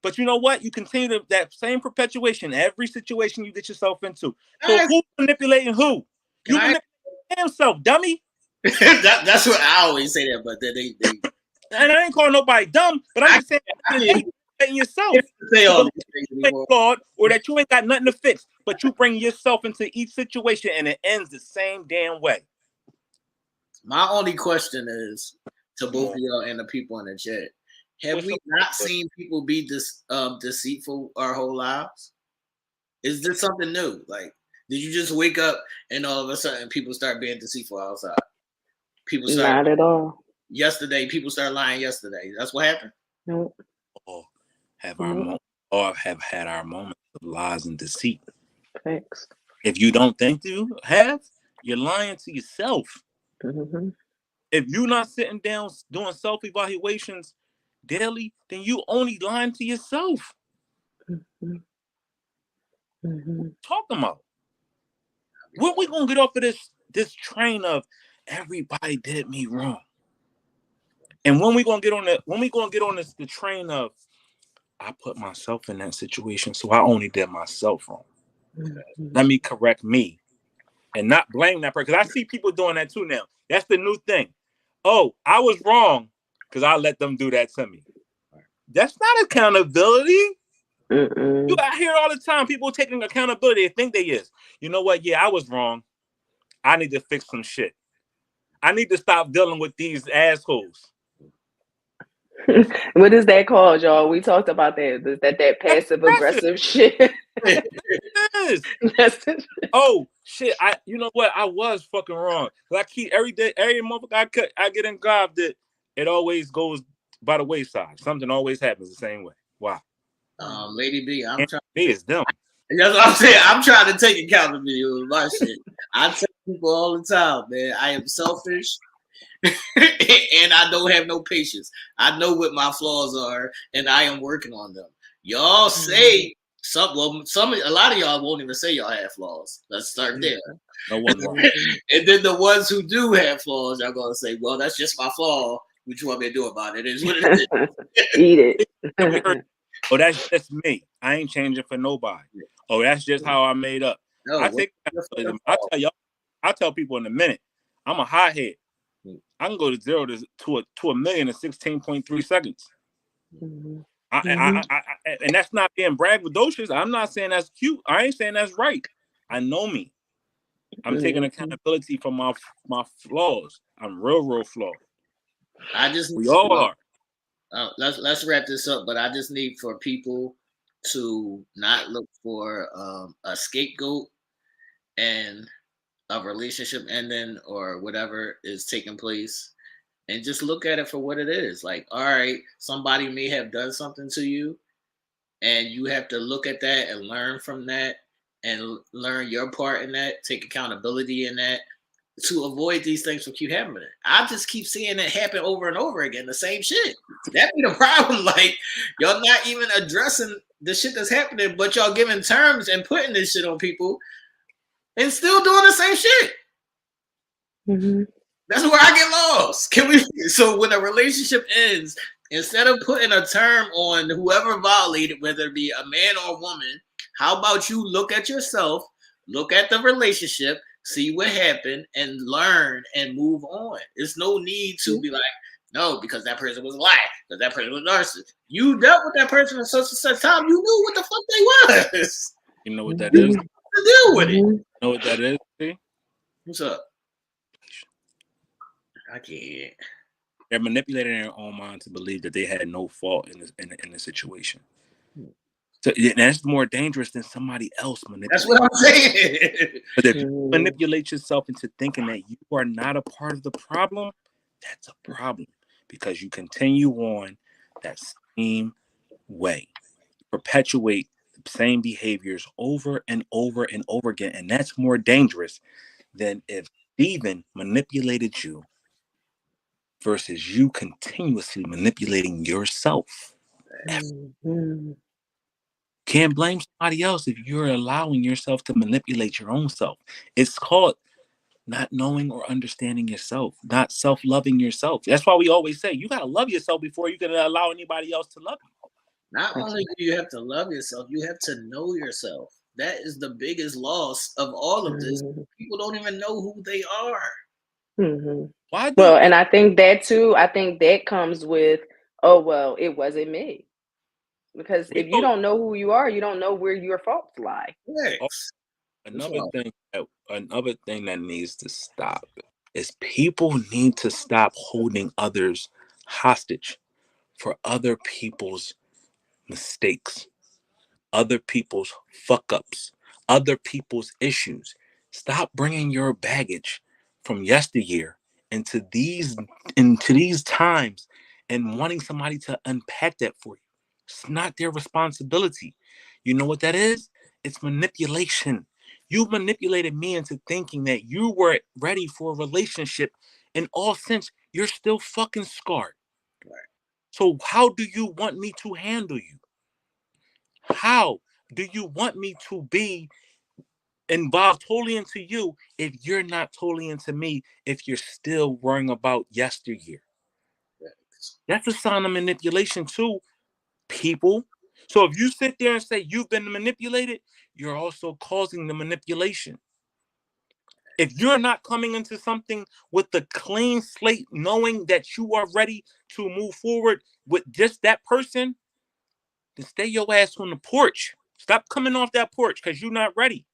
But you know what? You continue that same perpetuation every situation you get yourself into. So who's manipulating who? You manipulating yourself, dummy. That's what I always say that, but then they and I ain't calling nobody dumb, but I'm just saying manipulating yourself. You ain't flawed, or that you ain't got nothing to fix, but you bring yourself into each situation and it ends the same damn way. My only question is to both of y'all and the people in the chat: have we not seen people be deceitful our whole lives? Is this something new? Like, did you just wake up and all of a sudden people start being deceitful outside? People start not at all. Yesterday, people started lying yesterday. That's what happened. Nope. Have had our moments of lies and deceit. Thanks. If you don't think you have, you're lying to yourself. Mm-hmm. If you're not sitting down doing self-evaluations daily, then you only lying to yourself. Mm-hmm. Mm-hmm. Talking about. When we gonna get off of this train of everybody did me wrong? And when we gonna get on the train of I put myself in that situation, so I only did myself wrong. Mm-hmm. Let me correct me and not blame that person. Because I see people doing that too now. That's the new thing. Oh, I was wrong because I let them do that to me. That's not accountability. I hear all the time people taking accountability. They think they is. You know what? Yeah, I was wrong. I need to fix some shit. I need to stop dealing with these assholes. What is that called, y'all? We talked about that. That passive aggressive shit. It is. Oh shit! You know what? I was fucking wrong. I keep every day, every motherfucker I get involved in, it always goes by the wayside. Something always happens the same way. Wow. Lady B, I'm And trying. me is them. That's what I'm saying. I'm trying to take accountability with my shit. I tell people all the time, man, I am selfish and I don't have no patience. I know what my flaws are and I am working on them. Y'all say a lot of y'all won't even say y'all have flaws. Let's start there. No one wrong. And then the ones who do have flaws, y'all gonna say, well, that's just my flaw. What you want me to do about it? It is what it is. Eat it. Oh, that's just me. I ain't changing for nobody. Oh, that's just how I made up. No, I tell people in a minute, I'm a hothead. I can go to 0 to a million in 16.3 seconds. Mm-hmm. And that's not being braggadocious. I'm not saying that's cute. I ain't saying that's right. I know me. I'm taking accountability for my flaws. I'm real flawed. We all are. Let's wrap this up, but I just need for people to not look for a scapegoat and a relationship ending or whatever is taking place, and just look at it for what it is. Like, all right, somebody may have done something to you, and you have to look at that and learn from that and learn your part in that, take accountability in that, to avoid these things from keep happening. I just keep seeing it happen over and over again, the same shit. That be the problem. Like, y'all not even addressing the shit that's happening, but y'all giving terms and putting this shit on people and still doing the same shit. Mm-hmm. That's where I get lost. So when a relationship ends, instead of putting a term on whoever violated, whether it be a man or a woman, how about you look at yourself, look at the relationship, see what happened, and learn and move on. There's no need to be like, no, because that person was a liar, because that person was a narcissist. You dealt with that person at such and such time. You knew what the fuck they was. You know what that is? To deal with it. You know what that is? See? What's up? I can't. They're manipulating their own mind to believe that they had no fault in the situation. So that's more dangerous than somebody else manipulating. That's what I'm saying. But if you manipulate yourself into thinking that you are not a part of the problem, that's a problem, because you continue on that same way, perpetuate the same behaviors over and over and over again, and that's more dangerous than if Steven manipulated you versus you continuously manipulating yourself. Can't blame somebody else if you're allowing yourself to manipulate your own self. It's called not knowing or understanding yourself, not self-loving yourself. That's why we always say you got to love yourself before you can allow anybody else to love you. Not only do you have to love yourself, you have to know yourself. That is the biggest loss of all of this. People don't even know who they are. Why? Well, and I think that too. I think that comes with, oh well, it wasn't me. Because if you don't know who you are, you don't know where your faults lie. Another thing that needs to stop is people need to stop holding others hostage for other people's mistakes, other people's fuck ups, other people's issues. Stop bringing your baggage from yesteryear into these times and wanting somebody to unpack that for you. It's not their responsibility. You know what that is? It's manipulation. You manipulated me into thinking that you were ready for a relationship. In all sense, you're still fucking scarred. Right. So how do you want me to handle you? How do you want me to be involved totally into you if you're not totally into me, if you're still worrying about yesteryear? That's a sign of manipulation too, people. So if you sit there and say you've been manipulated, you're also causing the manipulation. If you're not coming into something with the clean slate, knowing that you are ready to move forward with just that person, then stay your ass on the porch. Stop coming off that porch because you're not ready.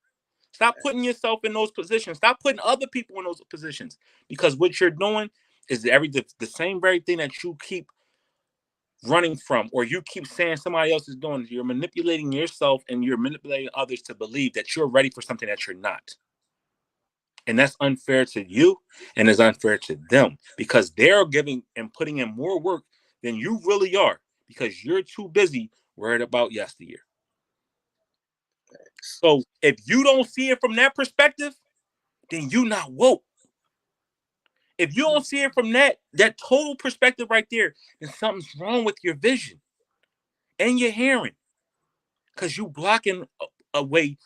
Stop putting yourself in those positions. Stop putting other people in those positions, because what you're doing is the same very thing that you keep running from, or you keep saying somebody else is doing. You're manipulating yourself and you're manipulating others to believe that you're ready for something that you're not. And that's unfair to you and it's unfair to them, because they're giving and putting in more work than you really are, because you're too busy worried about yesteryear. So if you don't see it from that perspective, then you not woke. If you don't see it from that total perspective right there, then something's wrong with your vision and your hearing, because you blocking away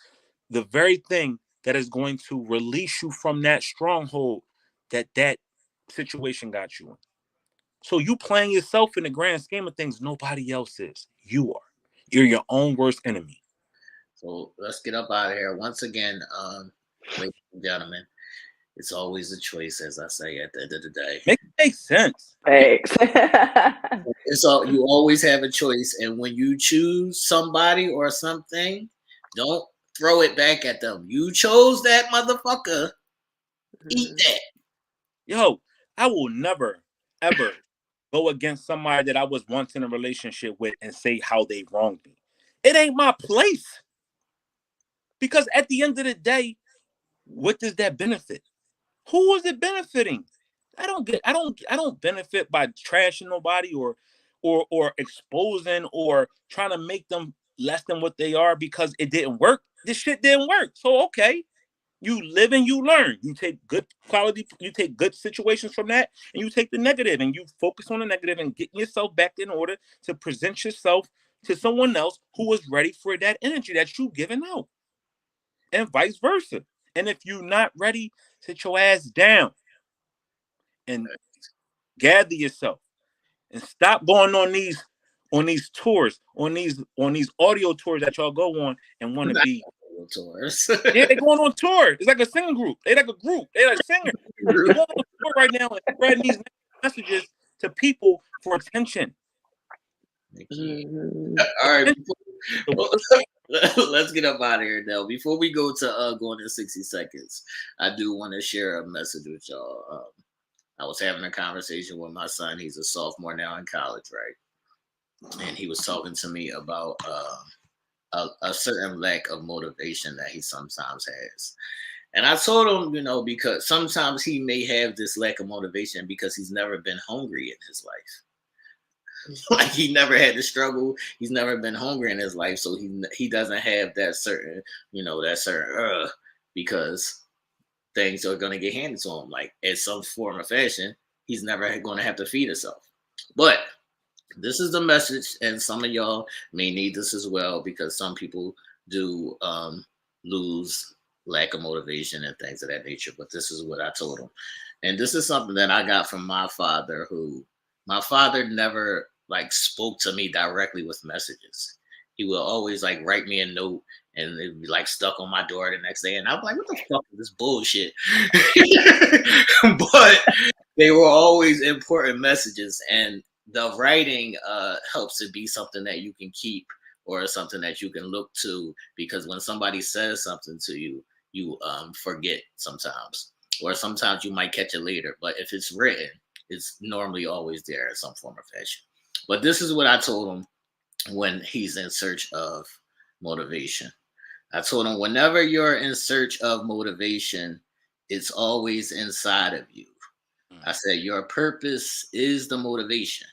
the very thing that is going to release you from that stronghold that situation got you in. So you playing yourself in the grand scheme of things. Nobody else is. You are. You're your own worst enemy. So let's get up out of here. Once again, ladies and gentlemen, it's always a choice, as I say at the end of the day. Makes sense. Thanks. It's all, you always have a choice, and when you choose somebody or something, don't throw it back at them. You chose that motherfucker. Eat that. Yo, I will never, ever go against somebody that I was once in a relationship with and say how they wronged me. It ain't my place. Because at the end of the day, what does that benefit? Who is it benefiting? I don't benefit by trashing nobody or exposing or trying to make them less than what they are because it didn't work. This shit didn't work. So okay. You live and you learn. You take good quality, you take good situations from that, and you take the negative and you focus on the negative and getting yourself back in order to present yourself to someone else who is ready for that energy that you've given out. And vice versa. And if you're not ready, sit your ass down and gather yourself and stop going on these tours, on these audio tours that y'all go on and want to be Tours. yeah, they're going on tour. It's like a singing group. They like a group. They like singers. They're going on tour right now and spreading these messages to people for attention. All right. Let's get up out of here now. Before we go to going in 60 seconds, I do want to share a message with y'all. I was having a conversation with my son. He's a sophomore now in college, right? And he was talking to me about a certain lack of motivation that he sometimes has. And I told him, because sometimes he may have this lack of motivation because he's never been hungry in his life. Like he never had to struggle. He's never been hungry in his life. So he doesn't have that certain, because things are going to get handed to him. Like in some form or fashion, he's never going to have to feed himself. But this is the message, and some of y'all may need this as well, because some people do lose lack of motivation and things of that nature. But this is what I told him. And this is something that I got from my father, my father never spoke to me directly with messages. He will always write me a note and it'd be stuck on my door the next day. And I'm like, what the fuck is this bullshit? But they were always important messages. And the writing helps it be something that you can keep or something that you can look to, because when somebody says something to you, you forget sometimes, or sometimes you might catch it later. But if it's written, it's normally always there in some form or fashion. But this is what I told him when he's in search of motivation. I told him, whenever you're in search of motivation, it's always inside of you. I said, your purpose is the motivation.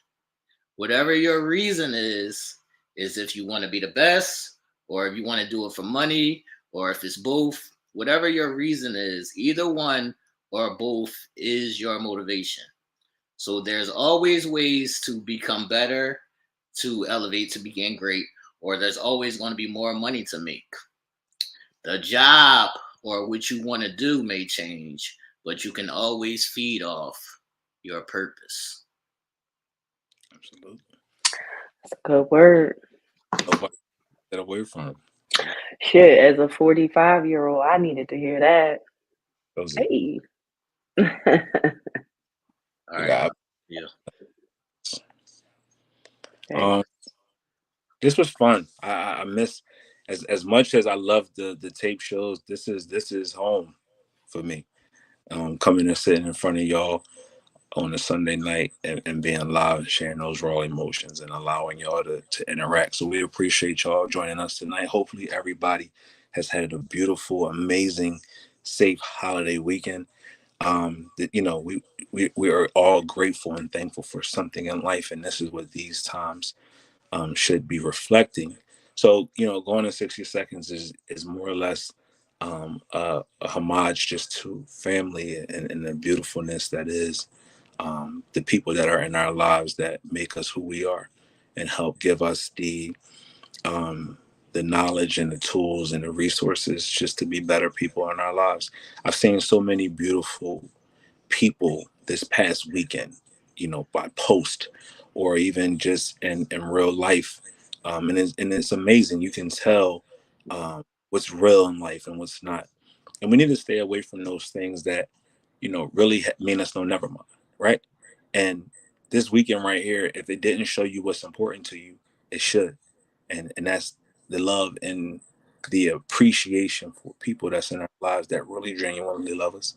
Whatever your reason is if you want to be the best, or if you want to do it for money, or if it's both, whatever your reason is, either one or both is your motivation. So there's always ways to become better, to elevate, to begin great, or there's always going to be more money to make. The job or what you want to do may change, but you can always feed off your purpose. Absolutely. That's a good word. Nobody get away from it. Shit, as a 45-year-old, I needed to hear that. Those are, Hey. All you right, got. yeah. Um, this was fun. I miss as much as I love the tape shows. This is home for me. Coming and sitting in front of y'all on a Sunday night and being live and sharing those raw emotions and allowing y'all to interact. So we appreciate y'all joining us tonight. Hopefully everybody has had a beautiful, amazing, safe holiday weekend. That we are all grateful and thankful for something in life, and this is what these times should be reflecting. So, going in 60 seconds is more or less a homage just to family and the beautifulness that is the people that are in our lives that make us who we are and help give us um, the knowledge and the tools and the resources just to be better people in our lives. I've seen so many beautiful people this past weekend, by post or even just in real life. And it's amazing. You can tell what's real in life and what's not. And we need to stay away from those things that, really mean us no never mind. Right. And this weekend right here, if it didn't show you what's important to you, it should. And that's the love and the appreciation for people that's in our lives that really genuinely love us,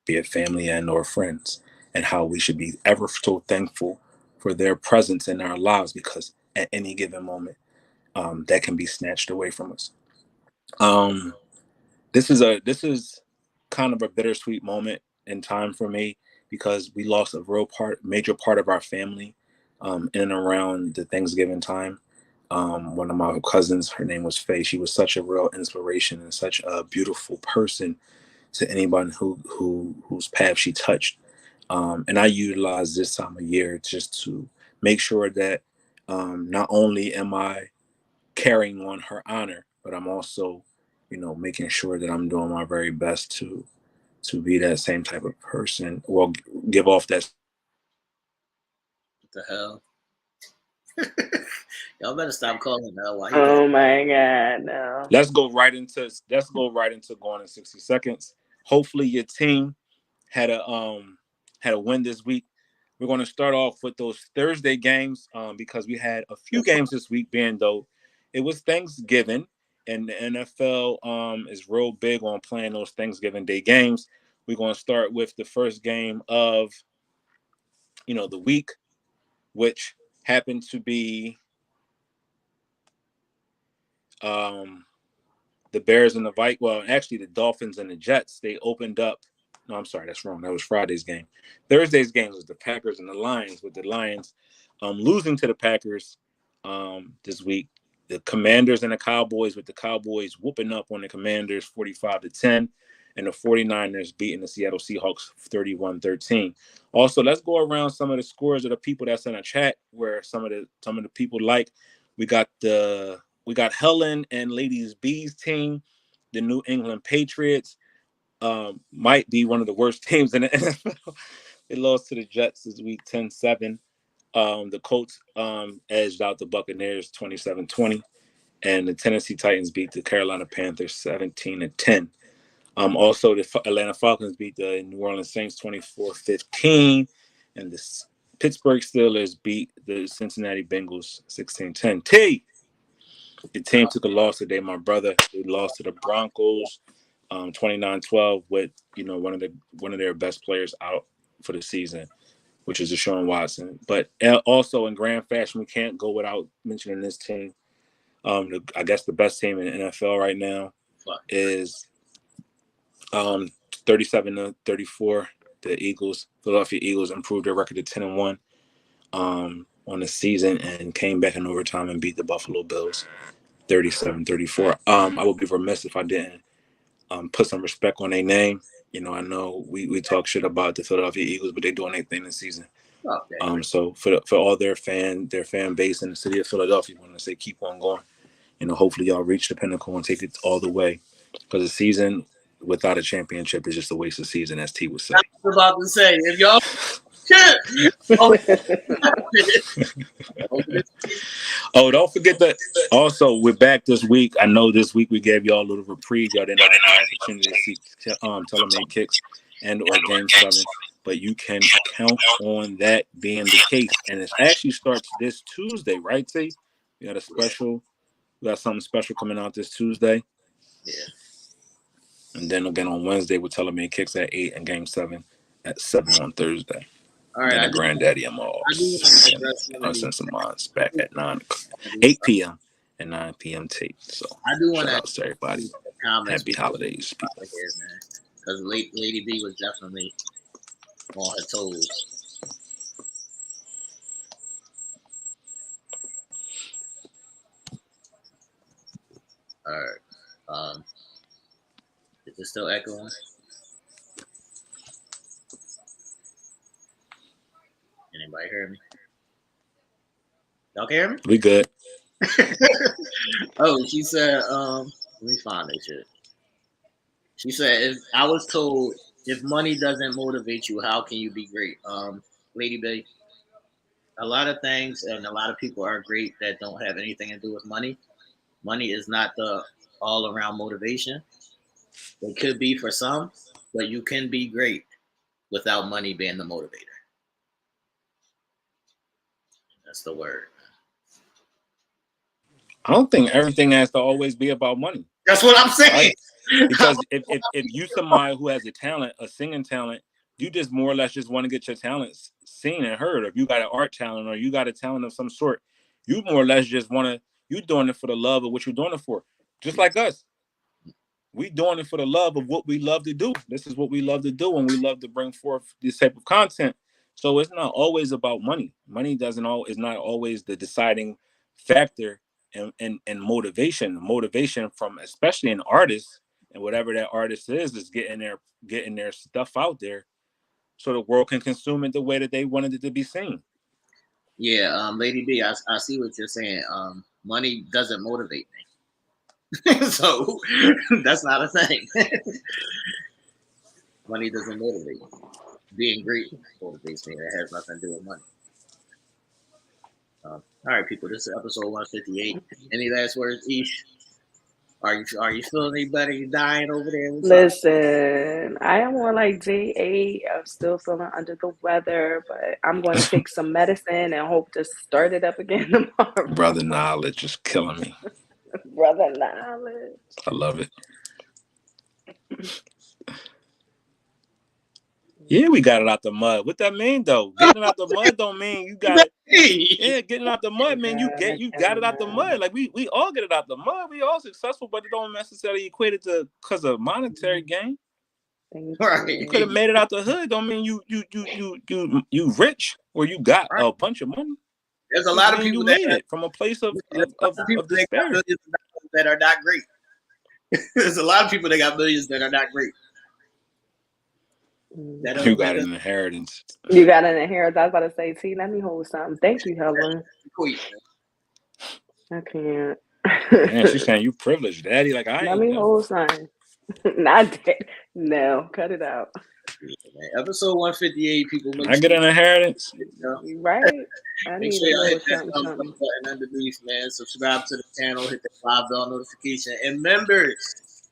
be it family and or friends, and how we should be ever so thankful for their presence in our lives because at any given moment, that can be snatched away from us. Um, this is kind of a bittersweet moment in time for me because we lost a major part of our family in and around the Thanksgiving time. One of my cousins, her name was Faye. She was such a real inspiration and such a beautiful person to anyone whose path she touched. And I utilize this time of year just to make sure that not only am I carrying on her honor, but I'm also, making sure that I'm doing my very best to be that same type of person, or give off that same type of energy. What the hell? Y'all better stop calling Nell while he got. Oh my God, no. Let's go right into going in 60 seconds. Hopefully your team had a win this week. We're going to start off with those Thursday games because we had a few games this week. Being though it was Thanksgiving, and the NFL is real big on playing those Thanksgiving Day games. We're going to start with the first game of the week, which happened to be um, the Bears and the Vikings. Well, actually, the Dolphins and the Jets. They opened up. No, I'm sorry, that's wrong. That was Friday's game. Thursday's game was the Packers and the Lions. With the Lions losing to the Packers this week, the Commanders and the Cowboys. With the Cowboys whooping up on the Commanders 45-10, and the 49ers beating the Seattle Seahawks 31-13. Also, let's go around some of the scores of the people that's in a chat where some of the people like. We got Helen and Ladies B's team. The New England Patriots might be one of the worst teams in the NFL. They lost to the Jets this week 10-7. The Colts edged out the Buccaneers 27-20. And the Tennessee Titans beat the Carolina Panthers 17-10. Also, the Atlanta Falcons beat the New Orleans Saints 24-15. And the Pittsburgh Steelers beat the Cincinnati Bengals 16-10. The team took a loss today, my brother. They lost to the Broncos 29-12 with one of their best players out for the season, which is Deshaun Watson. But also in grand fashion, we can't go without mentioning this team. I guess the best team in the NFL right now is 37-34. The Philadelphia Eagles, improved their record to 10-1 on the season and came back in overtime and beat the Buffalo Bills 37-34. I would be remiss if I didn't put some respect on their name. I know we talk shit about the Philadelphia Eagles, but they're doing their thing this season. Okay. So for all their fan base in the city of Philadelphia, I want to say keep on going. Hopefully y'all reach the pinnacle and take it all the way. Because a season without a championship is just a waste of season, as T would say. I was about to say, if y'all Oh, don't forget that. Also, we're back this week. I know this week we gave y'all a little reprieve. Y'all did not have an opportunity to see Telemade Kicks and or Game 7. But you can count on that being the case. And it actually starts this Tuesday, right, T? We got a special. We got something special coming out this Tuesday. Yeah. And then again on Wednesday, we're Telemade Kicks at 8 and Game 7 at 7 on Thursday. All right. Then the Granddaddy and Moss and Uncensored Minds back at 8 p.m. and 9 p.m. tape. So I do want shout out to everybody. Happy holidays, people. Here, man. Because Lady B was definitely on her toes. All right. Is it still echoing? Anybody hear me? Y'all can hear me? We good. Oh, she said, let me find this shit. She said, if I was told if money doesn't motivate you, how can you be great? Lady B, a lot of things and a lot of people are great that don't have anything to do with money. Money is not the all around motivation. It could be for some, but you can be great without money being the motivator. That's the word. I don't think everything has to always be about money. That's what I'm saying. Right? Because if you somebody who has a talent, a singing talent, you just more or less just want to get your talents seen and heard. Or if you got an art talent or you got a talent of some sort, you more or less just want to, you doing it for the love of what you're doing it for. Just like us. We doing it for the love of what we love to do. This is what we love to do, and we love to bring forth this type of content. So it's not always about money. Money is not always the deciding factor and motivation. Motivation from especially an artist and whatever that artist is getting their stuff out there so the world can consume it the way that they wanted it to be seen. Yeah, Lady B, I see what you're saying. Money doesn't motivate me. So that's not a thing. Money doesn't motivate me. Being great motivates me. It has nothing to do with money. All right, people. This is episode 158. Any last words, Ish? Are you feeling any better? You dying over there? Listen, I am more like J8. I'm still feeling under the weather, but I'm going to take some medicine and hope to start it up again tomorrow. Brother Knowledge is killing me. Brother Knowledge. I love it. Yeah, we got it out the mud. What that mean though? Getting it out the mud don't mean you got it. Yeah, getting out the mud, man. You got it out the mud. Like we all get it out the mud. We all successful, but it don't necessarily equate it to because of monetary gain. Right. You could have made it out the hood. Don't mean you rich or you got a bunch of money. There's a lot of people you made it from a place of despair. That are not great. There's a lot of people that got millions that are not great. You got an inheritance. You got an inheritance. I was about to say, T, let me hold something. Thank you, Helen. I can't. Man, she's saying you privileged, Daddy. Like I ain't. Let me hold something. Not that. No, cut it out. Yeah, episode 158, people. I get an inheritance. Right. I make need sure to hit know that something. button underneath, man. Subscribe to the channel, hit the 5 bell notification. And members,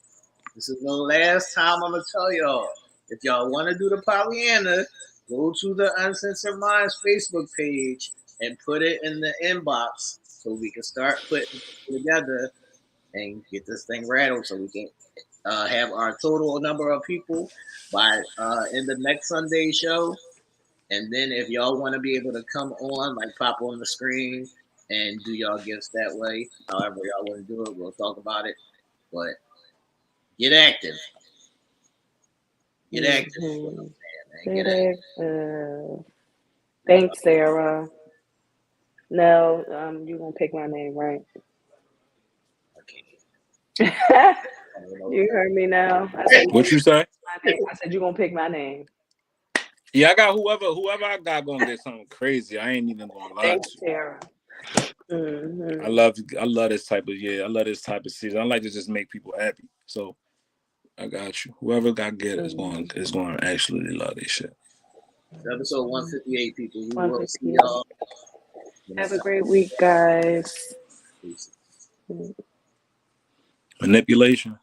this is the last time I'm gonna tell y'all. If y'all want to do the Pollyanna, go to the Uncensored Minds Facebook page and put it in the inbox so we can start putting it together and get this thing rattled so we can have our total number of people by in the next Sunday show. And then if y'all want to be able to come on, like pop on the screen and do y'all gifts that way, however y'all want to do it, we'll talk about it. But get active. Get active. Mm-hmm. Get active. Thanks, Sarah. Nell, you're going to pick my name, right? Okay. You heard me now. What you say? I said you're going to pick my name. Yeah, I got whoever I got gonna get something crazy. I ain't even gonna lie Thanks, to you. Sarah. I love this type of I love this type of season. I like to just make people happy. So I got you. Whoever got get is going to actually love this shit. Episode 158, people. We will see 158. y'all. Have a great week, guys. Peace. Manipulation.